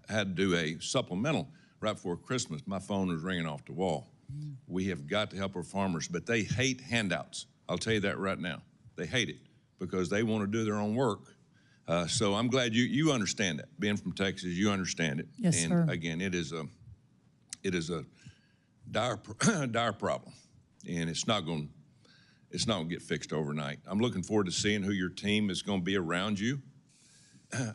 to do a supplemental right before Christmas. My phone was ringing off the wall. We have got to help our farmers, but they hate handouts. I'll tell you that right now. They hate it because they want to do their own work. So I'm glad you understand that. Being from Texas, you understand it. Yes, and sir. Again, it is a dire problem, and it's not going to get fixed overnight. I'm looking forward to seeing who your team is going to be around you.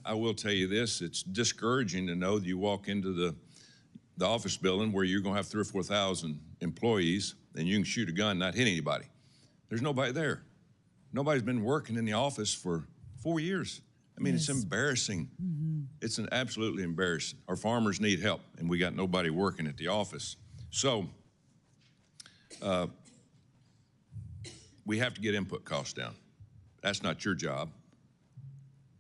I will tell you this: it's discouraging to know that you walk into the office building where you're going to have 3,000 or 4,000 employees, and you can shoot a gun, not hit anybody. There's nobody there. Nobody's been working in the office for 4 years. I mean, Yes. It's embarrassing. It's absolutely embarrassing. Our farmers need help, and we got nobody working at the office. So we have to get input costs down. That's not your job.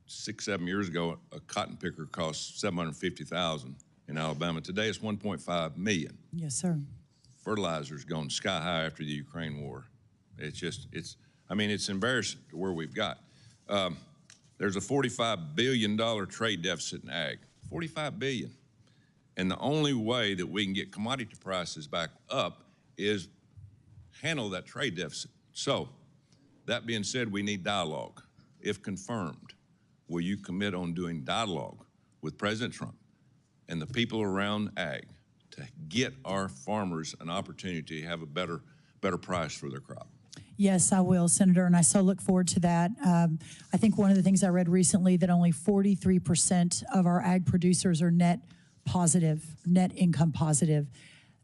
6, 7 years ago, a cotton picker cost $750,000 in Alabama. Today, it's $1.5 million. Yes, sir. Fertilizer's gone sky high after the Ukraine war. It's embarrassing to where we've got. There's a $45 billion trade deficit in ag, $45 billion. And the only way that we can get commodity prices back up is handle that trade deficit. So, that being said, we need dialogue. If confirmed, will you commit on doing dialogue with President Trump and the people around ag to get our farmers an opportunity to have a better better price for their crop. Yes, I will, Senator, and I so look forward to that. I think one of the things I read recently that only 43% of our ag producers are net positive, net income positive.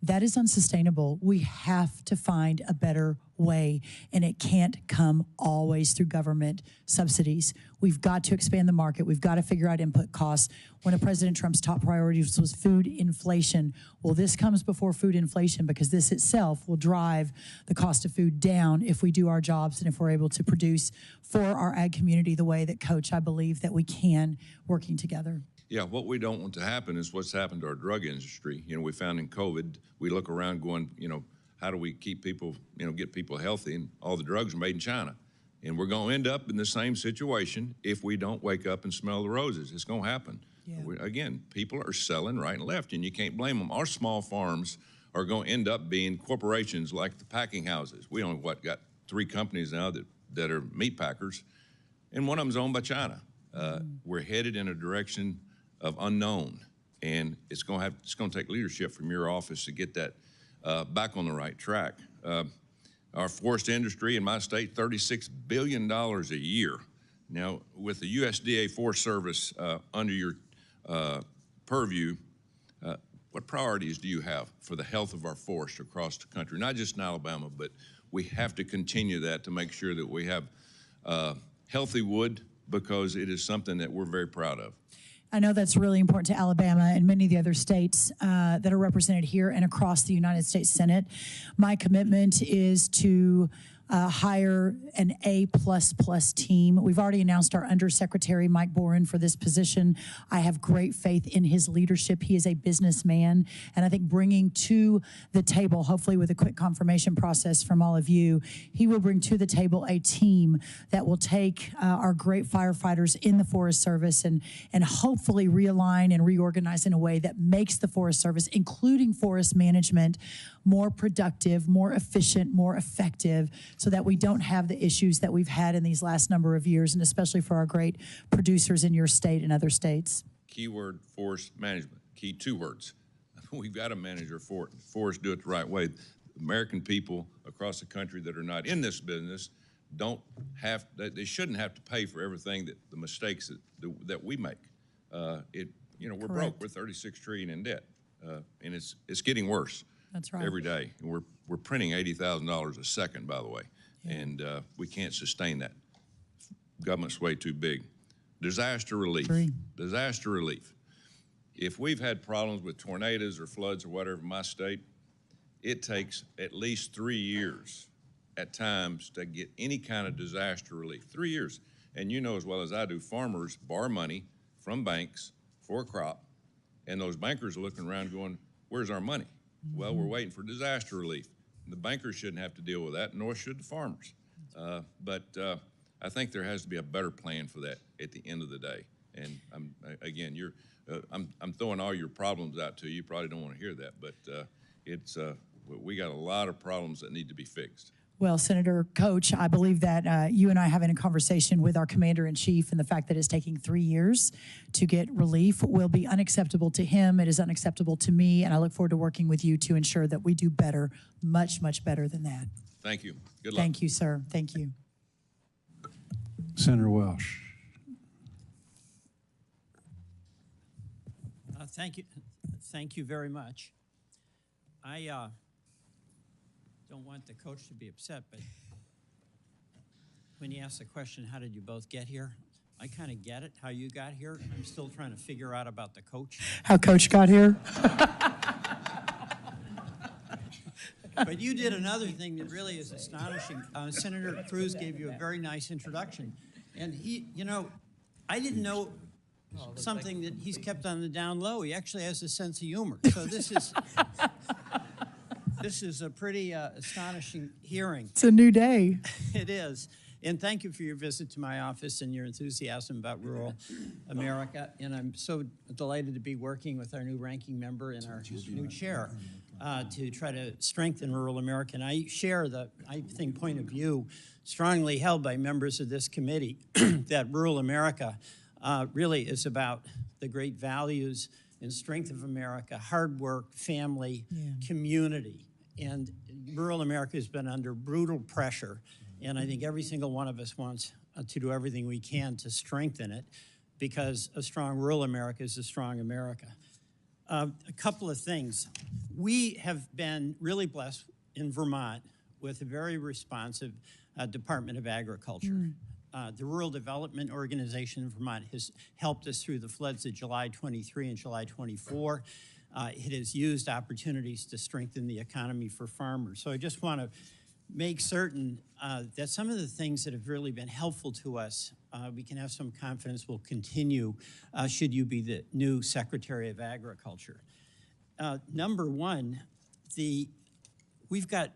That is unsustainable. We have to find a better way, and it can't come always through government subsidies. We've got to expand the market. We've got to figure out input costs. One of President Trump's top priorities was food inflation. Well, this comes before food inflation because this itself will drive the cost of food down if we do our jobs and if we're able to produce for our ag community the way that, Coach, I believe that we can, working together. Yeah, what we don't want to happen is what's happened to our drug industry. You know, we found in COVID, we look around going, you know, how do we keep people, you know, get people healthy? And all the drugs are made in China. And we're going to end up in the same situation if we don't wake up and smell the roses. It's going to happen. Yeah. Again, people are selling right and left, and you can't blame them. Our small farms are going to end up being corporations like the packing houses. We only, got 3 companies now that are meat packers, and one of them's owned by China. We're headed in a direction of unknown, and it's going to take leadership from your office to get that back on the right track. Our forest industry in my state, $36 billion a year. Now, with the USDA Forest Service under your purview, what priorities do you have for the health of our forest across the country? Not just in Alabama, but we have to continue that to make sure that we have healthy wood, because it is something that we're very proud of. I know that's really important to Alabama and many of the other states that are represented here and across the United States Senate. My commitment is to hire an A++ team. We've already announced our Undersecretary, Mike Boren, for this position. I have great faith in his leadership. He is a businessman, and I think bringing to the table, hopefully with a quick confirmation process from all of you, he will bring to the table a team that will take our great firefighters in the Forest Service and hopefully realign and reorganize in a way that makes the Forest Service, including forest management, more productive, more efficient, more effective, so that we don't have the issues that we've had in these last number of years, and especially for our great producers in your state and other states. Keyword, forest management. Key 2 words. We've got to manage our forest, do it the right way. American people across the country that are not in this business they shouldn't have to pay for everything the mistakes that we make. We're broke. We're $36 trillion in debt, and it's getting worse. That's right. Every day. And we're printing $80,000 a second, by the way, and we can't sustain that. Government's way too big. Disaster relief. Disaster relief. If we've had problems with tornadoes or floods or whatever in my state, it takes at least 3 years at times to get any kind of disaster relief. 3 years. And you know as well as I do, farmers borrow money from banks for a crop, and those bankers are looking around going, where's our money? Well, we're waiting for disaster relief. The bankers shouldn't have to deal with that, nor should the farmers. But I think there has to be a better plan for that at the end of the day. And I'm throwing all your problems out to you. You probably don't want to hear that, but we got a lot of problems that need to be fixed. Well, Senator, Coach, I believe that you and I having a conversation with our Commander-in-Chief and the fact that it's taking 3 years to get relief will be unacceptable to him. It is unacceptable to me, and I look forward to working with you to ensure that we do better, much, much better than that. Thank you. Good luck. Thank you, sir. Thank you. Senator Welsh. Thank you very much. I don't want the coach to be upset, but when you ask the question, how did you both get here? I kind of get it, how you got here. I'm still trying to figure out about the coach. How Coach got here? But you did another thing that really is astonishing. Senator Cruz gave you a very nice introduction. And I didn't know something that he's kept on the down low. He actually has a sense of humor. So this is a pretty astonishing hearing. It's a new day. It is. And thank you for your visit to my office and your enthusiasm about rural America. And I'm so delighted to be working with our new ranking member and our new chair to try to strengthen rural America. And I share the, point of view strongly held by members of this committee that rural America really is about the great values and strength of America, hard work, family, community. And rural America has been under brutal pressure, and I think every single one of us wants to do everything we can to strengthen it, because a strong rural America is a strong America. A couple of things. We have been really blessed in Vermont with a very responsive Department of Agriculture. The Rural Development Organization in Vermont has helped us through the floods of July 23 and July 24. It has used opportunities to strengthen the economy for farmers. So I just want to make certain that some of the things that have really been helpful to us, we can have some confidence will continue should you be the new Secretary of Agriculture. Number one, we've got,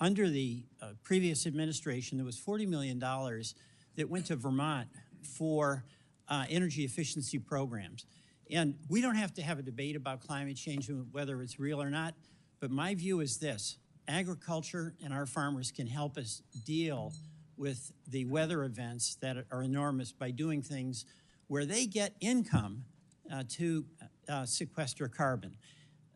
under the previous administration, there was $40 million that went to Vermont for energy efficiency programs. And we don't have to have a debate about climate change and whether it's real or not, but my view is this: agriculture and our farmers can help us deal with the weather events that are enormous by doing things where they get income to sequester carbon.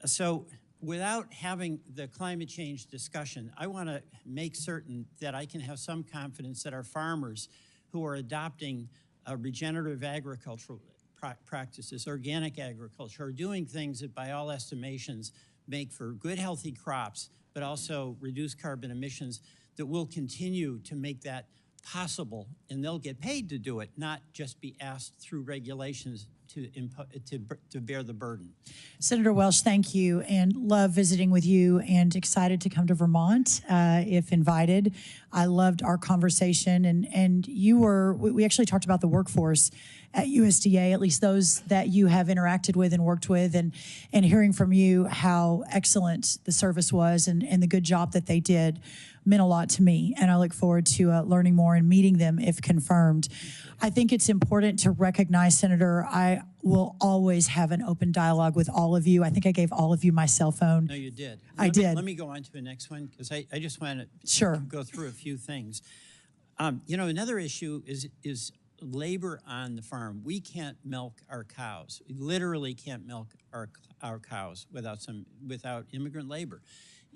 So without having the climate change discussion, I want to make certain that I can have some confidence that our farmers who are adopting regenerative agricultural practices, organic agriculture, are doing things that by all estimations make for good, healthy crops, but also reduce carbon emissions, that will continue to make that possible, and they'll get paid to do it, not just be asked through regulations to bear the burden. Senator Welch, thank you, and love visiting with you, and excited to come to Vermont if invited. I loved our conversation, and we actually talked about the workforce at USDA, at least those that you have interacted with and worked with, and hearing from you how excellent the service was and the good job that they did meant a lot to me, and I look forward to learning more and meeting them if confirmed. I think it's important to recognize, Senator, I will always have an open dialogue with all of you. I think I gave all of you my cell phone. No, you did. I did. Let me go on to the next one, because I just want to go through a few things. You know, another issue is labor on the farm. We can't milk our cows. We literally can't milk our cows without immigrant labor.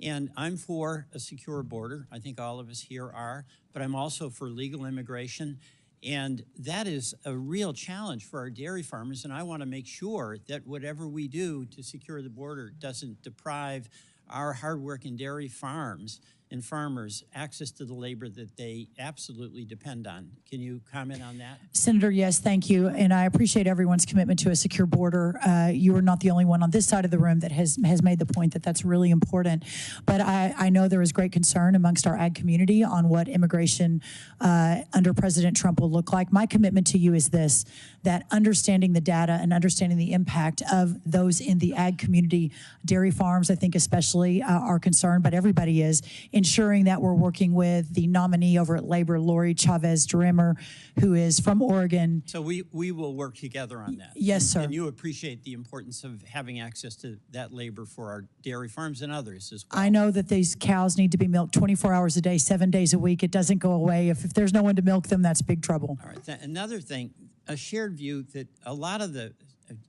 And I'm for a secure border. I think all of us here are, but I'm also for legal immigration. And that is a real challenge for our dairy farmers. And I want to make sure that whatever we do to secure the border doesn't deprive our hardworking dairy farms and farmers access to the labor that they absolutely depend on. Can you comment on that? Senator, yes, thank you. And I appreciate everyone's commitment to a secure border. You are not the only one on this side of the room that has made the point that that's really important. But I know there is great concern amongst our ag community on what immigration under President Trump will look like. My commitment to you is this, that understanding the data and understanding the impact of those in the ag community, dairy farms, I think especially are concerned, but everybody is, ensuring that we're working with the nominee over at Labor, Lori Chavez-Drimmer, who is from Oregon. So we will work together on that. Yes, sir. And you appreciate the importance of having access to that labor for our dairy farms and others as well. I know that these cows need to be milked 24 hours a day, 7 days a week. It doesn't go away. If there's no one to milk them, that's big trouble. All right. Another thing, a shared view that a lot of the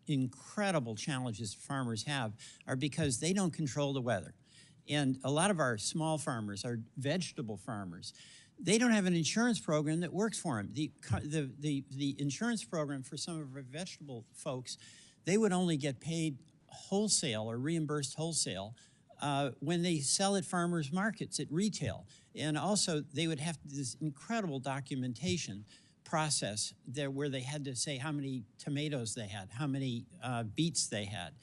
incredible challenges farmers have are because they don't control the weather. And a lot of our small farmers, our vegetable farmers, they don't have an insurance program that works for them. The insurance program for some of our vegetable folks, they would only get paid wholesale or reimbursed wholesale when they sell at farmers markets at retail. And also they would have this incredible documentation process there where they had to say how many tomatoes they had, how many beets they had.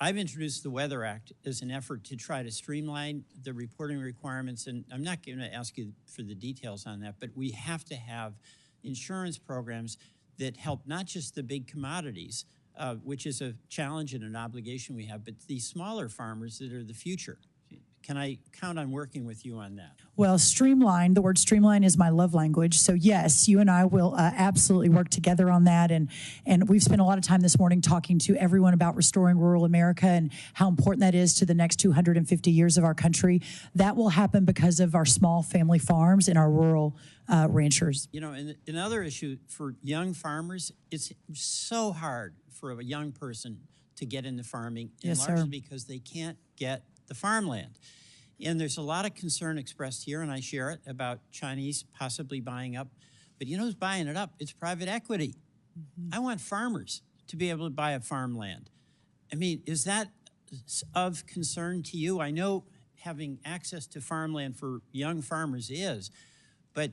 I've introduced the Weather Act as an effort to try to streamline the reporting requirements, and I'm not going to ask you for the details on that, but we have to have insurance programs that help not just the big commodities, which is a challenge and an obligation we have, but the smaller farmers that are the future. Can I count on working with you on that? Well, streamline, the word streamline is my love language. So yes, you and I will absolutely work together on that. And we've spent a lot of time this morning talking to everyone about restoring rural America and how important that is to the next 250 years of our country. That will happen because of our small family farms and our rural ranchers. You know, and another issue for young farmers, it's so hard for a young person to get into farming, Yes, largely sir. because they can't get the farmland. And there's a lot of concern expressed here, and I share it, about Chinese possibly buying up. But you know who's buying it up? It's private equity. I want farmers to be able to buy a farmland. I mean, is that of concern to you? I know having access to farmland for young farmers is, but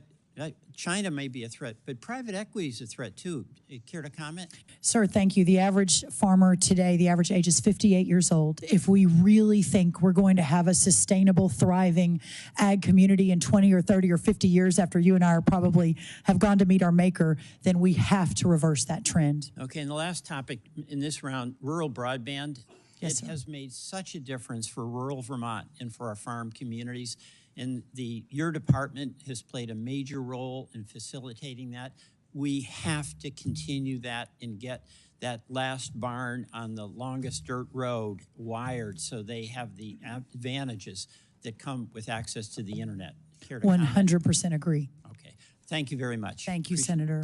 China may be a threat, but private equity is a threat too. Care to comment? Sir, thank you. The average farmer today, the average age is 58 years old. If we really think we're going to have a sustainable, thriving ag community in 20 or 30 or 50 years after you and I are probably have gone to meet our maker, then we have to reverse that trend. Okay, and the last topic in this round, rural broadband. Yes, it sir. has made such a difference for rural Vermont and for our farm communities. And your department has played a major role in facilitating that. We have to continue that and get that last barn on the longest dirt road wired so they have the advantages that come with access to the internet. Care to comment? 100% agree. Okay, thank you very much. Thank you, Appreciate Senator.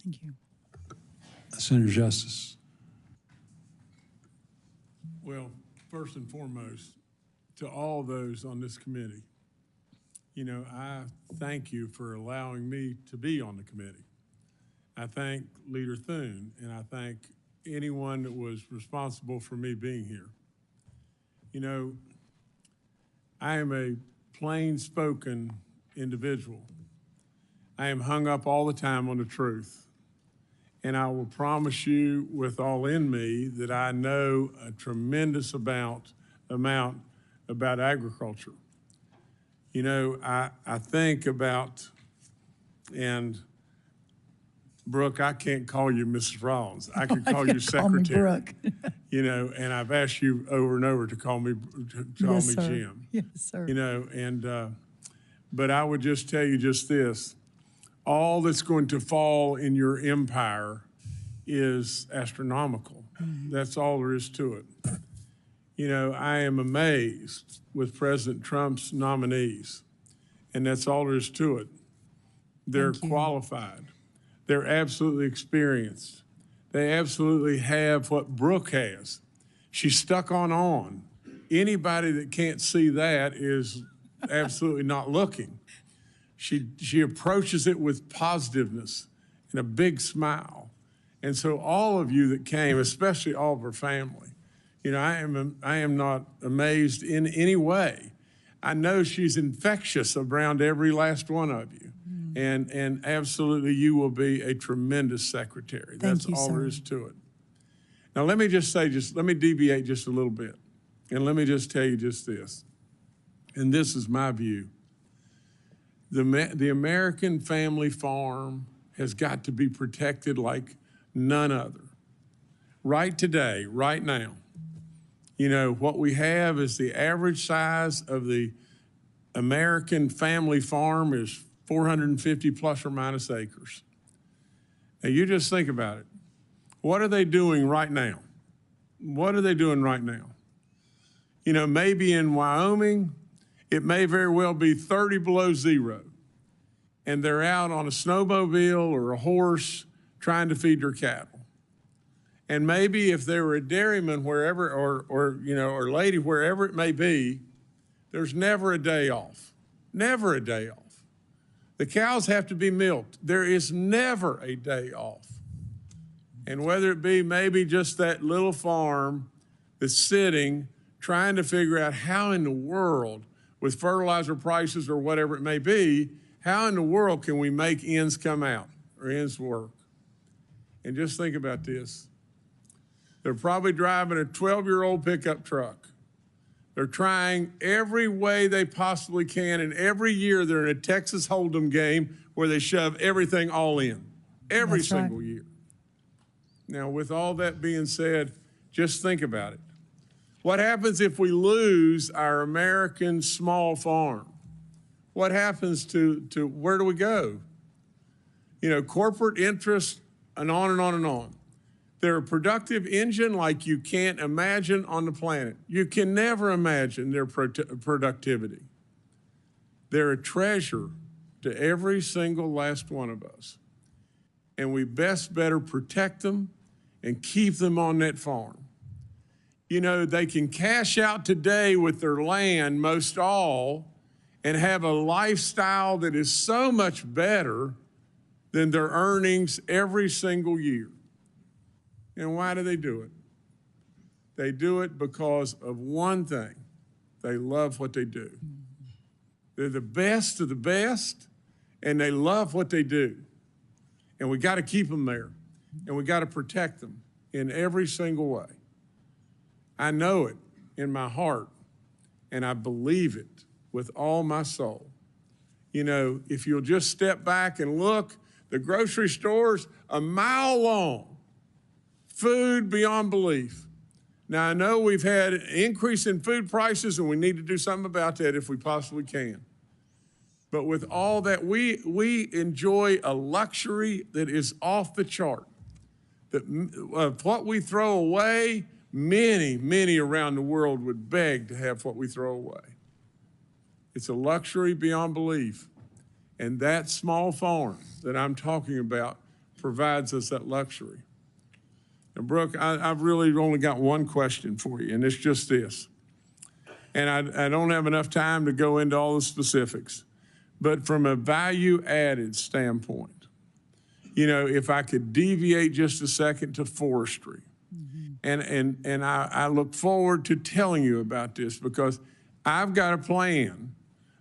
Thank you. Senator Justice. Well, first and foremost, to all those on this committee, you know, I thank you for allowing me to be on the committee. I thank Leader Thune, and I thank anyone that was responsible for me being here. You know, I am a plain-spoken individual. I am hung up all the time on the truth. And I will promise you with all in me that I know a tremendous amount about agriculture. You know, I think about, and Brooke, I can't call you Mrs. Rollins. I could call you Secretary. Call me Brooke. You know, and I've asked you over and over to call me Yes, sir. Jim. Yes, sir. You know, and but I would just tell you just this: all that's going to fall in your empire is astronomical. That's all there is to it. You know, I am amazed with President Trump's nominees, and that's all there is to it. They're qualified. They're absolutely experienced. They absolutely have what Brooke has. She's stuck on. Anybody that can't see that is absolutely not looking. She approaches it with positiveness and a big smile. And so all of you that came, especially all of her family, you know, I am not amazed in any way. I know she's infectious around every last one of you. And absolutely you will be a tremendous secretary. That's all there is to it. Now let me just say, let me deviate just a little bit. And let me just tell you just this. And this is my view. The American family farm has got to be protected like none other. Right today, right now, you know, what we have is the average size of the American family farm is 450 plus or minus acres. Now you just think about it. What are they doing right now? What are they doing right now? You know, maybe in Wyoming, it may very well be 30 below zero. And they're out on a snowmobile or a horse trying to feed their cattle. And maybe if they were a dairyman wherever, or you know, or lady, wherever it may be, there's never a day off. Never a day off. The cows have to be milked. There is never a day off. And whether it be maybe just that little farm that's sitting, trying to figure out how in the world, with fertilizer prices or whatever it may be, how in the world can we make ends come out or ends work? And just think about this. They're probably driving a 12-year-old pickup truck. They're trying every way they possibly can, and every year they're in a Texas Hold'em game where they shove everything all in, every single year. Now, with all that being said, just think about it. What happens if we lose our American small farm? What happens to where do we go? You know, corporate interests and on and on and on. They're a productive engine like you can't imagine on the planet. You can never imagine their productivity. They're a treasure to every single last one of us. And we better protect them and keep them on that farm. You know, they can cash out today with their land, most all, and have a lifestyle that is so much better than their earnings every single year. And why do they do it? They do it because of one thing. They love what they do. They're the best of the best, and they love what they do. And we got to keep them there, and we got to protect them in every single way. I know it in my heart, and I believe it with all my soul. You know, if you'll just step back and look, the grocery stores a mile long, food beyond belief. Now, I know we've had an increase in food prices, and we need to do something about that if we possibly can. But with all that, we enjoy a luxury that is off the chart. That what we throw away, many around the world would beg to have what we throw away. It's a luxury beyond belief. And that small farm that I'm talking about provides us that luxury. And Brooke, I've really only got one question for you, and it's just this. And I don't have enough time to go into all the specifics, but from a value-added standpoint, you know, if I could deviate just a second to forestry, and I look forward to telling you about this because I've got a plan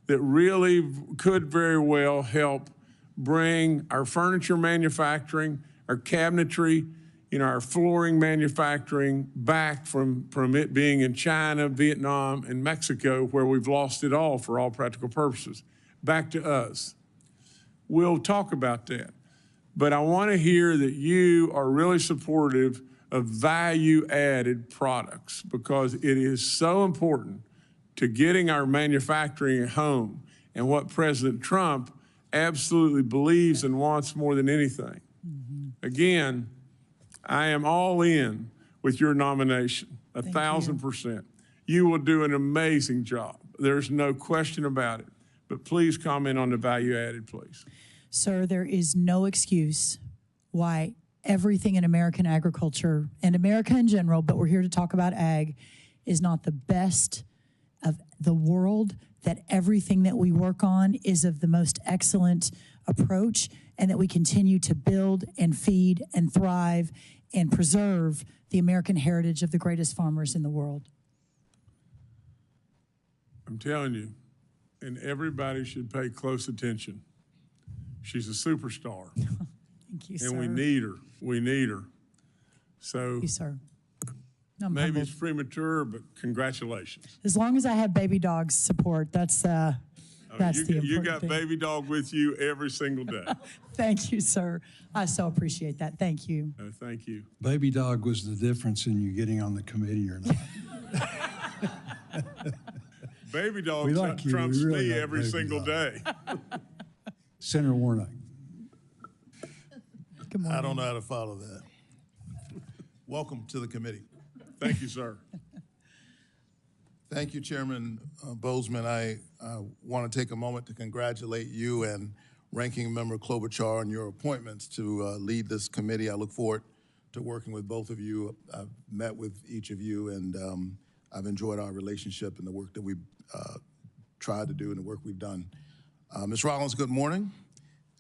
that really could very well help bring our furniture manufacturing, our cabinetry, you know, our flooring manufacturing back from it being in China, Vietnam, and Mexico, where we've lost it all for all practical purposes, back to us. We'll talk about that. But I want to hear that you are really supportive of value-added products because it is so important to getting our manufacturing at home and what President Trump absolutely believes and wants more than anything. Again, I am all in with your nomination, 1,000%. You will do an amazing job. There's no question about it. But please comment on the value added, please. Sir, there is no excuse why everything in American agriculture and America in general, but we're here to talk about ag, is not the best of the world, that everything that we work on is of the most excellent approach, and that we continue to build and feed and thrive and preserve the American heritage of the greatest farmers in the world. I'm telling you, and everybody should pay close attention. She's a superstar. Thank you, sir. And we need her. We need her. So Thank you, sir. Maybe it's premature, but congratulations. As long as I have baby dogs support, that's the important You got thing. baby dog with you every single day. Thank you, sir. I so appreciate that. Thank you. Thank you. Baby dog was the difference in you getting on the committee or not. Baby dog We like you. trumps We really me like every baby single dog. day. Senator Warnock. Good morning. I don't know how to follow that. Welcome to the committee. Thank you, sir. Thank you, Chairman Bozeman. I want to take a moment to congratulate you and Ranking Member Klobuchar on your appointments to lead this committee. I look forward to working with both of you. I've met with each of you, and I've enjoyed our relationship and the work that we've tried to do and the work we've done. Ms. Rollins, good morning.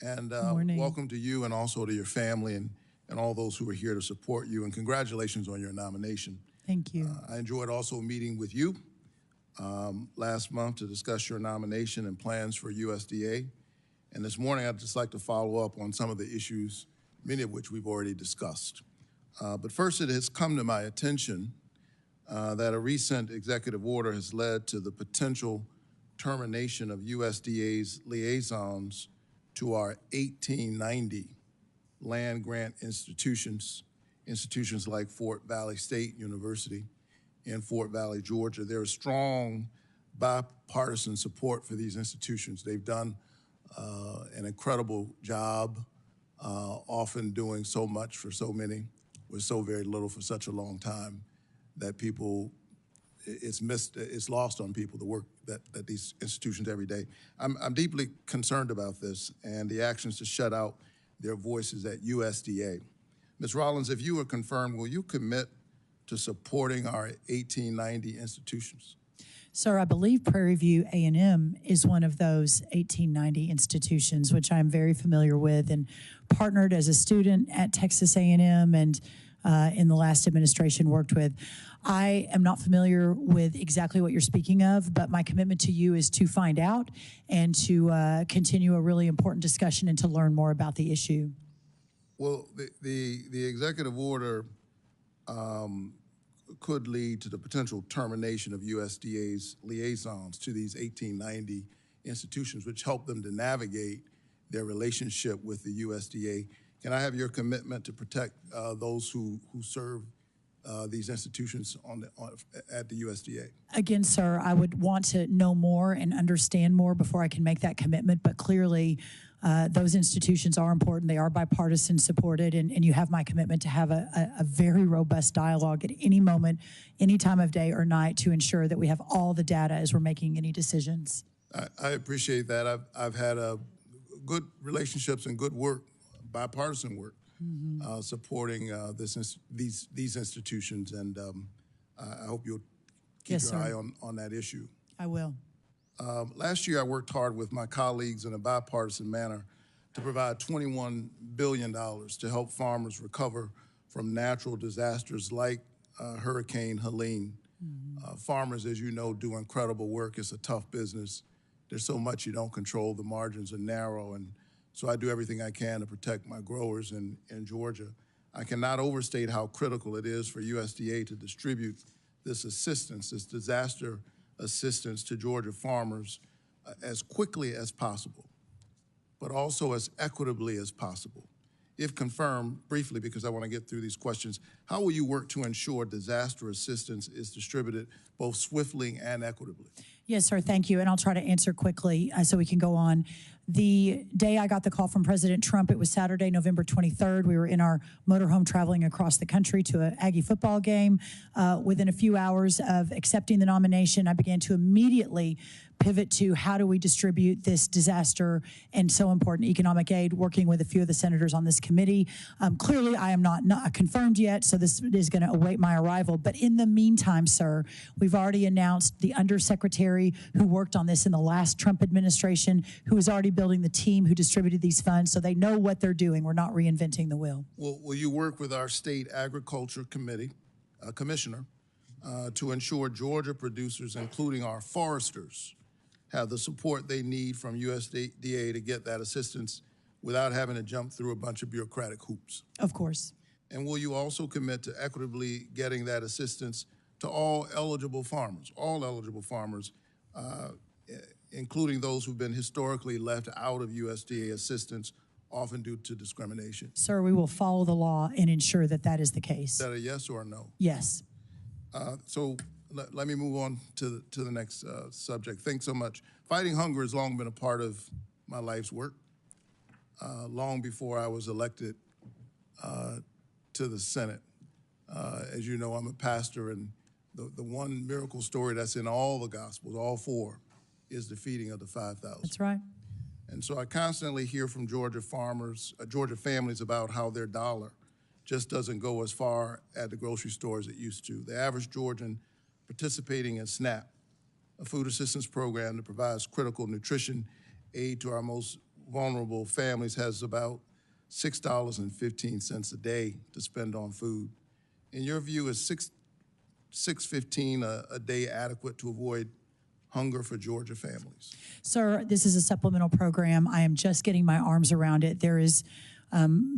And morning. Welcome to you and also to your family and all those who are here to support you. And congratulations on your nomination. Thank you. I enjoyed also meeting with you last month to discuss your nomination and plans for USDA. And this morning, I'd just like to follow up on some of the issues, many of which we've already discussed. But first, it has come to my attention that a recent executive order has led to the potential termination of USDA's liaisons to our 1890 land grant institutions like Fort Valley State University in Fort Valley, Georgia. There is strong bipartisan support for these institutions. They've done an incredible job, often doing so much for so many with so very little for such a long time that people, it's lost on people, the work that these institutions every day. I'm deeply concerned about this and the actions to shut out their voices at USDA. Ms. Rollins, if you are confirmed, will you commit to supporting our 1890 institutions? Sir, I believe Prairie View A&M is one of those 1890 institutions, which I'm very familiar with and partnered as a student at Texas A&M and in the last administration worked with. I am not familiar with exactly what you're speaking of, but my commitment to you is to find out and to continue a really important discussion and to learn more about the issue. Well, the executive order could lead to the potential termination of USDA's liaisons to these 1890 institutions, which help them to navigate their relationship with the USDA. Can I have your commitment to protect those who serve these institutions at the USDA? Again, sir, I would want to know more and understand more before I can make that commitment, but clearly those institutions are important. They are bipartisan supported, and you have my commitment to have a very robust dialogue at any moment, any time of day or night to ensure that we have all the data as we're making any decisions. I appreciate that. I've had good relationships and good work, bipartisan work, supporting these institutions, and I hope you'll keep your eye on that issue. I will. Last year, I worked hard with my colleagues in a bipartisan manner to provide $21 billion to help farmers recover from natural disasters like Hurricane Helene. Farmers, as you know, do incredible work. It's a tough business. There's so much you don't control. The margins are narrow, and so I do everything I can to protect my growers in Georgia. I cannot overstate how critical it is for USDA to distribute this assistance, this disaster assistance to Georgia farmers as quickly as possible, but also as equitably as possible. If confirmed, briefly, because I want to get through these questions, how will you work to ensure disaster assistance is distributed both swiftly and equitably? Yes, sir, thank you, and I'll try to answer quickly so we can go on. The day I got the call from President Trump, it was Saturday, November 23rd. We were in our motorhome traveling across the country to an Aggie football game. Within a few hours of accepting the nomination, I began to immediately pivot to how do we distribute this disaster and so important economic aid, working with a few of the senators on this committee. Clearly, I am not confirmed yet, so this is going to await my arrival. But in the meantime, sir, we've already announced the undersecretary who worked on this in the last Trump administration, who is already building the team who distributed these funds, so they know what they're doing. We're not reinventing the wheel. Well, will you work with our state agriculture committee, commissioner, to ensure Georgia producers, including our foresters, have the support they need from USDA to get that assistance without having to jump through a bunch of bureaucratic hoops? Of course. And will you also commit to equitably getting that assistance to all eligible farmers, including those who've been historically left out of USDA assistance, often due to discrimination? Sir, we will follow the law and ensure that that is the case. Is that a yes or a no? Yes. So let me move on to the next subject. Thanks so much. Fighting hunger has long been a part of my life's work, long before I was elected to the Senate. As you know, I'm a pastor, and the one miracle story that's in all the Gospels, all four, is the feeding of the 5,000. That's right. And so I constantly hear from Georgia farmers, Georgia families, about how their dollar just doesn't go as far at the grocery store as it used to. The average Georgian participating in SNAP, a food assistance program that provides critical nutrition aid to our most vulnerable families, has about $6.15 a day to spend on food. In your view, is $6.15 a day adequate to avoid hunger for Georgia families? Sir, this is a supplemental program. I am just getting my arms around it. There is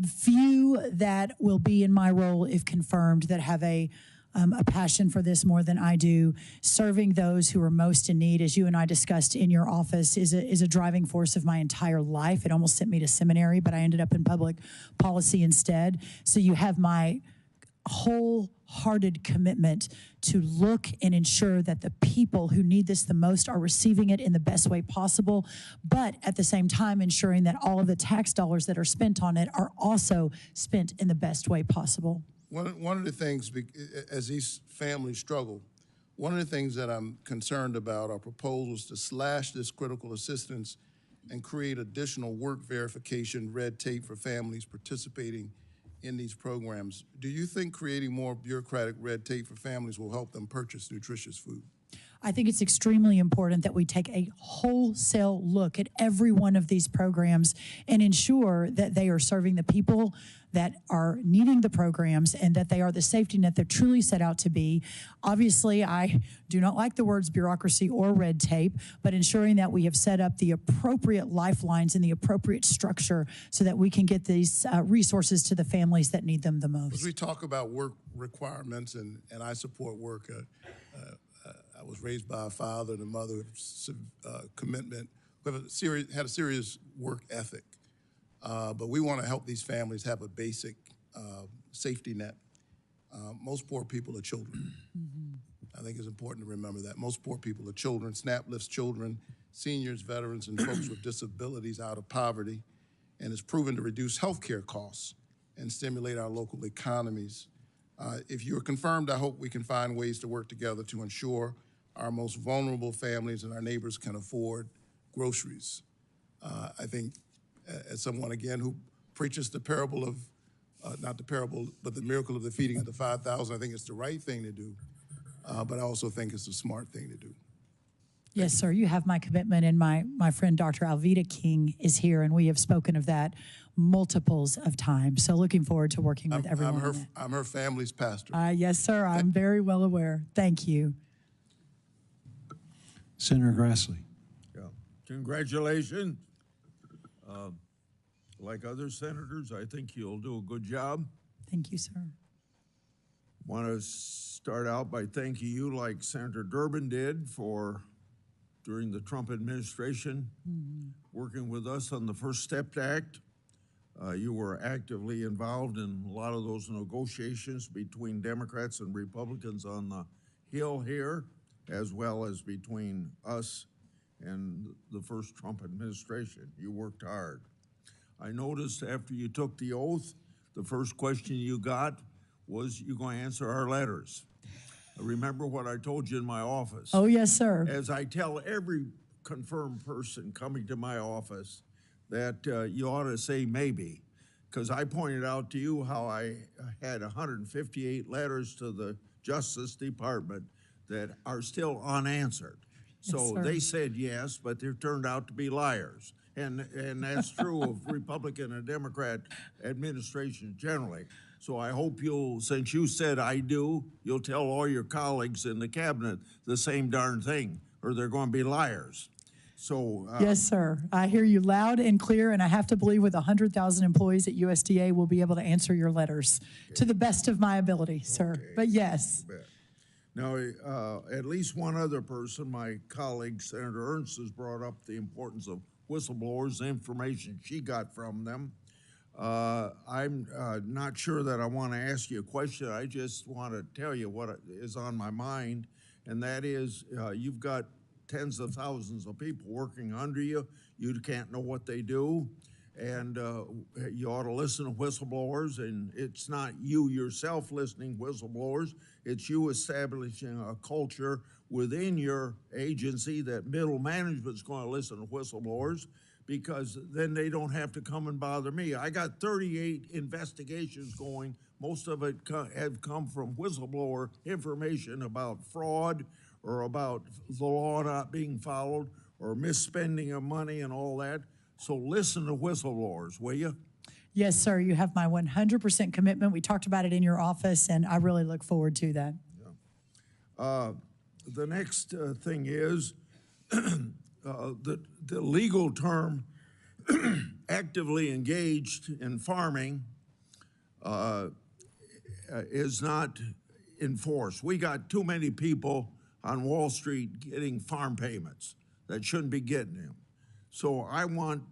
few that will be in my role, if confirmed, that have a passion for this more than I do. Serving those who are most in need, as you and I discussed in your office, is a driving force of my entire life. It almost sent me to seminary, but I ended up in public policy instead. So you have my wholehearted commitment to look and ensure that the people who need this the most are receiving it in the best way possible, but at the same time ensuring that all of the tax dollars that are spent on it are also spent in the best way possible. One of the things, as these families struggle, one of the things that I'm concerned about are proposals to slash this critical assistance and create additional work verification red tape for families participating in these programs. Do you think creating more bureaucratic red tape for families will help them purchase nutritious food? I think it's extremely important that we take a wholesale look at every one of these programs and ensure that they are serving the people that are needing the programs and that they are the safety net they're truly set out to be. Obviously, I do not like the words bureaucracy or red tape, but ensuring that we have set up the appropriate lifelines and the appropriate structure so that we can get these resources to the families that need them the most. As we talk about work requirements, and I support work, I was raised by a father and a mother with commitment, who had a serious work ethic. But we want to help these families have a basic safety net. Most poor people are children. I think it's important to remember that. Most poor people are children. SNAP lifts children, seniors, veterans, and folks with disabilities out of poverty, and is proven to reduce healthcare costs and stimulate our local economies. If you are confirmed, I hope we can find ways to work together to ensure our most vulnerable families and our neighbors can afford groceries. I think as someone, again, who preaches the parable of, not the parable, but the miracle of the feeding of the 5,000, I think it's the right thing to do, but I also think it's a smart thing to do. Yes, sir. You have my commitment, and my friend Dr. Alveda King is here, and we have spoken of that multiples of times. So looking forward to working with everyone. I'm her family's pastor. Yes, sir. I'm very well aware. Thank you. Senator Grassley. Yeah. Congratulations. Like other senators, I think you'll do a good job. Thank you, sir. Want to start out by thanking you, like Senator Durbin did, for during the Trump administration, working with us on the First Step Act. You were actively involved in a lot of those negotiations between Democrats and Republicans on the Hill here, as well as between us and the first Trump administration. You worked hard. I noticed after you took the oath, the first question you got was, you going to answer our letters. Remember what I told you in my office? Oh, yes, sir. As I tell every confirmed person coming to my office that you ought to say maybe, because I pointed out to you how I had 158 letters to the Justice Department that are still unanswered. So Yes, they said yes, but they turned out to be liars. And that's true of Republican and Democrat administrations generally. So I hope you'll, since you said I do, you'll tell all your colleagues in the cabinet the same darn thing, or they're going to be liars. So Yes, sir. I hear you loud and clear, and I have to believe with 100,000 employees at USDA, we'll be able to answer your letters to the best of my ability, sir. But yes. Now, at least one other person, my colleague, Senator Ernst, has brought up the importance of whistleblowers, the information she got from them. I'm not sure that I want to ask you a question. I just want to tell you what is on my mind, and that is you've got tens of thousands of people working under you. You can't know what they do, and you ought to listen to whistleblowers, and it's not you yourself listening to whistleblowers, it's you establishing a culture within your agency that middle management's going to listen to whistleblowers, because then they don't have to come and bother me. I got 38 investigations going. Most of it have come from whistleblower information about fraud or about the law not being followed or misspending of money and all that. So listen to whistleblowers, will you? Yes, sir. You have my 100% commitment. We talked about it in your office, and I really look forward to that. Yeah. The next thing is the legal term actively engaged in farming is not enforced. We got too many people on Wall Street getting farm payments that shouldn't be getting them. So I want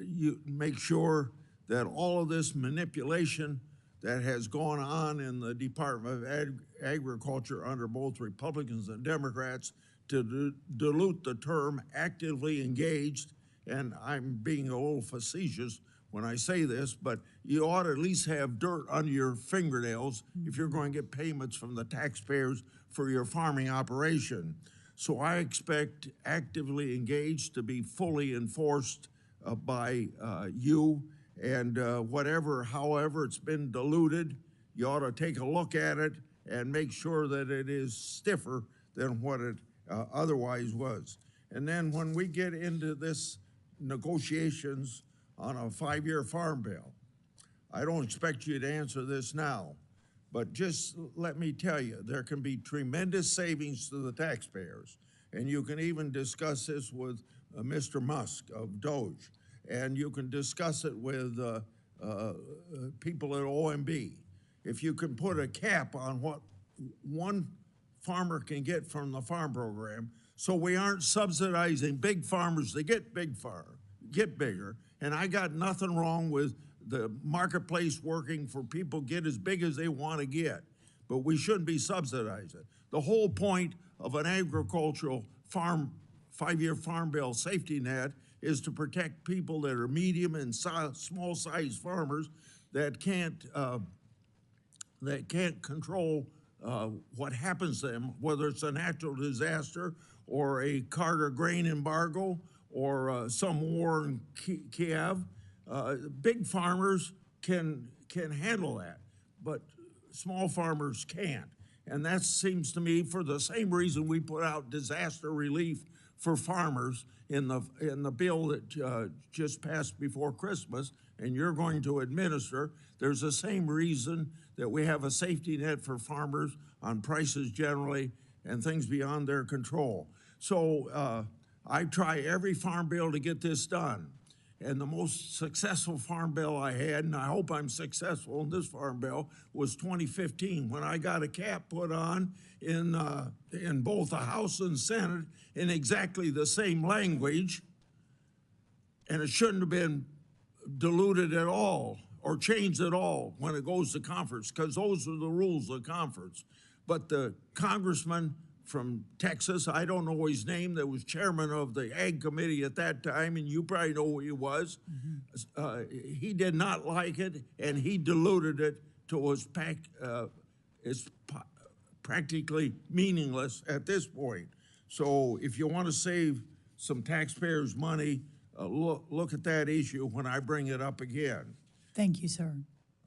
you to make sure that all of this manipulation that has gone on in the Department of Agriculture under both Republicans and Democrats to dilute the term actively engaged, and I'm being a little facetious when I say this, but you ought to at least have dirt under your fingernails if you're going to get payments from the taxpayers for your farming operation. So I expect actively engaged to be fully enforced by you, And however it's been diluted, you ought to take a look at it and make sure that it is stiffer than what it otherwise was. And then when we get into this negotiations on a 5-year farm bill, I don't expect you to answer this now, but just let me tell you, there can be tremendous savings to the taxpayers. And you can even discuss this with Mr. Musk of Doge, and you can discuss it with people at OMB. If you can put a cap on what one farmer can get from the farm program, so we aren't subsidizing big farmers to get bigger. And I got nothing wrong with the marketplace working for people get as big as they want to get, but we shouldn't be subsidizing. The whole point of an agricultural farm 5-year farm bill safety net is to protect people that are medium and small size farmers that can't control what happens to them, whether it's a natural disaster or a Carter grain embargo or some war in Kiev. Big farmers can handle that, but small farmers can't. And that seems to me, for the same reason we put out disaster relief for farmers in the bill that just passed before Christmas, and you're going to administer, there's the same reason that we have a safety net for farmers on prices generally and things beyond their control. So I try every farm bill to get this done. And the most successful farm bill I had, and I hope I'm successful in this farm bill, was 2015, when I got a cap put on in both the House and Senate in exactly the same language, and it shouldn't have been diluted at all or changed at all when it goes to conference, because those are the rules of conference. But the congressman from Texas, I don't know his name, that was chairman of the Ag Committee at that time, and you probably know who he was. He did not like it, and he diluted it to it's practically meaningless at this point. So if you want to save some taxpayers' money, look at that issue when I bring it up again. Thank you, sir.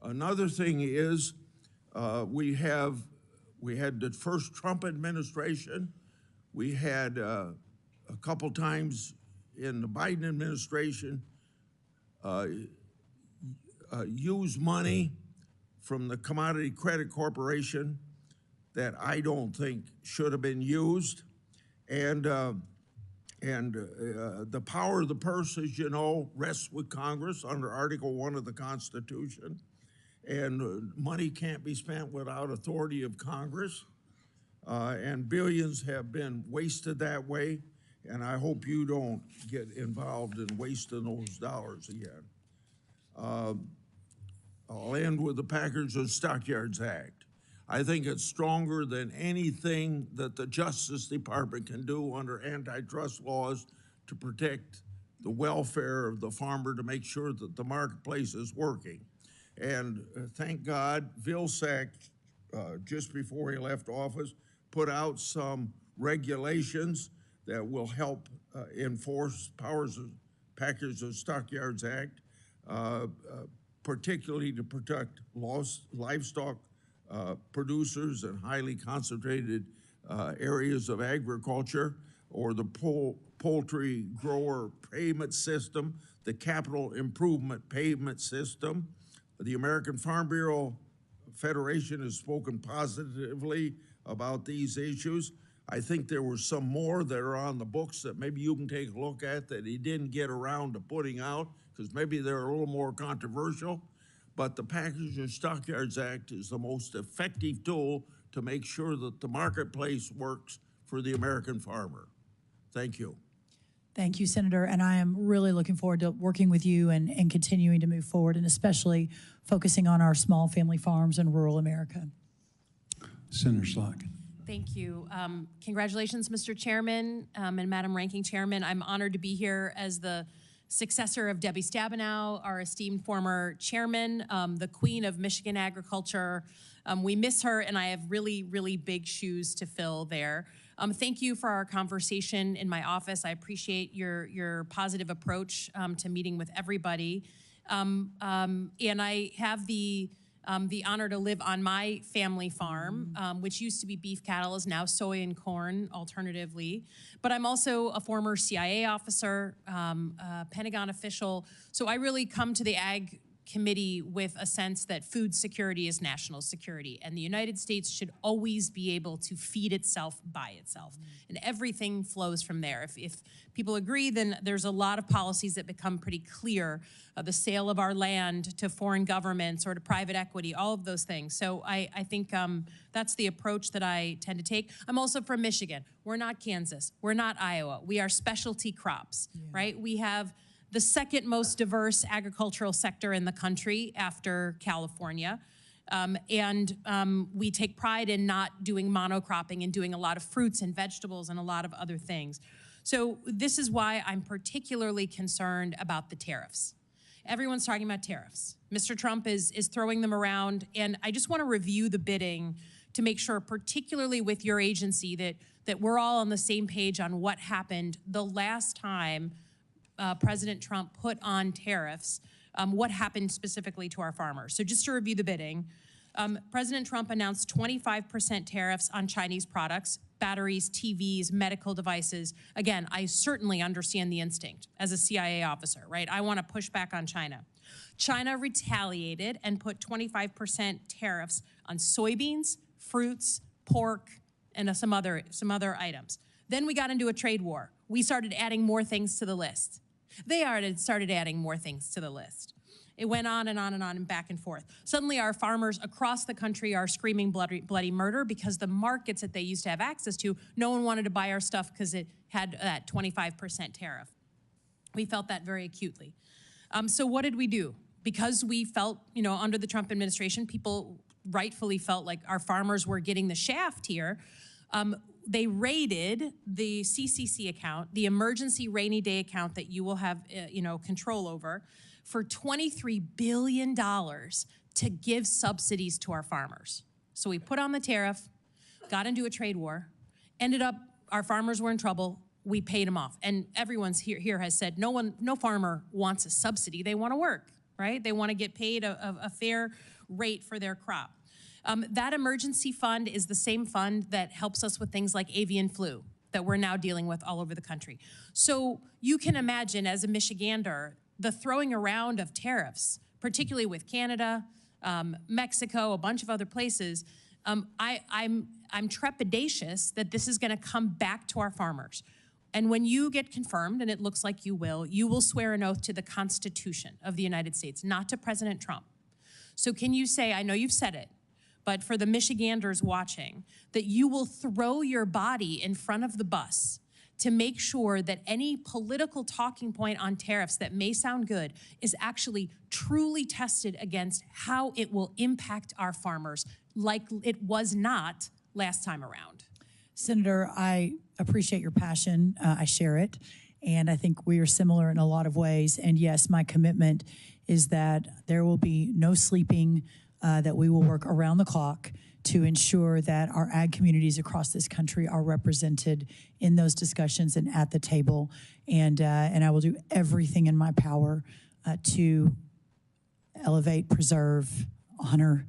Another thing is we had the first Trump administration. We had a couple times in the Biden administration use money from the Commodity Credit Corporation that I don't think should have been used. And the power of the purse, as you know, rests with Congress under Article 1 of the Constitution. And money can't be spent without authority of Congress. And billions have been wasted that way. And I hope you don't get involved in wasting those dollars again. I'll end with the Packers and Stockyards Act. I think it's stronger than anything that the Justice Department can do under antitrust laws to protect the welfare of the farmer, to make sure that the marketplace is working. And thank God, Vilsack, just before he left office, put out some regulations that will help enforce Packers and Stockyards Act, particularly to protect livestock producers in highly concentrated areas of agriculture, or the poultry grower payment system, the capital improvement payment system. The American Farm Bureau Federation has spoken positively about these issues. I think there were some more that are on the books that maybe you can take a look at that he didn't get around to putting out, because maybe they're a little more controversial. But the Packers and Stockyards Act is the most effective tool to make sure that the marketplace works for the American farmer. Thank you. Thank you, Senator. And I am really looking forward to working with you and continuing to move forward, and especially focusing on our small family farms in rural America. Senator Slotkin. Thank you. Congratulations, Mr. Chairman and Madam Ranking Chairman. I'm honored to be here as the successor of Debbie Stabenow, our esteemed former chairman, the queen of Michigan agriculture. We miss her, and I have really, really big shoes to fill there. Thank you for our conversation in my office. I appreciate your positive approach to meeting with everybody. And I have the honor to live on my family farm, which used to be beef cattle, is now soy and corn alternatively. But I'm also a former CIA officer, Pentagon official. So I really come to the Ag Committee with a sense that food security is national security, and the United States should always be able to feed itself by itself. And everything flows from there. If people agree, then there's a lot of policies that become pretty clear. The sale of our land to foreign governments or to private equity, all of those things. So I think that's the approach that I tend to take. I'm also from Michigan. We're not Kansas. We're not Iowa. We are specialty crops, right? We have the second most diverse agricultural sector in the country after California. We take pride in not doing monocropping and doing a lot of fruits and vegetables and a lot of other things. So this is why I'm particularly concerned about the tariffs. Everyone's talking about tariffs. Mr. Trump is throwing them around, and I just want to review the bidding to make sure, particularly with your agency, that we're all on the same page on what happened the last time President Trump put on tariffs, what happened specifically to our farmers. So just to review the bidding, President Trump announced 25% tariffs on Chinese products, batteries, TVs, medical devices. Again, I certainly understand the instinct as a CIA officer, right? I want to push back on China. China retaliated and put 25% tariffs on soybeans, fruits, pork, and some other items. Then we got into a trade war. We started adding more things to the list. They started adding more things to the list. It went on and on and on and back and forth. Suddenly our farmers across the country are screaming bloody murder because the markets that they used to have access to, no one wanted to buy our stuff because it had that 25% tariff. We felt that very acutely. So what did we do? Because we felt, under the Trump administration, people rightfully felt like our farmers were getting the shaft here. They raided the CCC account, the emergency rainy day account that you will have, control over, for $23 billion to give subsidies to our farmers. So we put on the tariff, got into a trade war, ended up, our farmers were in trouble, we paid them off. And everyone's here has said, no farmer wants a subsidy, they want to work, right? They want to get paid a fair rate for their crop. That emergency fund is the same fund that helps us with things like avian flu that we're now dealing with all over the country. So you can imagine, as a Michigander, the throwing around of tariffs, particularly with Canada, Mexico, a bunch of other places. I'm trepidatious that this is going to come back to our farmers. And when you get confirmed, and it looks like you will swear an oath to the Constitution of the United States, not to President Trump. So can you say, I know you've said it, but for the Michiganders watching, that you will throw your body in front of the bus to make sure that any political talking point on tariffs that may sound good is actually truly tested against how it will impact our farmers like it was not last time around? Senator, I appreciate your passion. I share it. And I think we are similar in a lot of ways. And yes, my commitment is that there will be no sleeping, that we will work around the clock to ensure that our ag communities across this country are represented in those discussions and at the table. And I will do everything in my power to elevate, preserve, honor,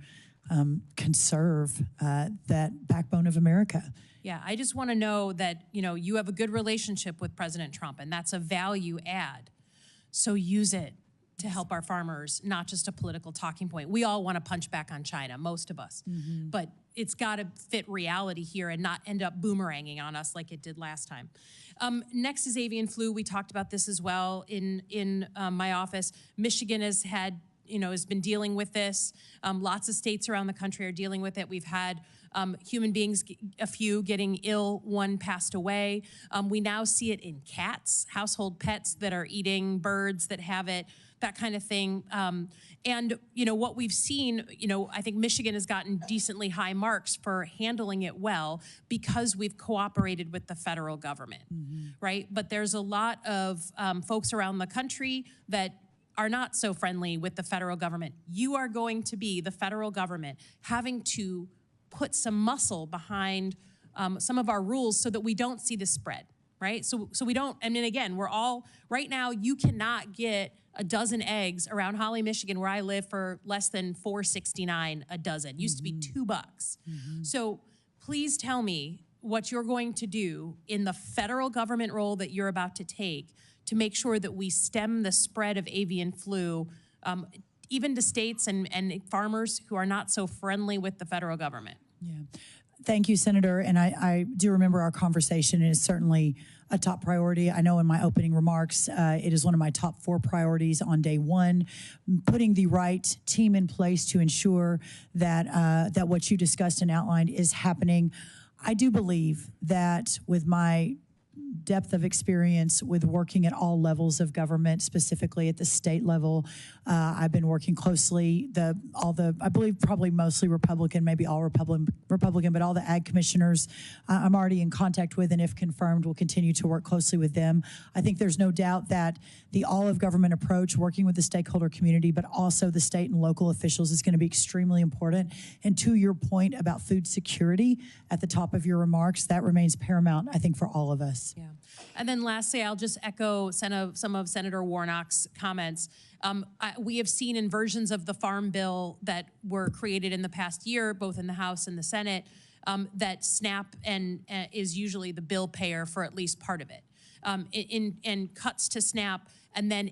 conserve that backbone of America. Yeah, I just want to know that, you have a good relationship with President Trump, and that's a value add. So use it to help our farmers, not just a political talking point. We all want to punch back on China, most of us. Mm-hmm. But it's got to fit reality here and not end up boomeranging on us like it did last time. Next is avian flu. We talked about this as well in my office. Michigan has been dealing with this. Lots of states around the country are dealing with it. We've had human beings, a few getting ill, one passed away. We now see it in cats, household pets that are eating birds that have it, that kind of thing. And what we've seen, I think Michigan has gotten decently high marks for handling it well because we've cooperated with the federal government, right? But there's a lot of folks around the country that are not so friendly with the federal government. You are going to be, the federal government, having to put some muscle behind some of our rules so that we don't see the spread, right? So we don't, I mean, again, we're all, right now, you cannot get a dozen eggs around Holly, Michigan, where I live, for less than $4.69 a dozen. Used to be $2. So please tell me what you're going to do in the federal government role that you're about to take to make sure that we stem the spread of avian flu, even to states and farmers who are not so friendly with the federal government. Yeah. Thank you, Senator. And I do remember our conversation. It is certainly a top priority. I know in my opening remarks, it is one of my top 4 priorities on day one, putting the right team in place to ensure that, that what you discussed and outlined is happening. I do believe that with my depth of experience with working at all levels of government, specifically at the state level. I've been working closely, I believe probably mostly Republican, maybe all Republican, but all the ag commissioners I'm already in contact with, and if confirmed, will continue to work closely with them. I think there's no doubt that the all of government approach, working with the stakeholder community, but also the state and local officials, is going to be extremely important. And to your point about food security at the top of your remarks, that remains paramount, I think, for all of us. Yeah. And then lastly, I'll just echo some of Senator Warnock's comments. We have seen in versions of the Farm Bill that were created in the past year, both in the House and the Senate, that SNAP is usually the bill payer for at least part of it. In cuts to SNAP, and then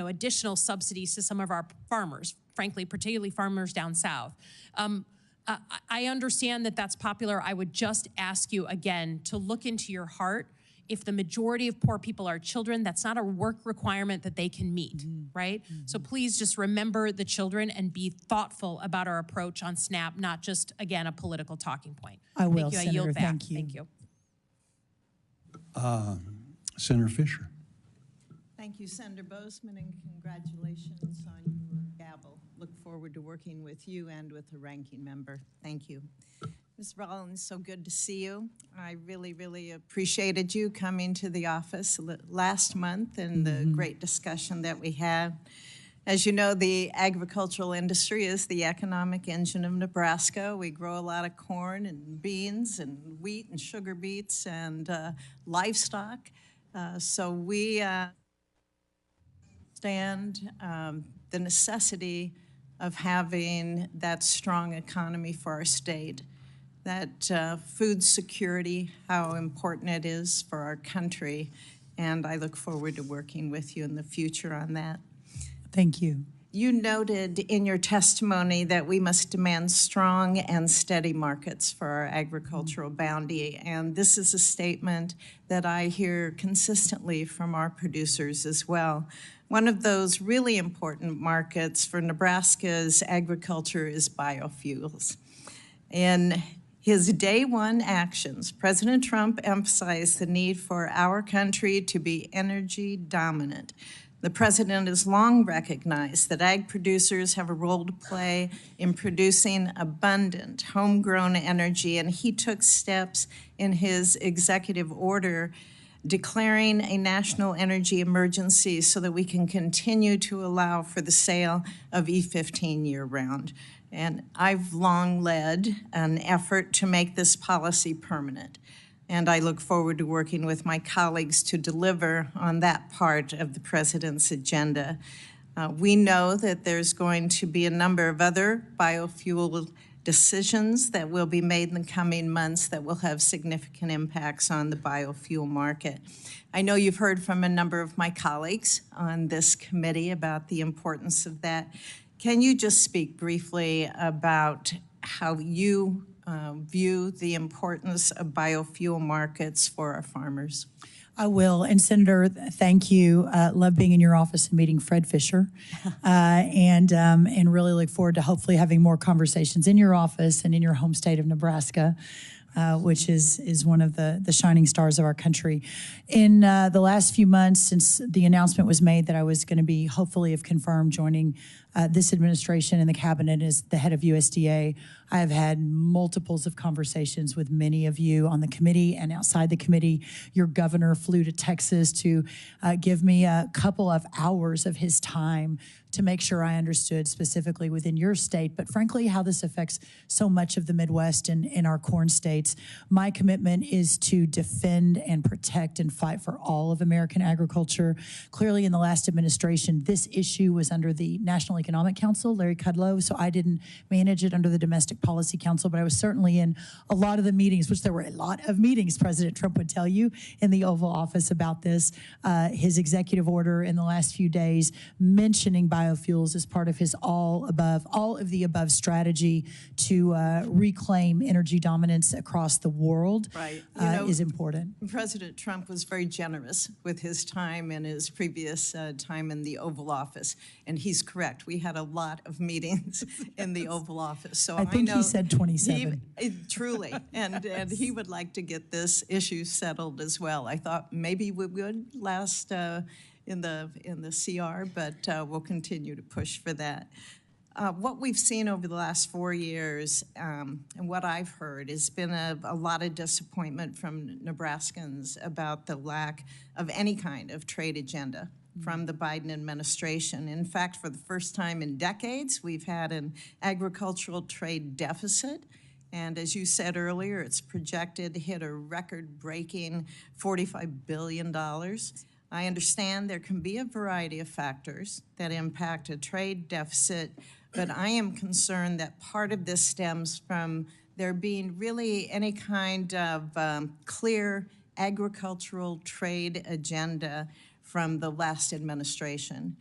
additional subsidies to some of our farmers, frankly, particularly farmers down south. I understand that that's popular. I would just ask you again to look into your heart. If the majority of poor people are children, that's not a work requirement that they can meet, right? So please just remember the children and be thoughtful about our approach on SNAP, not just, again, a political talking point. I will, Thank you. Senator. I yield back. Thank you. Thank you. Senator Fisher. Thank you, Senator Bozeman, and congratulations on your gavel. Look forward to working with you and with the ranking member. Thank you. Ms. Rollins, so good to see you. I really, really appreciated you coming to the office last month and the great discussion that we had. As you know, the agricultural industry is the economic engine of Nebraska. We grow a lot of corn and beans and wheat and sugar beets and livestock. So we understand the necessity of having that strong economy for our state. That food security, how important it is for our country, and I look forward to working with you in the future on that. Thank you. You noted in your testimony that we must demand strong and steady markets for our agricultural bounty, and this is a statement that I hear consistently from our producers as well. One of those really important markets for Nebraska's agriculture is biofuels. In his day one actions, President Trump emphasized the need for our country to be energy dominant. The president has long recognized that ag producers have a role to play in producing abundant homegrown energy, and he took steps in his executive order declaring a national energy emergency so that we can continue to allow for the sale of E15 year-round. And I've long led an effort to make this policy permanent. And I look forward to working with my colleagues to deliver on that part of the president's agenda. We know that there's going to be a number of other biofuel decisions that will be made in the coming months that will have significant impacts on the biofuel market. I know you've heard from a number of my colleagues on this committee about the importance of that. Can you just speak briefly about how you view the importance of biofuel markets for our farmers? I will. And Senator, thank you. Love being in your office and meeting Fred Fisher, and really look forward to hopefully having more conversations in your office and in your home state of Nebraska, which is one of the shining stars of our country. In the last few months, since the announcement was made that I was going to be, hopefully if confirmed, joining this administration and the cabinet as the head of USDA, I have had multiples of conversations with many of you on the committee and outside the committee. Your governor flew to Texas to give me a couple of hours of his time to make sure I understood specifically within your state, but frankly, how this affects so much of the Midwest and in our corn state. States. My commitment is to defend and protect and fight for all of American agriculture. Clearly, in the last administration, this issue was under the National Economic Council, Larry Kudlow, so I didn't manage it under the Domestic Policy Council, but I was certainly in a lot of the meetings, which there were a lot of meetings, President Trump would tell you, in the Oval Office about this. His executive order in the last few days mentioning biofuels as part of his all of the above strategy to reclaim energy dominance across the world Right. is important. President Trump was very generous with his time in his previous time in the Oval Office, and he's correct. We had a lot of meetings in the Oval Office. So I think know he said 27. Truly, and he would like to get this issue settled as well. I thought maybe we would last in the CR, but we'll continue to push for that. What we've seen over the last 4 years and what I've heard has been a lot of disappointment from Nebraskans about the lack of any kind of trade agenda from the Biden administration. In fact, for the first time in decades, we've had an agricultural trade deficit. And as you said earlier, it's projected to hit a record-breaking $45 billion. I understand there can be a variety of factors that impact a trade deficit, but I am concerned that part of this stems from there being really any kind of clear agricultural trade agenda from the last administration.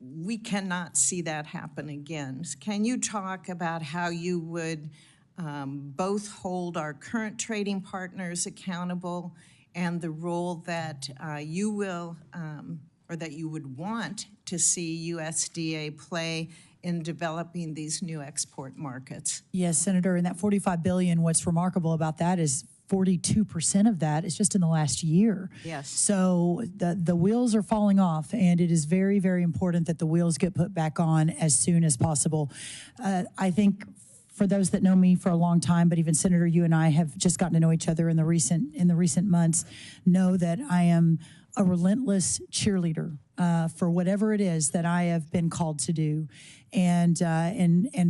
We cannot see that happen again. Can you talk about how you would both hold our current trading partners accountable and the role that you will or that you would want to see USDA play in developing these new export markets? Yes, Senator, and that $45 billion, what's remarkable about that is 42% of that is just in the last year. Yes. So the wheels are falling off, and it is very, very important that the wheels get put back on as soon as possible. I think for those that know me for a long time, but even Senator, you and I have just gotten to know each other in the recent months, know that I am a relentless cheerleader for whatever it is that I have been called to do. And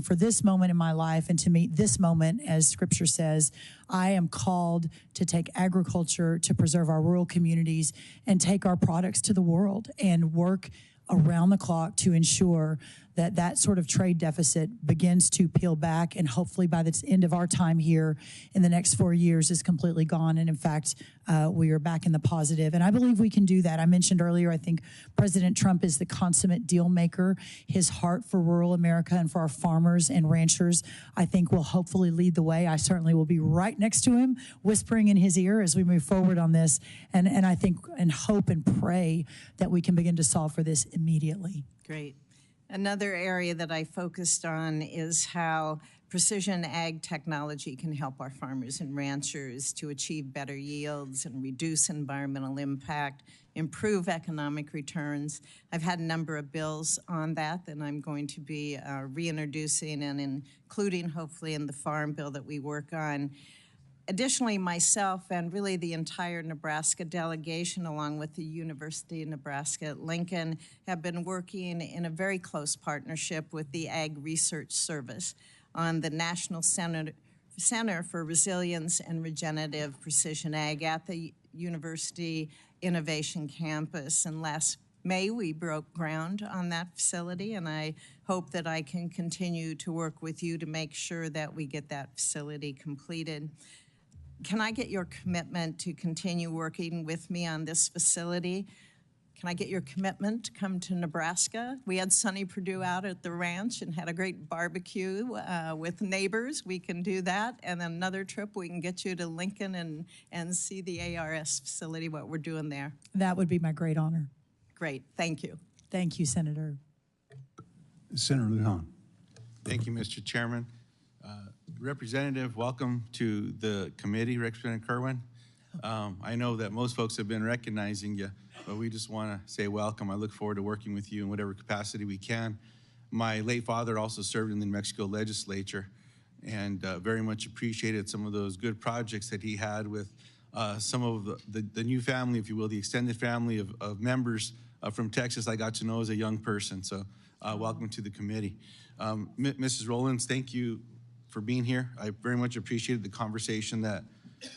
for this moment in my life, and to meet this moment, as Scripture says, I am called to take agriculture, to preserve our rural communities, and take our products to the world, and work around the clock to ensure that that sort of trade deficit begins to peel back, and hopefully by the end of our time here in the next 4 years is completely gone. And in fact, we are back in the positive. And I believe we can do that. I mentioned earlier, I think President Trump is the consummate deal maker. His heart for rural America and for our farmers and ranchers, I think, will hopefully lead the way. I certainly will be right next to him, whispering in his ear as we move forward on this. And I think and hope and pray that we can begin to solve for this immediately. Great. Another area that I focused on is how precision ag technology can help our farmers and ranchers to achieve better yields and reduce environmental impact, improve economic returns. I've had a number of bills on that I'm going to be reintroducing and including hopefully in the farm bill that we work on. Additionally, myself and really the entire Nebraska delegation, along with the University of Nebraska at Lincoln, have been working in a very close partnership with the Ag Research Service on the National Center for Resilience and Regenerative Precision Ag at the University Innovation Campus. And last May, we broke ground on that facility, and I hope that I can continue to work with you to make sure that we get that facility completed. Can I get your commitment to continue working with me on this facility? Can I get your commitment to come to Nebraska? We had Sonny Perdue out at the ranch and had a great barbecue with neighbors. We can do that. And then another trip, we can get you to Lincoln and see the ARS facility, what we're doing there. That would be my great honor. Great. Thank you. Thank you, Senator. Senator Lujan. Thank you, Mr. Chairman. Representative, welcome to the committee, Representative Kerwin. I know that most folks have been recognizing you, but we just want to say welcome. I look forward to working with you in whatever capacity we can. My late father also served in the New Mexico legislature and very much appreciated some of those good projects that he had with some of the new family, if you will, the extended family of members from Texas I got to know as a young person. So welcome to the committee. Mrs. Rollins, thank you for being here. I very much appreciated the conversation that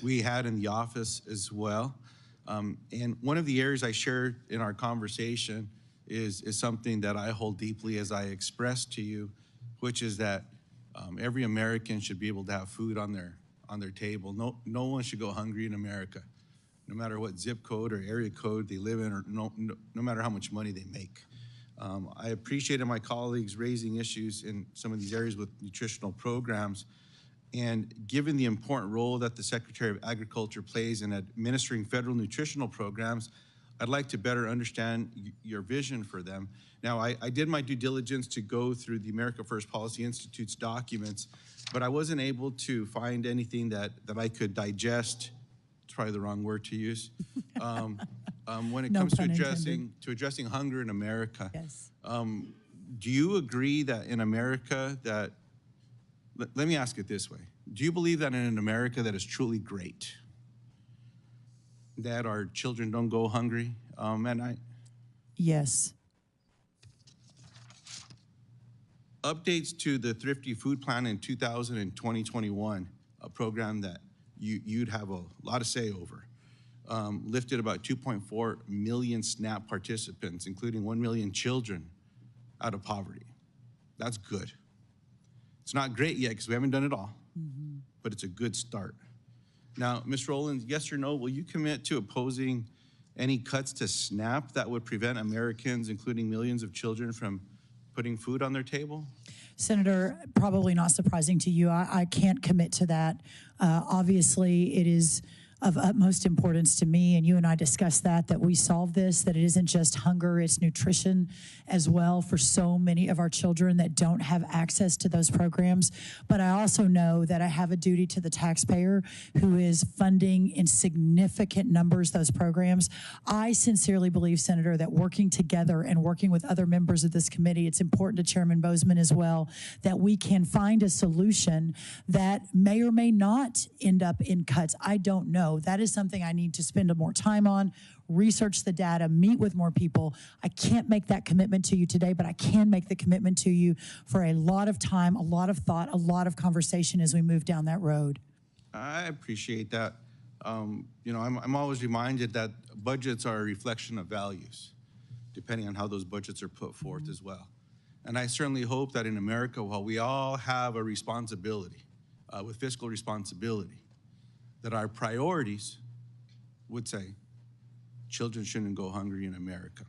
we had in the office as well. And one of the areas I shared in our conversation is something that I hold deeply, as I expressed to you, which is that every American should be able to have food on their table. No one should go hungry in America, no matter what zip code or area code they live in, or no matter how much money they make. I appreciated my colleagues raising issues in some of these areas with nutritional programs. And given the important role that the Secretary of Agriculture plays in administering federal nutritional programs, I'd like to better understand your vision for them. Now, I did my due diligence to go through the America First Policy Institute's documents, but I wasn't able to find anything that I could digest. It's probably the wrong word to use. When it comes to addressing hunger in America. Yes. Do you agree that in America that, let me ask it this way. Do you believe that in an America that is truly great, that our children don't go hungry? Yes. Updates to the Thrifty Food Plan in 2020-2021, a program that you'd have a lot of say over, lifted about 2.4 million SNAP participants, including 1 million children, out of poverty. That's good. It's not great yet because we haven't done it all, but it's a good start. Now, Ms. Rollins, yes or no, will you commit to opposing any cuts to SNAP that would prevent Americans, including millions of children, from putting food on their table? Senator, probably not surprising to you, I can't commit to that. Obviously, it is of utmost importance to me, and you and I discussed that we solve this, that it isn't just hunger, it's nutrition as well for so many of our children that don't have access to those programs. But I also know that I have a duty to the taxpayer who is funding in significant numbers those programs. I sincerely believe, Senator, that working together and working with other members of this committee, it's important to Chairman Bozeman as well, that we can find a solution that may or may not end up in cuts. I don't know. That is something I need to spend more time on, research the data, meet with more people. I can't make that commitment to you today, but I can make the commitment to you for a lot of time, a lot of thought, a lot of conversation as we move down that road. I appreciate that. You know, I'm always reminded that budgets are a reflection of values, depending on how those budgets are put forth as well. And I certainly hope that in America, while we all have a responsibility, with fiscal responsibility, that our priorities would say children shouldn't go hungry in America.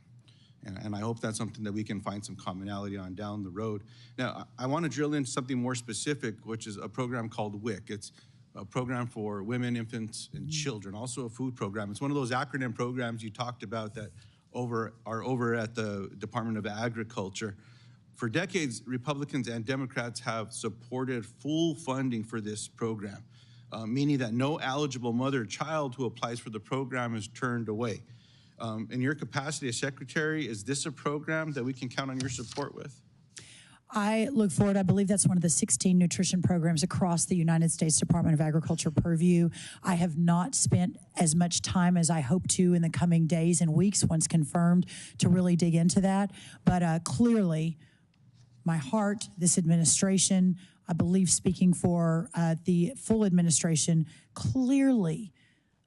And I hope that's something that we can find some commonality on down the road. Now, I want to drill into something more specific, which is a program called WIC. It's a program for women, infants, and children, also a food program. It's one of those acronym programs you talked about that are over at the Department of Agriculture. For decades, Republicans and Democrats have supported full funding for this program, meaning that no eligible mother or child who applies for the program is turned away. In your capacity as secretary, is this a program that we can count on your support with? I look forward, I believe that's one of the 16 nutrition programs across the United States Department of Agriculture purview. I have not spent as much time as I hope to in the coming days and weeks, once confirmed, to really dig into that. But clearly, my heart, this administration, I believe speaking for the full administration, clearly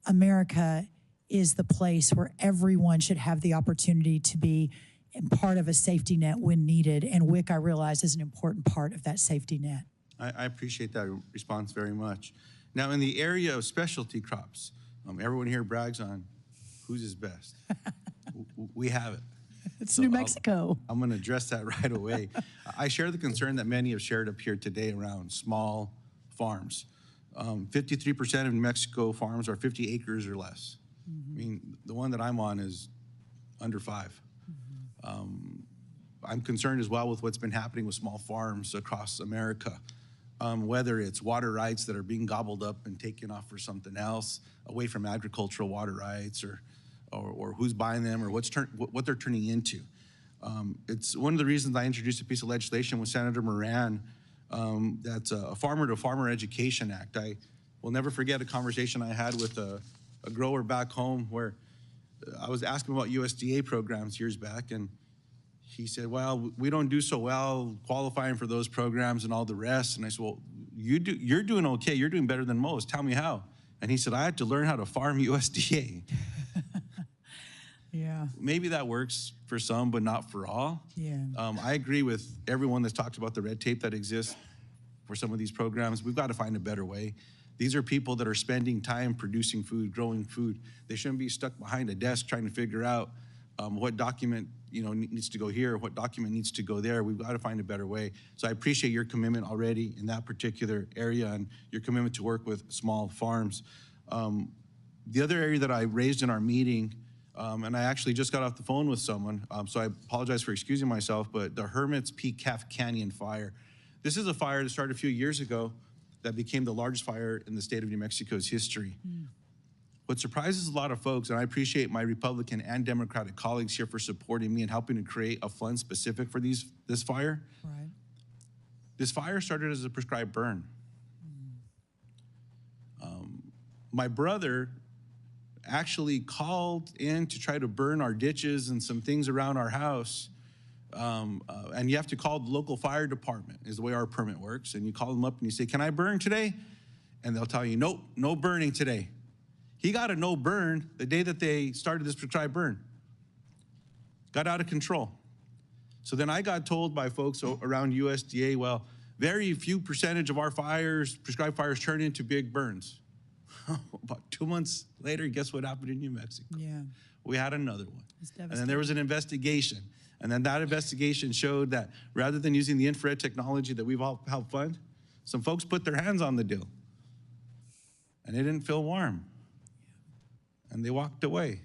America is the place where everyone should have the opportunity to be part of a safety net when needed. And WIC, I realize, is an important part of that safety net. I appreciate that response very much. Now, in the area of specialty crops, everyone here brags on whose is best. We have it. It's So New Mexico. I'm going to address that right away. I share the concern that many have shared up here today around small farms. 53% of New Mexico farms are 50 acres or less. I mean, the one that I'm on is under 5. I'm concerned as well with what's been happening with small farms across America, whether it's water rights that are being gobbled up and taken off for something else, away from agricultural water rights, or who's buying them, or what they're turning into. It's one of the reasons I introduced a piece of legislation with Senator Moran that's a Farmer-to-Farmer Education Act. I will never forget a conversation I had with a grower back home where I was asking about USDA programs years back, and he said, well, we don't do so well qualifying for those programs and all the rest. And I said, well, you're doing okay. You're doing better than most. Tell me how. And he said, I had to learn how to farm USDA. Yeah. Maybe that works for some, but not for all. Yeah. I agree with everyone that's talked about the red tape that exists for some of these programs. We've got to find a better way. These are people that are spending time producing food, growing food. They shouldn't be stuck behind a desk trying to figure out what document needs to go here, what document needs to go there. We've got to find a better way. So I appreciate your commitment already in that particular area and your commitment to work with small farms. The other area that I raised in our meeting, and I actually just got off the phone with someone, so I apologize for excusing myself, but the Hermit's Peak Calf Canyon fire. This is a fire that started a few years ago that became the largest fire in the state of New Mexico's history. What surprises a lot of folks, and I appreciate my Republican and Democratic colleagues here for supporting me and helping to create a fund specific for this fire. Right. This fire started as a prescribed burn. My brother actually called in to try to burn our ditches and some things around our house. And you have to call the local fire department, is the way our permit works. And you call them up and you say, can I burn today? And they'll tell you, nope, no burning today. He got a no burn the day that they started this prescribed burn. Got out of control. So then I got told by folks around USDA, well, very few percentage of our fires, prescribed fires, turn into big burns. About 2 months later, guess what happened in New Mexico? Yeah. We had another one. It's And then there was an investigation. And then that investigation showed that rather than using the infrared technology that we've all helped fund, some folks put their hands on the deal. And it didn't feel warm. And they walked away.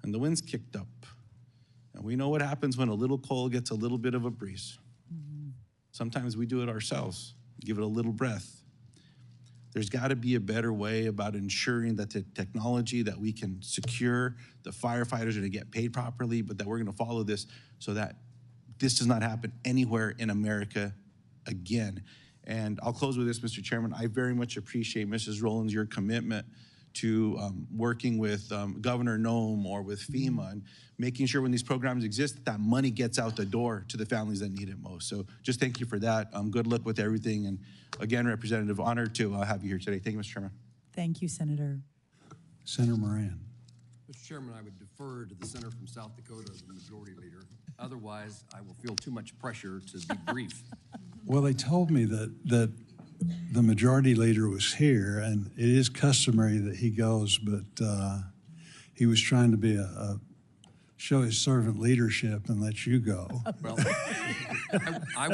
And the winds kicked up. And we know what happens when a little coal gets a little bit of a breeze. Sometimes we do it ourselves, give it a little breath. There's got to be a better way about ensuring that the technology that we can secure, the firefighters are going to get paid properly, but that we're going to follow this so that this does not happen anywhere in America again. And I'll close with this, Mr. Chairman. I very much appreciate, Mrs. Rollins, your commitment to working with Governor Noem or with FEMA and making sure when these programs exist, that money gets out the door to the families that need it most. So just thank you for that. Good luck with everything. And again, Representative, honored to have you here today. Thank you, Mr. Chairman. Thank you, Senator. Senator Moran. Mr. Chairman, I would defer to the senator from South Dakota, the majority leader. Otherwise, I will feel too much pressure to be brief. Well, they told me that the majority leader was here, and it is customary that he goes, but he was trying to be show his servant leadership and let you go. Well, I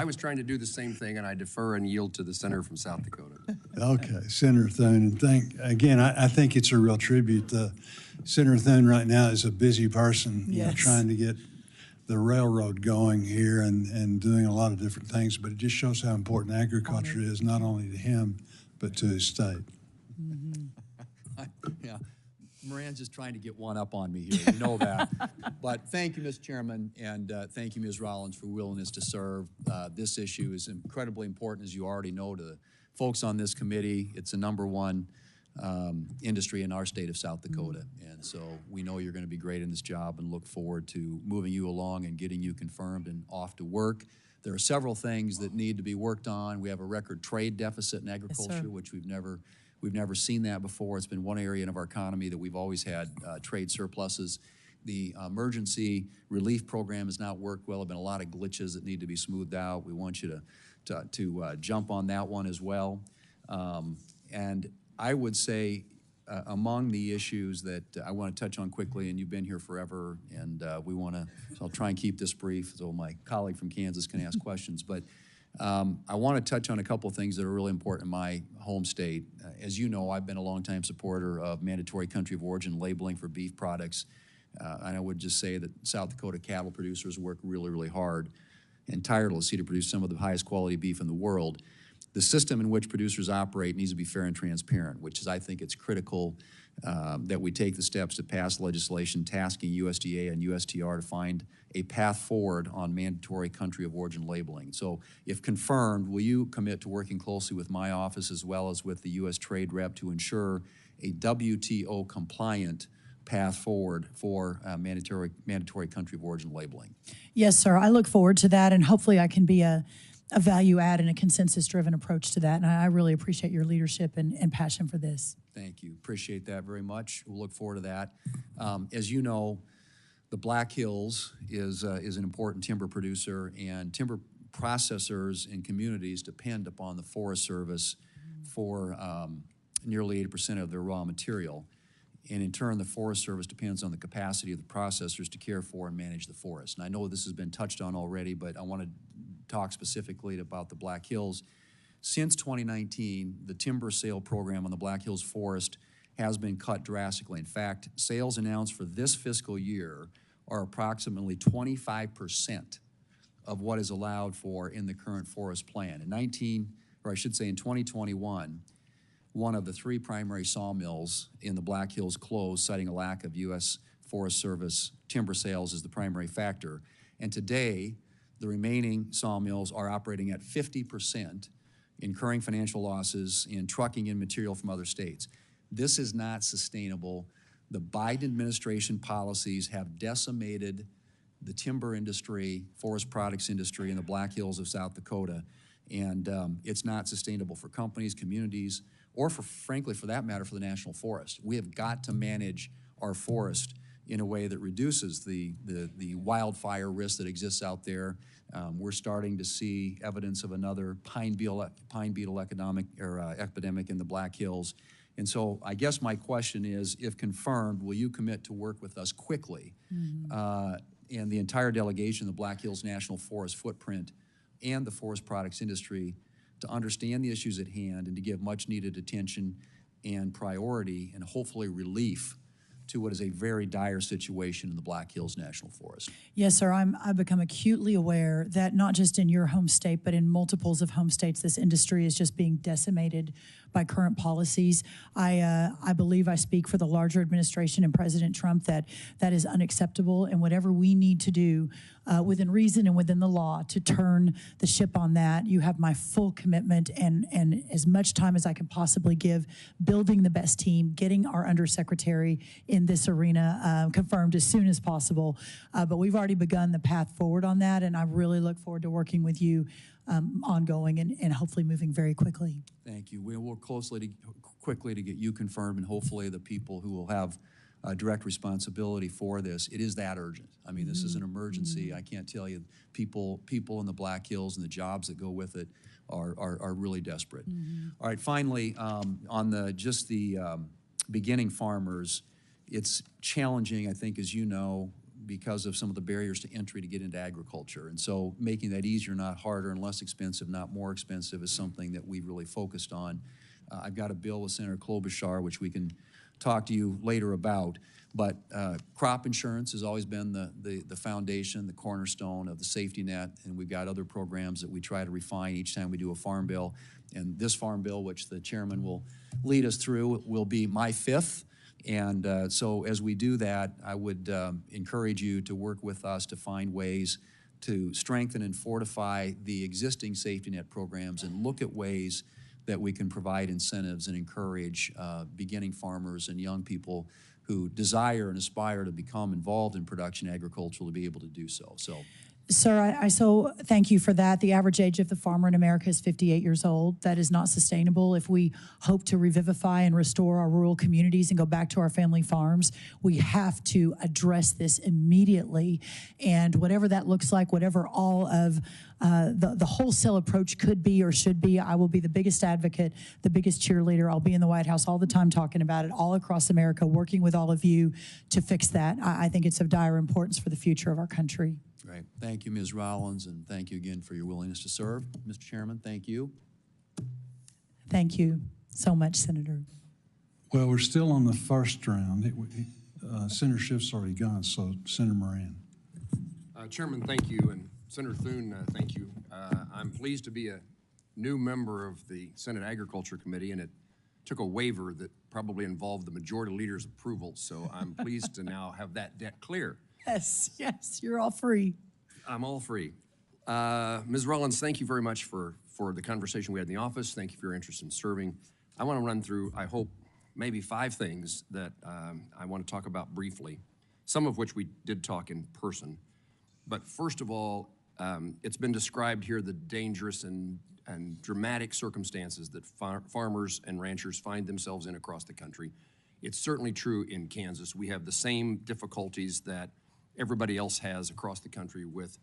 was trying to do the same thing, and I defer and yield to the senator from South Dakota. Okay, Senator Thune, and I think it's a real tribute. Senator Thune right now is a busy person, Yes. trying to get the railroad going here and doing a lot of different things, but it just shows how important agriculture is, not only to him, but to his state. Yeah, Moran's just trying to get one up on me here, you know that. But thank you, Mr. Chairman, and thank you, Ms. Rollins, for willingness to serve. This issue is incredibly important, as you already know, to the folks on this committee. It's the #1 industry in our state of South Dakota. And so we know you're going to be great in this job and look forward to moving you along and getting you confirmed and off to work. There are several things that need to be worked on. We have a record trade deficit in agriculture, which we've never seen that before. It's been one area of our economy that we've always had trade surpluses. The emergency relief program has not worked well. There have been a lot of glitches that need to be smoothed out. We want you to jump on that one as well. And I would say among the issues that I want to touch on quickly, and you've been here forever, and so I'll try and keep this brief so my colleague from Kansas can ask questions. But I want to touch on a couple of things that are really important in my home state. As you know, I've been a longtime supporter of mandatory country of origin labeling for beef products. And I would just say that South Dakota cattle producers work really, really hard and tirelessly to produce some of the highest quality beef in the world. The system in which producers operate needs to be fair and transparent, which is, I think it's critical that we take the steps to pass legislation tasking USDA and USTR to find a path forward on mandatory country of origin labeling. So if confirmed, will you commit to working closely with my office as well as with the U.S. Trade Rep to ensure a WTO compliant path forward for mandatory country of origin labeling? Yes, sir. I look forward to that, and hopefully I can be a a value add and a consensus-driven approach to that. And I really appreciate your leadership and passion for this. Thank you. Appreciate that very much. We'll look forward to that. As you know, the Black Hills is an important timber producer, and timber processors and communities depend upon the Forest Service for nearly 80% of their raw material. And in turn, the Forest Service depends on the capacity of the processors to care for and manage the forest. And I know this has been touched on already, but I want to talk specifically about the Black Hills. Since 2019, the timber sale program on the Black Hills Forest has been cut drastically. In fact, sales announced for this fiscal year are approximately 25% of what is allowed for in the current forest plan. In 2021, one of the 3 primary sawmills in the Black Hills closed, citing a lack of U.S. Forest Service timber sales as the primary factor. And today, the remaining sawmills are operating at 50%, incurring financial losses and trucking in material from other states. This is not sustainable. The Biden administration policies have decimated the timber industry, forest products industry in the Black Hills of South Dakota, and it's not sustainable for companies, communities, or frankly, for that matter, for the National Forest. We have got to manage our forest in a way that reduces the wildfire risk that exists out there. We're starting to see evidence of another pine beetle epidemic in the Black Hills. And so I guess my question is, if confirmed, will you commit to work with us quickly and the entire delegation of the Black Hills National Forest footprint and the forest products industry to understand the issues at hand and to give much needed attention and priority and hopefully relief to what is a very dire situation in the Black Hills National Forest? Yes, sir. I've become acutely aware that not just in your home state, but in multiples of home states, this industry is just being decimated by current policies. I believe I speak for the larger administration and President Trump that is unacceptable, and whatever we need to do within reason and within the law to turn the ship on that, you have my full commitment and as much time as I can possibly give building the best team, getting our undersecretary in this arena confirmed as soon as possible. But we've already begun the path forward on that, and I really look forward to working with you ongoing and hopefully moving very quickly. Thank you. We'll work quickly to get you confirmed, and hopefully the people who will have direct responsibility for this. It is that urgent. I mean, this is an emergency. I can't tell you, people in the Black Hills and the jobs that go with it are really desperate. All right, finally, on the beginning farmers, it's challenging, I think, as you know, because of some of the barriers to entry to get into agriculture. And so making that easier, not harder, and less expensive, not more expensive, is something that we've really focused on. I've got a bill with Senator Klobuchar, which we can talk to you later about. But crop insurance has always been the foundation, the cornerstone of the safety net, and we've got other programs that we try to refine each time we do a farm bill. And this farm bill, which the chairman will lead us through, will be my 5th. And so as we do that, I would encourage you to work with us to find ways to strengthen and fortify the existing safety net programs and look at ways that we can provide incentives and encourage beginning farmers and young people who desire and aspire to become involved in production agriculture to be able to do so. Sir, I so thank you for that. The average age of the farmer in America is 58 years old. That is not sustainable. If we hope to revivify and restore our rural communities and go back to our family farms, we have to address this immediately. And whatever that looks like, whatever all of the wholesale approach could be or should be, I will be the biggest advocate, the biggest cheerleader. I'll be in the White House all the time talking about it, all across America, working with all of you to fix that. I think it's of dire importance for the future of our country. Great. Thank you, Ms. Rollins, and thank you again for your willingness to serve. Mr. Chairman, thank you. Thank you so much, Senator. Well, we're still on the first round. Senator Schiff's already gone, so Senator Moran. Chairman, thank you, and Senator Thune, thank you. I'm pleased to be a new member of the Senate Agriculture Committee, and it took a waiver that probably involved the majority leader's approval, so I'm pleased to now have that debt clear. Yes, you're all free. I'm all free. Ms. Rollins, thank you very much for the conversation we had in the office. Thank you for your interest in serving. I want to run through, I hope, maybe 5 things that I want to talk about briefly, some of which we did talk in person. But first of all, It's been described here the dangerous and dramatic circumstances that farmers and ranchers find themselves in across the country. It's certainly true in Kansas. We have the same difficulties that everybody else has across the country with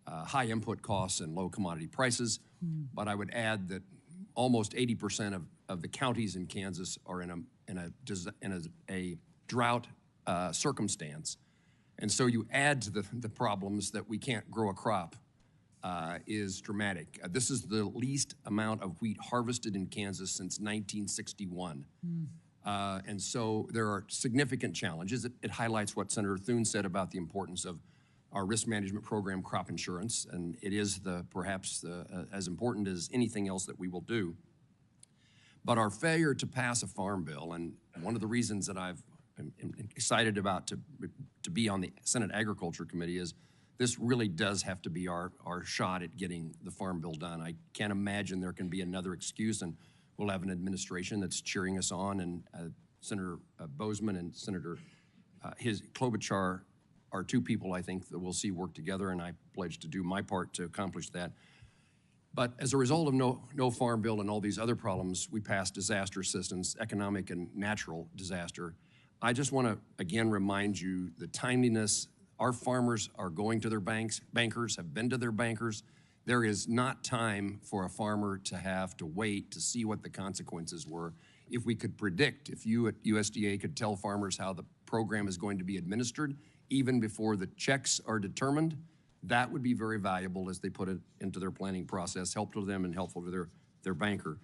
high input costs and low commodity prices. But I would add that almost 80% of the counties in Kansas are in a drought circumstance. And so you add to the problems that we can't grow a crop is dramatic. This is the least amount of wheat harvested in Kansas since 1961. And so there are significant challenges. It highlights what Senator Thune said about the importance of our risk management program, crop insurance, and it is perhaps as important as anything else that we will do. But our failure to pass a farm bill, and one of the reasons that I'm excited about to be on the Senate Agriculture Committee is this really does have to be our shot at getting the farm bill done. I can't imagine there can be another excuse, and we'll have an administration that's cheering us on, and Senator Bozeman and Senator Klobuchar are two people I think that we'll see work together, and I pledge to do my part to accomplish that. But as a result of no farm bill and all these other problems, we passed disaster assistance, economic and natural disaster. I just want to again remind you the timeliness. Our farmers are going to their bankers have been to their bankers. There is not time for a farmer to have to wait to see what the consequences were. If we could predict, if you at USDA could tell farmers how the program is going to be administered, even before the checks are determined, that would be very valuable as they put it into their planning process, helpful to them and helpful to their banker.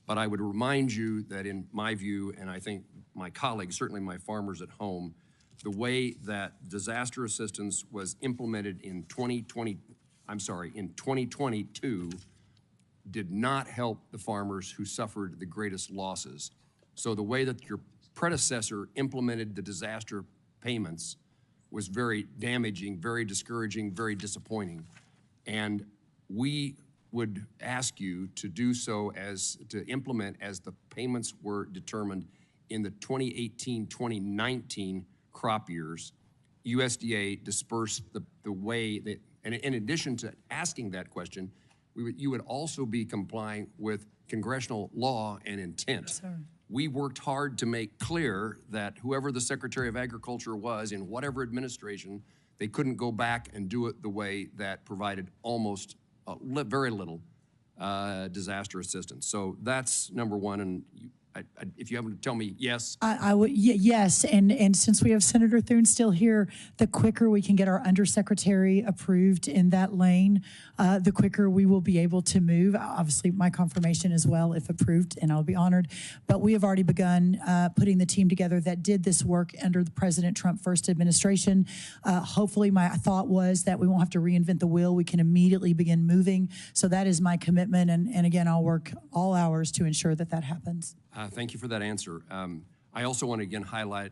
But I would remind you that in my view, and I think my colleagues, certainly my farmers at home, the way that disaster assistance was implemented in 2022 did not help the farmers who suffered the greatest losses. So the way that your predecessor implemented the disaster payments was very damaging, very discouraging, very disappointing. And we would ask you to do so to implement as the payments were determined in the 2018-2019 crop years. USDA dispersed the way that, and in addition to asking that question, you would also be complying with congressional law and intent. Yes, sir. We worked hard to make clear that whoever the Secretary of Agriculture was in whatever administration, they couldn't go back and do it the way that provided almost very little disaster assistance. So that's number one, and if you happen to tell me yes. I would, yes, and since we have Senator Thune still here, the quicker we can get our undersecretary approved in that lane, the quicker we will be able to move. Obviously, my confirmation as well, if approved, and I'll be honored. But we have already begun putting the team together that did this work under the President Trump first administration. Hopefully, my thought was that we won't have to reinvent the wheel. We can immediately begin moving. So that is my commitment, and again, I'll work all hours to ensure that that happens. Thank you for that answer. I also want to again highlight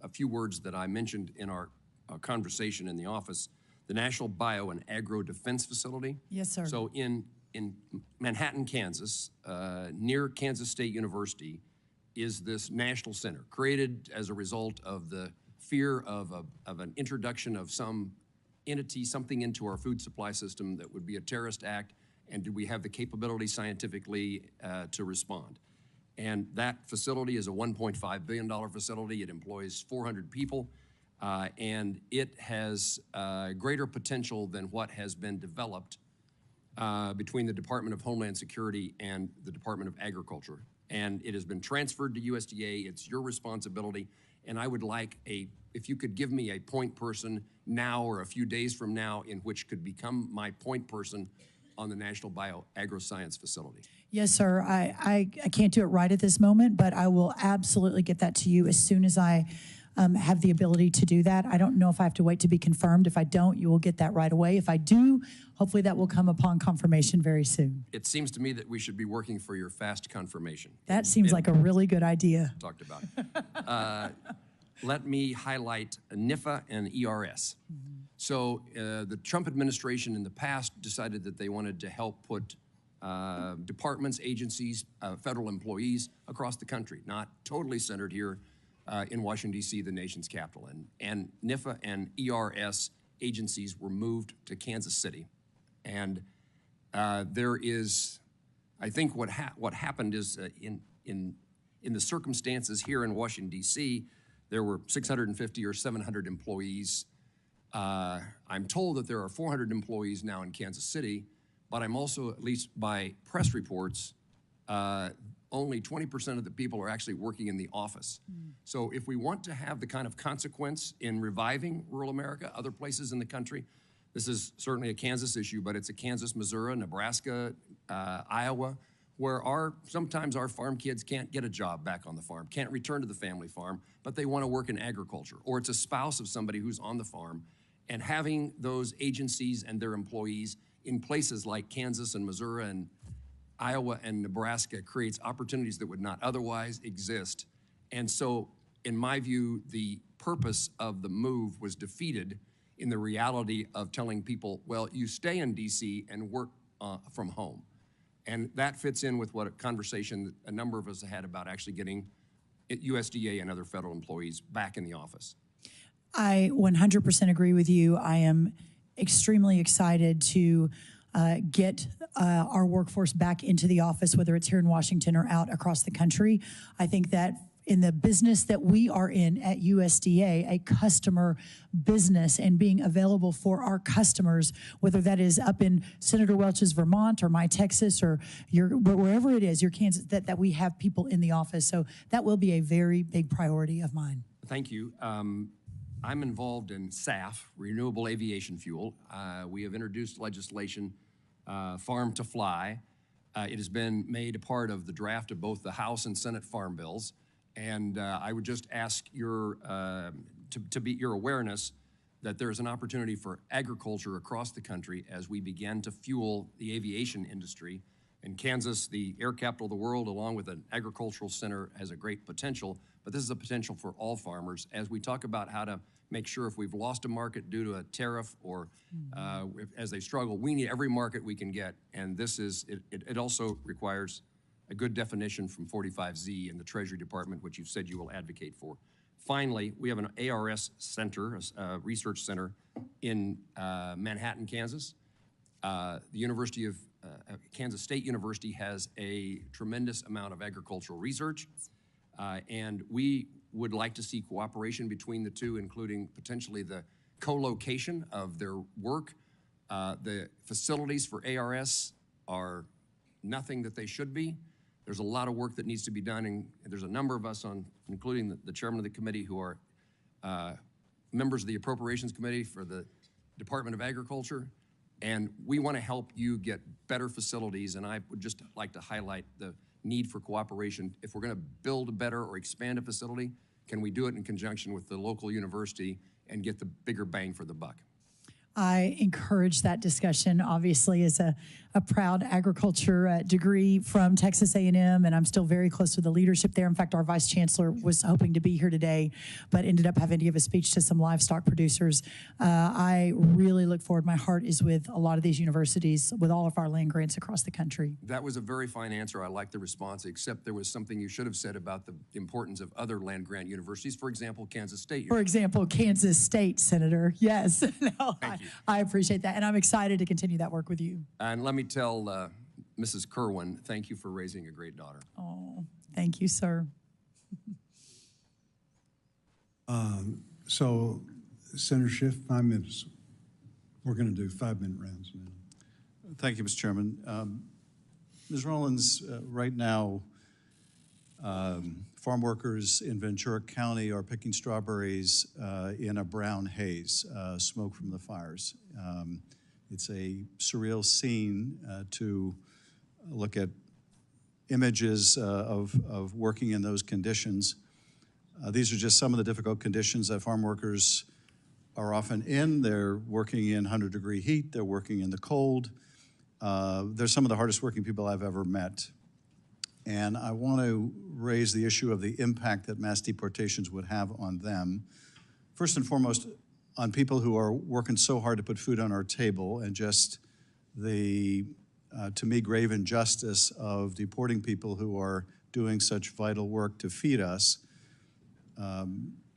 a few words that I mentioned in our conversation in the office. The National Bio and Agro Defense Facility. Yes, sir. So in Manhattan, Kansas, near Kansas State University, is this national center created as a result of the fear of an introduction of some entity, something into our food supply system that would be a terrorist act, and do we have the capability scientifically to respond? And that facility is a $1.5 billion facility. It employs 400 people, and it has greater potential than what has been developed between the Department of Homeland Security and the Department of Agriculture. And it has been transferred to USDA. It's your responsibility. And I would like if you could give me a point person now or a few days from now in which could become my point person on the National Bio-Agro-Science Facility. Yes, sir. I can't do it right at this moment, but I will absolutely get that to you as soon as I have the ability to do that. I don't know if I have to wait to be confirmed. If I don't, you will get that right away. If I do, hopefully that will come upon confirmation very soon. It seems to me that we should be working for your fast confirmation. That seems like a really good idea. Talked about. Let me highlight NIFA and ERS. So the Trump administration in the past decided that they wanted to help put departments, agencies, federal employees across the country, not totally centered here in Washington, D.C., the nation's capital. And NIFA and ERS agencies were moved to Kansas City. And there is, I think what happened is in the circumstances here in Washington, D.C., there were 650 or 700 employees. I'm told that there are 400 employees now in Kansas City, but I'm also, at least by press reports, only 20% of the people are actually working in the office. So if we want to have the kind of consequence in reviving rural America, other places in the country, this is certainly a Kansas issue, but it's a Kansas, Missouri, Nebraska, Iowa, where sometimes our farm kids can't get a job back on the farm, can't return to the family farm, but they want to work in agriculture, or it's a spouse of somebody who's on the farm, and having those agencies and their employees in places like Kansas and Missouri and Iowa and Nebraska creates opportunities that would not otherwise exist. And so, in my view, the purpose of the move was defeated in the reality of telling people, well, you stay in DC and work from home. And that fits in with what a conversation that a number of us had about actually getting USDA and other federal employees back in the office. I 100% agree with you. I am extremely excited to get our workforce back into the office, whether it's here in Washington or out across the country. I think that in the business that we are in at USDA, a customer business, and being available for our customers, whether that is up in Senator Welch's Vermont or my Texas or wherever it is, your Kansas, that we have people in the office. So that will be a very big priority of mine. Thank you. I'm involved in SAF, Renewable Aviation Fuel. We have introduced legislation, Farm to Fly. It has been made a part of the draft of both the House and Senate farm bills. And I would just ask your awareness that there is an opportunity for agriculture across the country as we begin to fuel the aviation industry. And Kansas, the air capital of the world, along with an agricultural center, has a great potential. But this is a potential for all farmers as we talk about how to make sure if we've lost a market due to a tariff or as they struggle, we need every market we can get. And this is, it also requires a good definition from 45Z in the Treasury Department, which you've said you will advocate for. Finally, we have an ARS center, a research center in Manhattan, Kansas. The University of Kansas State University has a tremendous amount of agricultural research, and we would like to see cooperation between the two, including potentially the co-location of their work. The facilities for ARS are nothing that they should be. There's a lot of work that needs to be done, and there's a number of us including the chairman of the committee, who are members of the Appropriations Committee for the Department of Agriculture, and we want to help you get better facilities, and I would just like to highlight the need for cooperation. If we're going to build a better or expand a facility, can we do it in conjunction with the local university and get the bigger bang for the buck? I encourage that discussion, obviously, as a proud agriculture degree from Texas A&M, and I'm still very close to the leadership there. In fact, our vice chancellor was hoping to be here today, but ended up having to give a speech to some livestock producers. I really look forward. My heart is with a lot of these universities, with all of our land grants across the country. That was a very fine answer. I like the response, except there was something you should have said about the importance of other land grant universities, for example, Kansas State. For example, Kansas State, Senator. Yes. No, Thank you. I appreciate that, and I'm excited to continue that work with you. And let me tell Mrs. Kerwin, thank you for raising a great daughter. Oh, thank you, sir. So, Senator Schiff, 5 minutes. We're going to do 5-minute rounds now. Thank you, Mr. Chairman. Ms. Rollins, right now, farm workers in Ventura County are picking strawberries in a brown haze, smoke from the fires. It's a surreal scene to look at images of working in those conditions. These are just some of the difficult conditions that farm workers are often in. They're working in 100-degree heat. They're working in the cold. They're some of the hardest working people I've ever met. And I want to raise the issue of the impact that mass deportations would have on them. First and foremost, on people who are working so hard to put food on our table, and just the, to me, grave injustice of deporting people who are doing such vital work to feed us.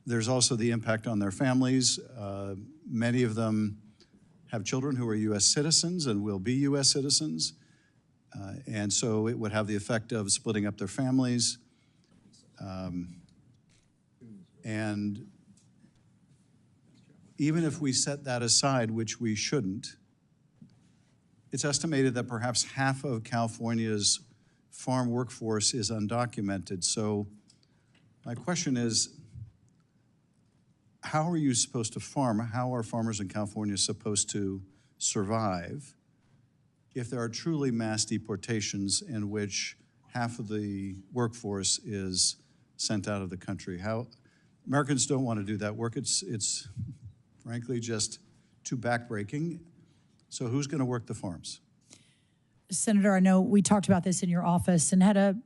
There's also the impact on their families. Many of them have children who are U.S. citizens and will be U.S. citizens. And so it would have the effect of splitting up their families. And even if we set that aside, which we shouldn't, it's estimated that perhaps half of California's farm workforce is undocumented. So my question is, how are you supposed to farm? How are farmers in California supposed to survive if there are truly mass deportations in which half of the workforce is sent out of the country? How Americans don't want to do that work. It's frankly just too backbreaking. So who's going to work the farms? Senator, I know we talked about this in your office and had a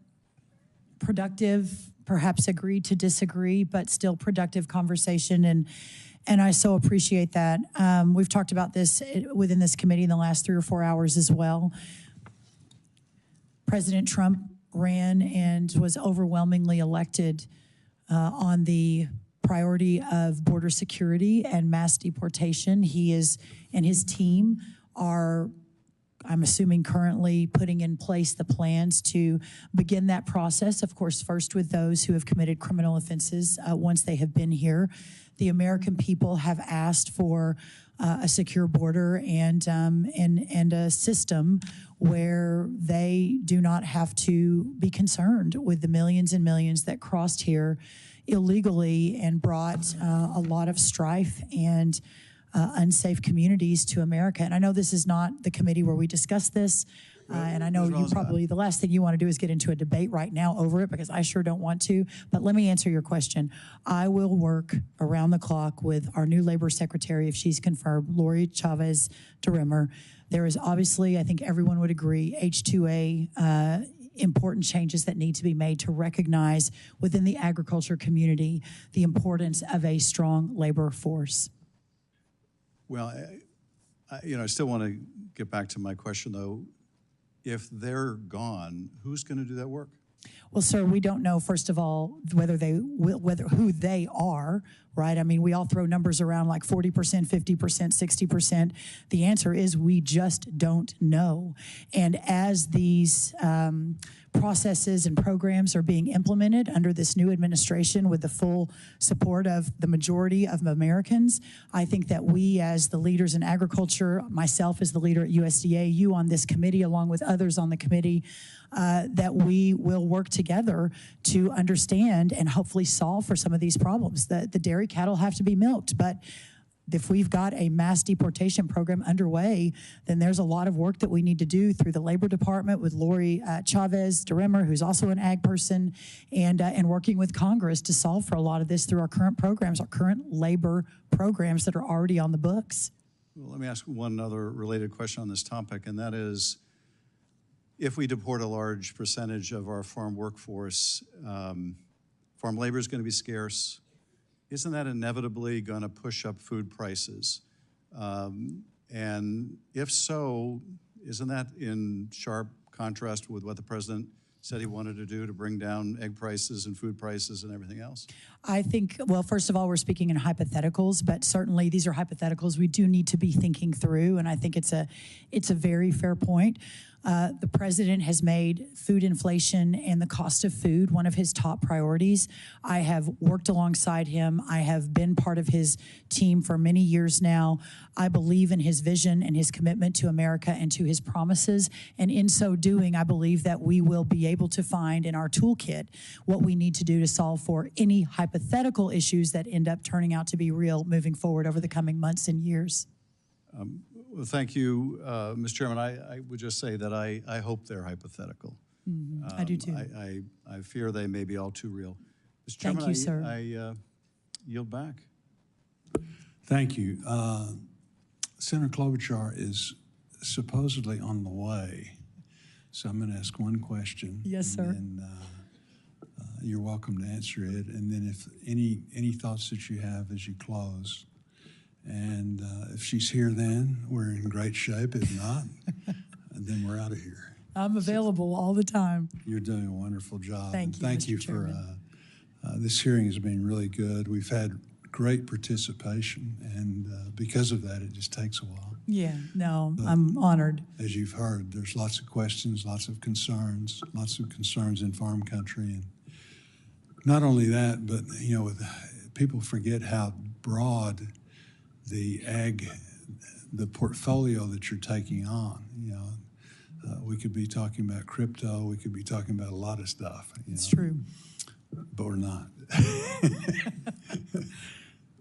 productive, perhaps agreed to disagree, but still productive conversation, and I so appreciate that. We've talked about this within this committee in the last 3 or 4 hours as well. President Trump ran and was overwhelmingly elected on the priority of border security and mass deportation. He is, and his team are, I'm assuming, currently putting in place the plans to begin that process, of course, first with those who have committed criminal offenses once they have been here. The American people have asked for a secure border and a system where they do not have to be concerned with the millions and millions that crossed here illegally and brought a lot of strife and unsafe communities to America. And I know this is not the committee where we discuss this, and I know you probably, the last thing you want to do is get into a debate right now over it, because I sure don't want to. But let me answer your question. I will work around the clock with our new labor secretary, if she's confirmed, Lori Chavez DeRimmer. There is obviously, I think everyone would agree, H-2A important changes that need to be made to recognize within the agriculture community the importance of a strong labor force. Well, I still want to get back to my question, though. If they're gone, who's going to do that work? Well, sir, we don't know, first of all, whether who they are, right? I mean, we all throw numbers around like 40%, 50%, 60%. The answer is we just don't know. And as these processes and programs are being implemented under this new administration with the full support of the majority of Americans, I think that we as the leaders in agriculture, myself as the leader at USDA, you on this committee along with others on the committee, that we will work together to understand and hopefully solve for some of these problems. The dairy cattle have to be milked, but if we've got a mass deportation program underway, then there's a lot of work that we need to do through the Labor Department with Lori Chavez DeRimmer, who's also an ag person, and working with Congress to solve for a lot of this through our current programs, our current labor programs that are already on the books. Well, let me ask one other related question on this topic, and that is, if we deport a large percentage of our farm workforce, farm labor is going to be scarce. Isn't that inevitably going to push up food prices? And if so, isn't that in sharp contrast with what the president said he wanted to do to bring down egg prices and food prices and everything else? I think, well, first of all, we're speaking in hypotheticals, but certainly these are hypotheticals we do need to be thinking through, and I think it's a very fair point. The president has made food inflation and the cost of food one of his top priorities. I have worked alongside him. I have been part of his team for many years now. I believe in his vision and his commitment to America and to his promises. And in so doing, I believe that we will be able to find in our toolkit what we need to do to solve for any hypothetical issues that end up turning out to be real moving forward over the coming months and years. Well, thank you, Mr. Chairman. I would just say that I hope they're hypothetical. I do too. I fear they may be all too real. Mr. Chairman, Thank you, sir. I yield back. Thank you. Senator Klobuchar is supposedly on the way, so I'm going to ask one question. Yes, sir. And you're welcome to answer it. And then if any thoughts that you have as you close. And if she's here then, we're in great shape. If not, then we're out of here. I'm available all the time. You're doing a wonderful job. Thank you, Thank Mr. you Chairman. for this hearing has been really good. We've had great participation, and because of that, it just takes a while. Yeah, no, I'm honored. As you've heard, there's lots of questions, lots of concerns in farm country. And not only that, but, you know, people forget how broad the portfolio that you're taking on, you know. We could be talking about crypto, we could be talking about a lot of stuff. It's true. But we're not.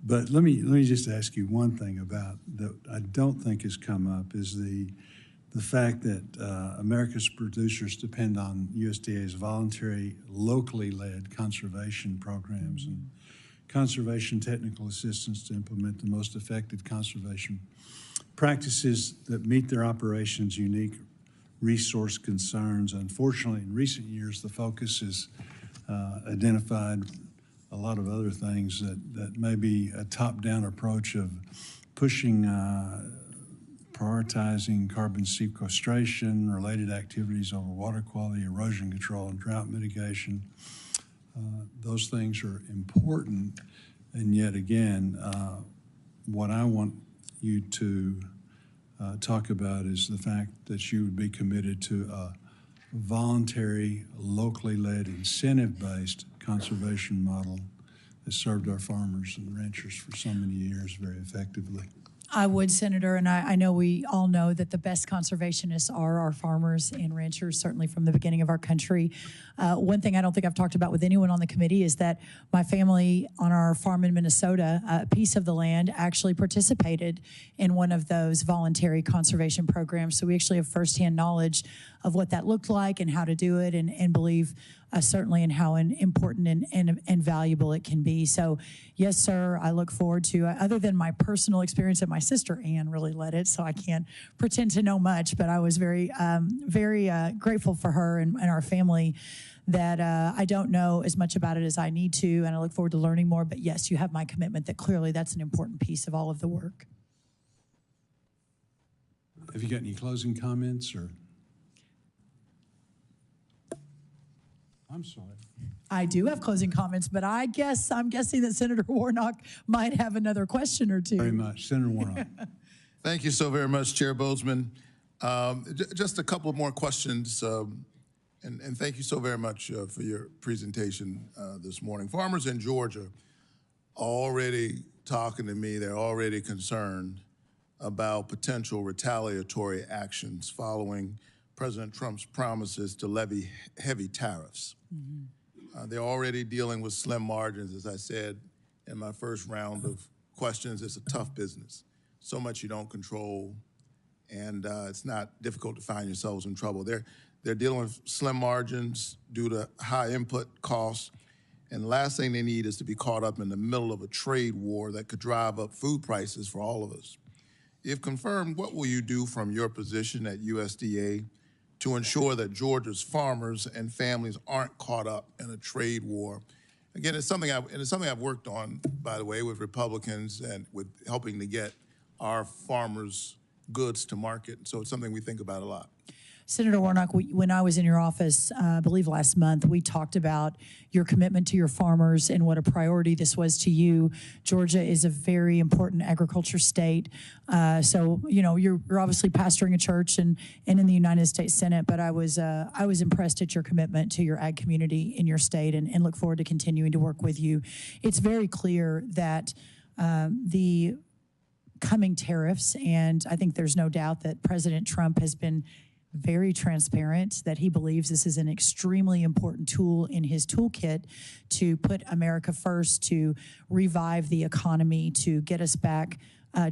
But let me just ask you one thing about that I don't think has come up is the fact that America's producers depend on USDA's voluntary, locally led conservation programs and conservation technical assistance to implement the most effective conservation practices that meet their operations' unique resource concerns. Unfortunately, in recent years, the focus has identified a lot of other things that may be a top-down approach of pushing, prioritizing carbon sequestration, related activities over water quality, erosion control, and drought mitigation. Those things are important, and yet again, what I want you to talk about is the fact that you would be committed to a voluntary, locally led, incentive-based conservation model that served our farmers and ranchers for so many years very effectively. I would, Senator, and I know we all know that the best conservationists are our farmers and ranchers, certainly from the beginning of our country. One thing I don't think I've talked about with anyone on the committee is that my family on our farm in Minnesota, a piece of the land, actually participated in one of those voluntary conservation programs. So we actually have firsthand knowledge of what that looked like and how to do it, and believe certainly in how important and valuable it can be. So yes, sir, I look forward to, other than my personal experience, and my sister Ann really led it, so I can't pretend to know much, but I was very grateful for her and our family that I don't know as much about it as I need to, and I look forward to learning more. But yes, you have my commitment that clearly that's an important piece of all of the work. Have you got any closing comments or? I'm sorry. I do have closing comments, but I'm guessing that Senator Warnock might have another question or two. Very much. Senator Warnock. Thank you so very much, Chair Bozeman. Just a couple more questions, and thank you so very much for your presentation this morning. Farmers in Georgia are already talking to me. They're already concerned about potential retaliatory actions following President Trump's promises to levy heavy tariffs. They're already dealing with slim margins. As I said in my first round of questions, it's a tough business. So much you don't control, and it's not difficult to find yourselves in trouble. They're dealing with slim margins due to high input costs, and the last thing they need is to be caught up in the middle of a trade war that could drive up food prices for all of us. If confirmed, what will you do from your position at USDA to ensure that Georgia's farmers and families aren't caught up in a trade war? Again, it's something I've worked on, by the way, with Republicans and with helping to get our farmers' goods to market. So it's something we think about a lot. Senator Warnock, when I was in your office, I believe last month, we talked about your commitment to your farmers and what a priority this was to you. Georgia is a very important agriculture state. So, you know, you're obviously pastoring a church and in the United States Senate, but I was impressed at your commitment to your ag community in your state, and look forward to continuing to work with you. It's very clear that the coming tariffs, and I think there's no doubt that President Trump has been very transparent that he believes this is an extremely important tool in his toolkit to put America first, to revive the economy, to get us back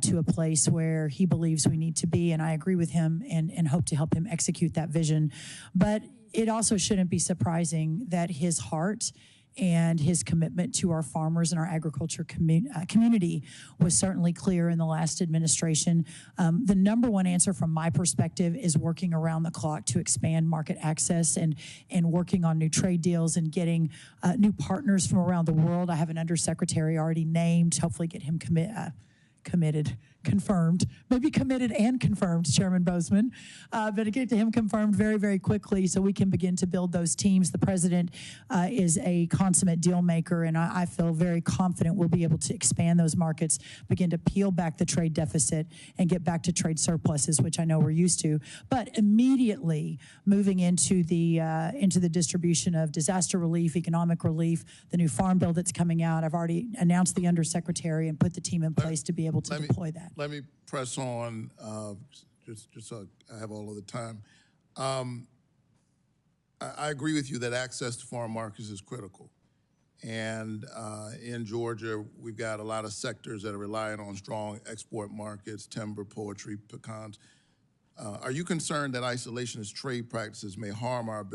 to a place where he believes we need to be. And I agree with him and hope to help him execute that vision. But it also shouldn't be surprising that his heart and his commitment to our farmers and our agriculture community was certainly clear in the last administration. The number one answer from my perspective is working around the clock to expand market access and working on new trade deals and getting new partners from around the world. I have an undersecretary already named, hopefully get him committed confirmed, maybe committed and confirmed, Chairman Bozeman, but to get to him confirmed very, very quickly so we can begin to build those teams. The president is a consummate deal maker, and I feel very confident we'll be able to expand those markets, begin to peel back the trade deficit, and get back to trade surpluses, which I know we're used to. But immediately moving into the distribution of disaster relief, economic relief, the new farm bill that's coming out. I've already announced the undersecretary and put the team in place to be able to deploy that. Let me press on, just so I have all of the time. I agree with you that access to farm markets is critical. And in Georgia, we've got a lot of sectors that are relying on strong export markets, timber, poultry, pecans. Are you concerned that isolationist trade practices may harm our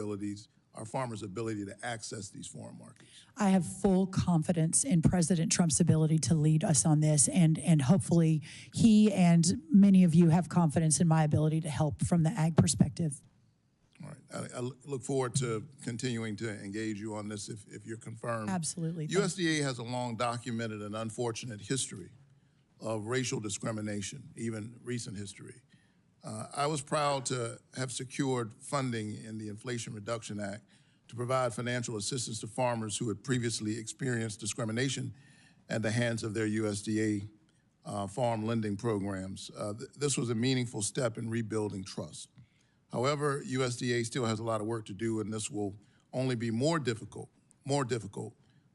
farmers' ability to access these foreign markets? I have full confidence in President Trump's ability to lead us on this, and hopefully he and many of you have confidence in my ability to help from the ag perspective. All right. I look forward to continuing to engage you on this if you're confirmed. Absolutely. USDA has a long documented and unfortunate history of racial discrimination, even recent history. I was proud to have secured funding in the Inflation Reduction Act to provide financial assistance to farmers who had previously experienced discrimination at the hands of their USDA farm lending programs. This was a meaningful step in rebuilding trust. However, USDA still has a lot of work to do, and this will only be more difficult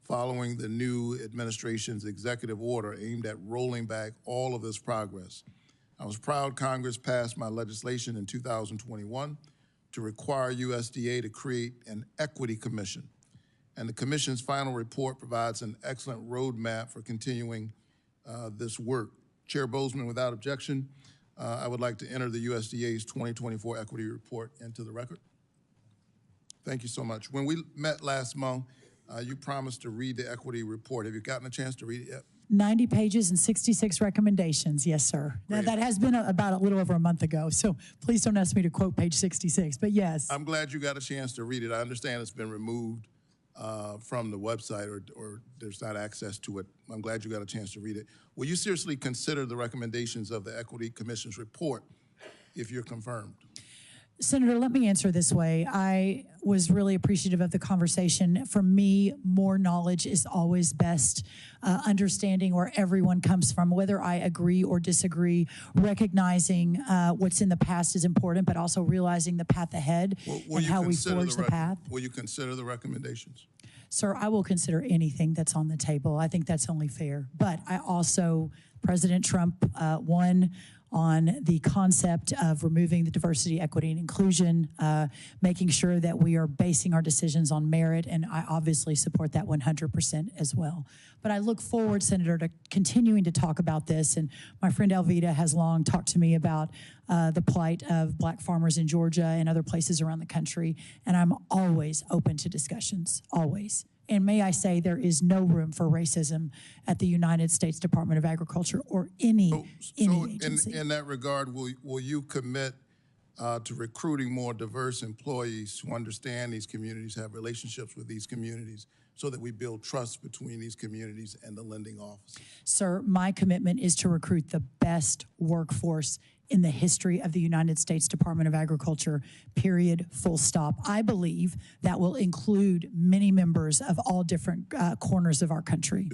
following the new administration's executive order aimed at rolling back all of this progress. I was proud Congress passed my legislation in 2021 to require USDA to create an equity commission. And the commission's final report provides an excellent roadmap for continuing this work. Chair Bozeman, without objection, I would like to enter the USDA's 2024 equity report into the record. Thank you so much. When we met last month, you promised to read the equity report. Have you gotten a chance to read it yet? 90 pages and 66 recommendations, yes, sir. Now, that has been about a little over a month ago, so please don't ask me to quote page 66, but yes. I'm glad you got a chance to read it. I understand it's been removed from the website or there's not access to it. I'm glad you got a chance to read it. Will you seriously consider the recommendations of the Equity Commission's report if you're confirmed? Senator, let me answer this way. I was really appreciative of the conversation. For me, more knowledge is always best. Understanding where everyone comes from, whether I agree or disagree, recognizing what's in the past is important, but also realizing the path ahead and how we forge the path. Will you consider the recommendations? Sir, I will consider anything that's on the table. I think that's only fair. But I also, President Trump won on the concept of removing the diversity, equity, and inclusion, making sure that we are basing our decisions on merit, and I obviously support that 100% as well. But I look forward, Senator, to continuing to talk about this, and my friend Alveda has long talked to me about the plight of black farmers in Georgia and other places around the country, and I'm always open to discussions, always. And may I say, there is no room for racism at the United States Department of Agriculture or any agency. In that regard, will you commit to recruiting more diverse employees who understand these communities, have relationships with these communities, so that we build trust between these communities and the lending office? Sir, my commitment is to recruit the best workforce in the history of the United States Department of Agriculture, period, full stop. I believe that will include many members of all different corners of our country.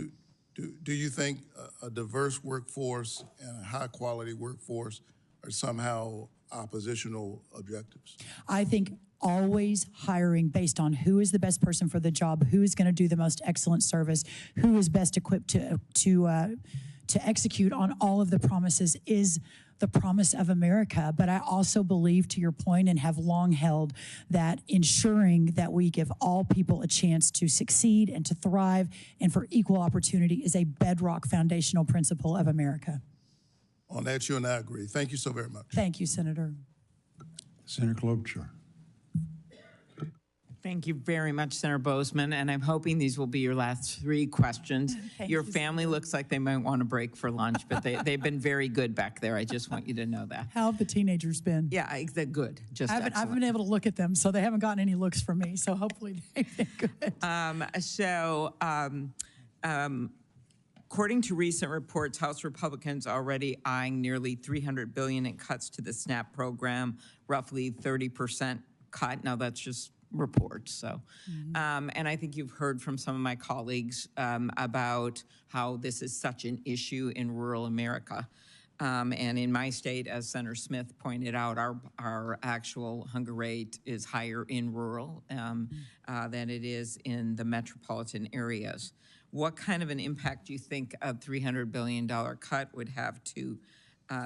Do you think a diverse workforce and a high-quality workforce are somehow oppositional objectives? I think always hiring based on who is the best person for the job, who is going to do the most excellent service, who is best equipped to execute on all of the promises is the promise of America. But I also believe, to your point, and have long held, that ensuring that we give all people a chance to succeed and to thrive and for equal opportunity is a bedrock foundational principle of America. On that, you and I agree. Thank you so very much. Thank you, Senator. Senator Klobuchar. Thank you very much, Senator Bozeman, and I'm hoping these will be your last 3 questions. Your family looks like they might want a break for lunch, but they've been very good back there. I just want you to know that. How have the teenagers been? Yeah, they're good. Just I haven't been able to look at them, so they haven't gotten any looks from me, so hopefully they've been good. According to recent reports, House Republicans already eyeing nearly $300 billion in cuts to the SNAP program, roughly 30% cut. Now that's just reports. So, and I think you've heard from some of my colleagues about how this is such an issue in rural America. And in my state, as Senator Smith pointed out, our actual hunger rate is higher in rural than it is in the metropolitan areas. What kind of an impact do you think a $300 billion cut would have to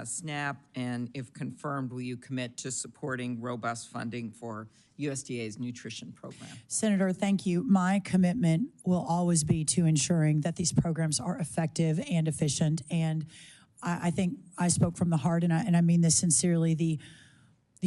SNAP? And if confirmed, will you commit to supporting robust funding for USDA's nutrition program? Senator, thank you. My commitment will always be to ensuring that these programs are effective and efficient. And I think I spoke from the heart, and I mean this sincerely, the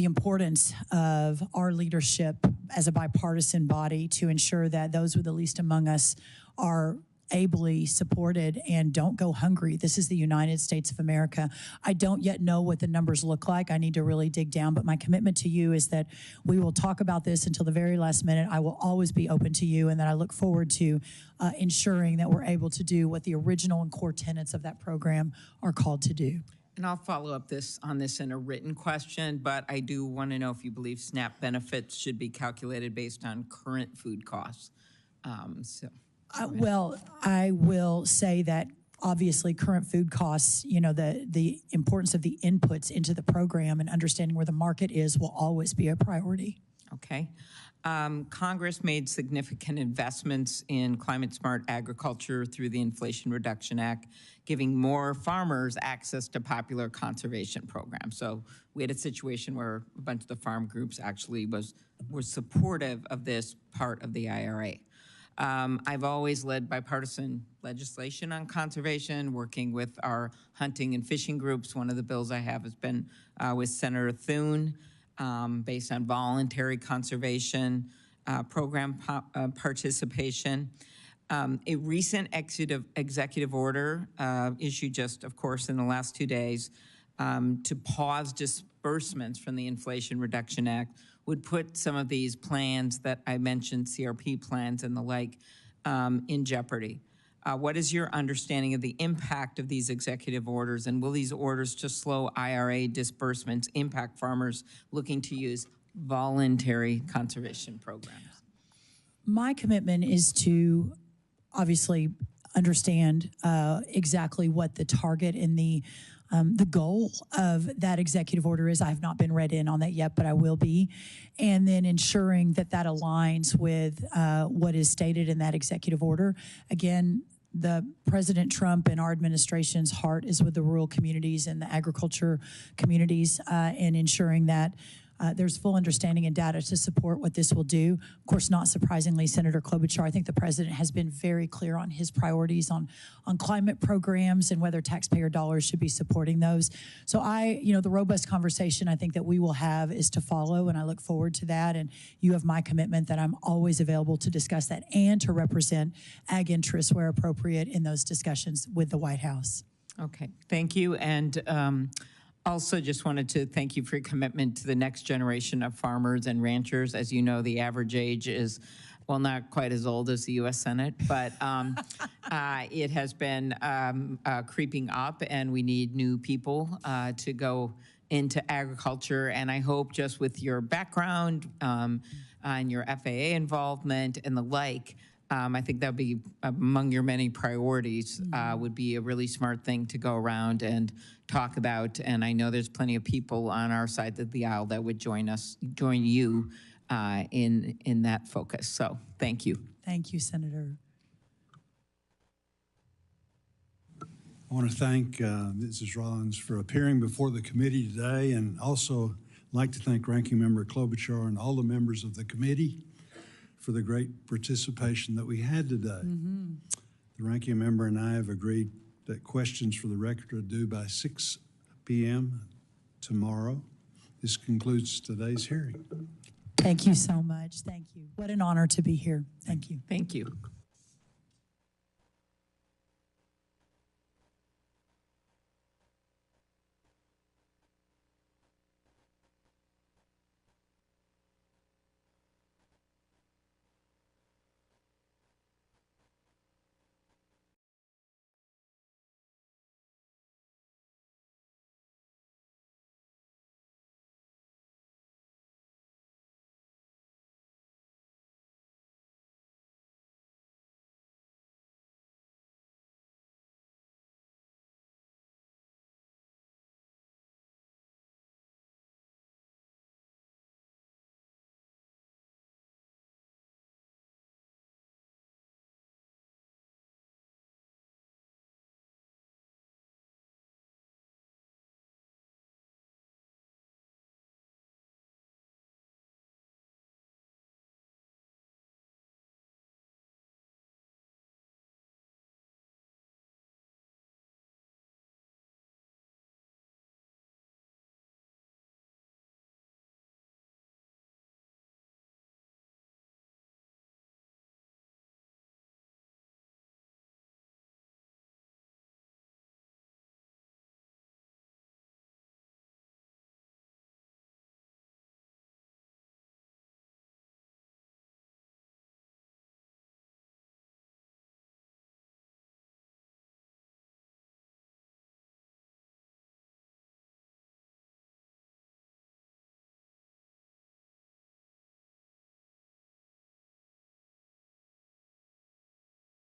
importance of our leadership as a bipartisan body to ensure that those with the least among us are ably supported and don't go hungry. This is the United States of America. I don't yet know what the numbers look like. I need to really dig down, but my commitment to you is that we will talk about this until the very last minute. I will always be open to you, and that I look forward to ensuring that we're able to do what the original and core tenets of that program are called to do. And I'll follow up on this in a written question, but I do want to know if you believe SNAP benefits should be calculated based on current food costs. Well, I will say that obviously current food costs, you know, the importance of the inputs into the program and understanding where the market is will always be a priority. Okay. Congress made significant investments in climate-smart agriculture through the Inflation Reduction Act, giving more farmers access to popular conservation programs. So we had a situation where a bunch of the farm groups actually were supportive of this part of the IRA. I've always led bipartisan legislation on conservation, working with our hunting and fishing groups. One of the bills I have has been with Senator Thune, based on voluntary conservation program participation. A recent executive order issued just, of course, in the last 2 days to pause disbursements from the Inflation Reduction Act would put some of these plans that I mentioned, CRP plans and the like, in jeopardy. What is your understanding of the impact of these executive orders, and will these orders to slow IRA disbursements impact farmers looking to use voluntary conservation programs? My commitment is to obviously understand exactly what the target and the goal of that executive order is. I have not been read in on that yet, but I will be. And then ensuring that that aligns with what is stated in that executive order. Again, the President Trump and our administration's heart is with the rural communities and the agriculture communities and ensuring that there's full understanding and data to support what this will do. Of course, not surprisingly, Senator Klobuchar, I think the president has been very clear on his priorities on climate programs and whether taxpayer dollars should be supporting those. So the robust conversation I think that we will have is to follow, and I look forward to that. And you have my commitment that I'm always available to discuss that and to represent ag interests where appropriate in those discussions with the White House. Okay, thank you. And also just wanted to thank you for your commitment to the next generation of farmers and ranchers. As you know, the average age is, well, not quite as old as the U.S. Senate, but it has been creeping up, and we need new people to go into agriculture. And I hope just with your background and your FAA involvement and the like, I think that would be among your many priorities, would be a really smart thing to go around and talk about. And I know there's plenty of people on our side of the aisle that would join you in that focus. So thank you. Thank you, Senator. I want to thank Mrs. Rollins for appearing before the committee today, and also like to thank Ranking Member Klobuchar and all the members of the committee for the great participation that we had today. The ranking member and I have agreed that questions for the record are due by 6 p.m. tomorrow. This concludes today's hearing. Thank you so much. Thank you. What an honor to be here. Thank you. Thank you.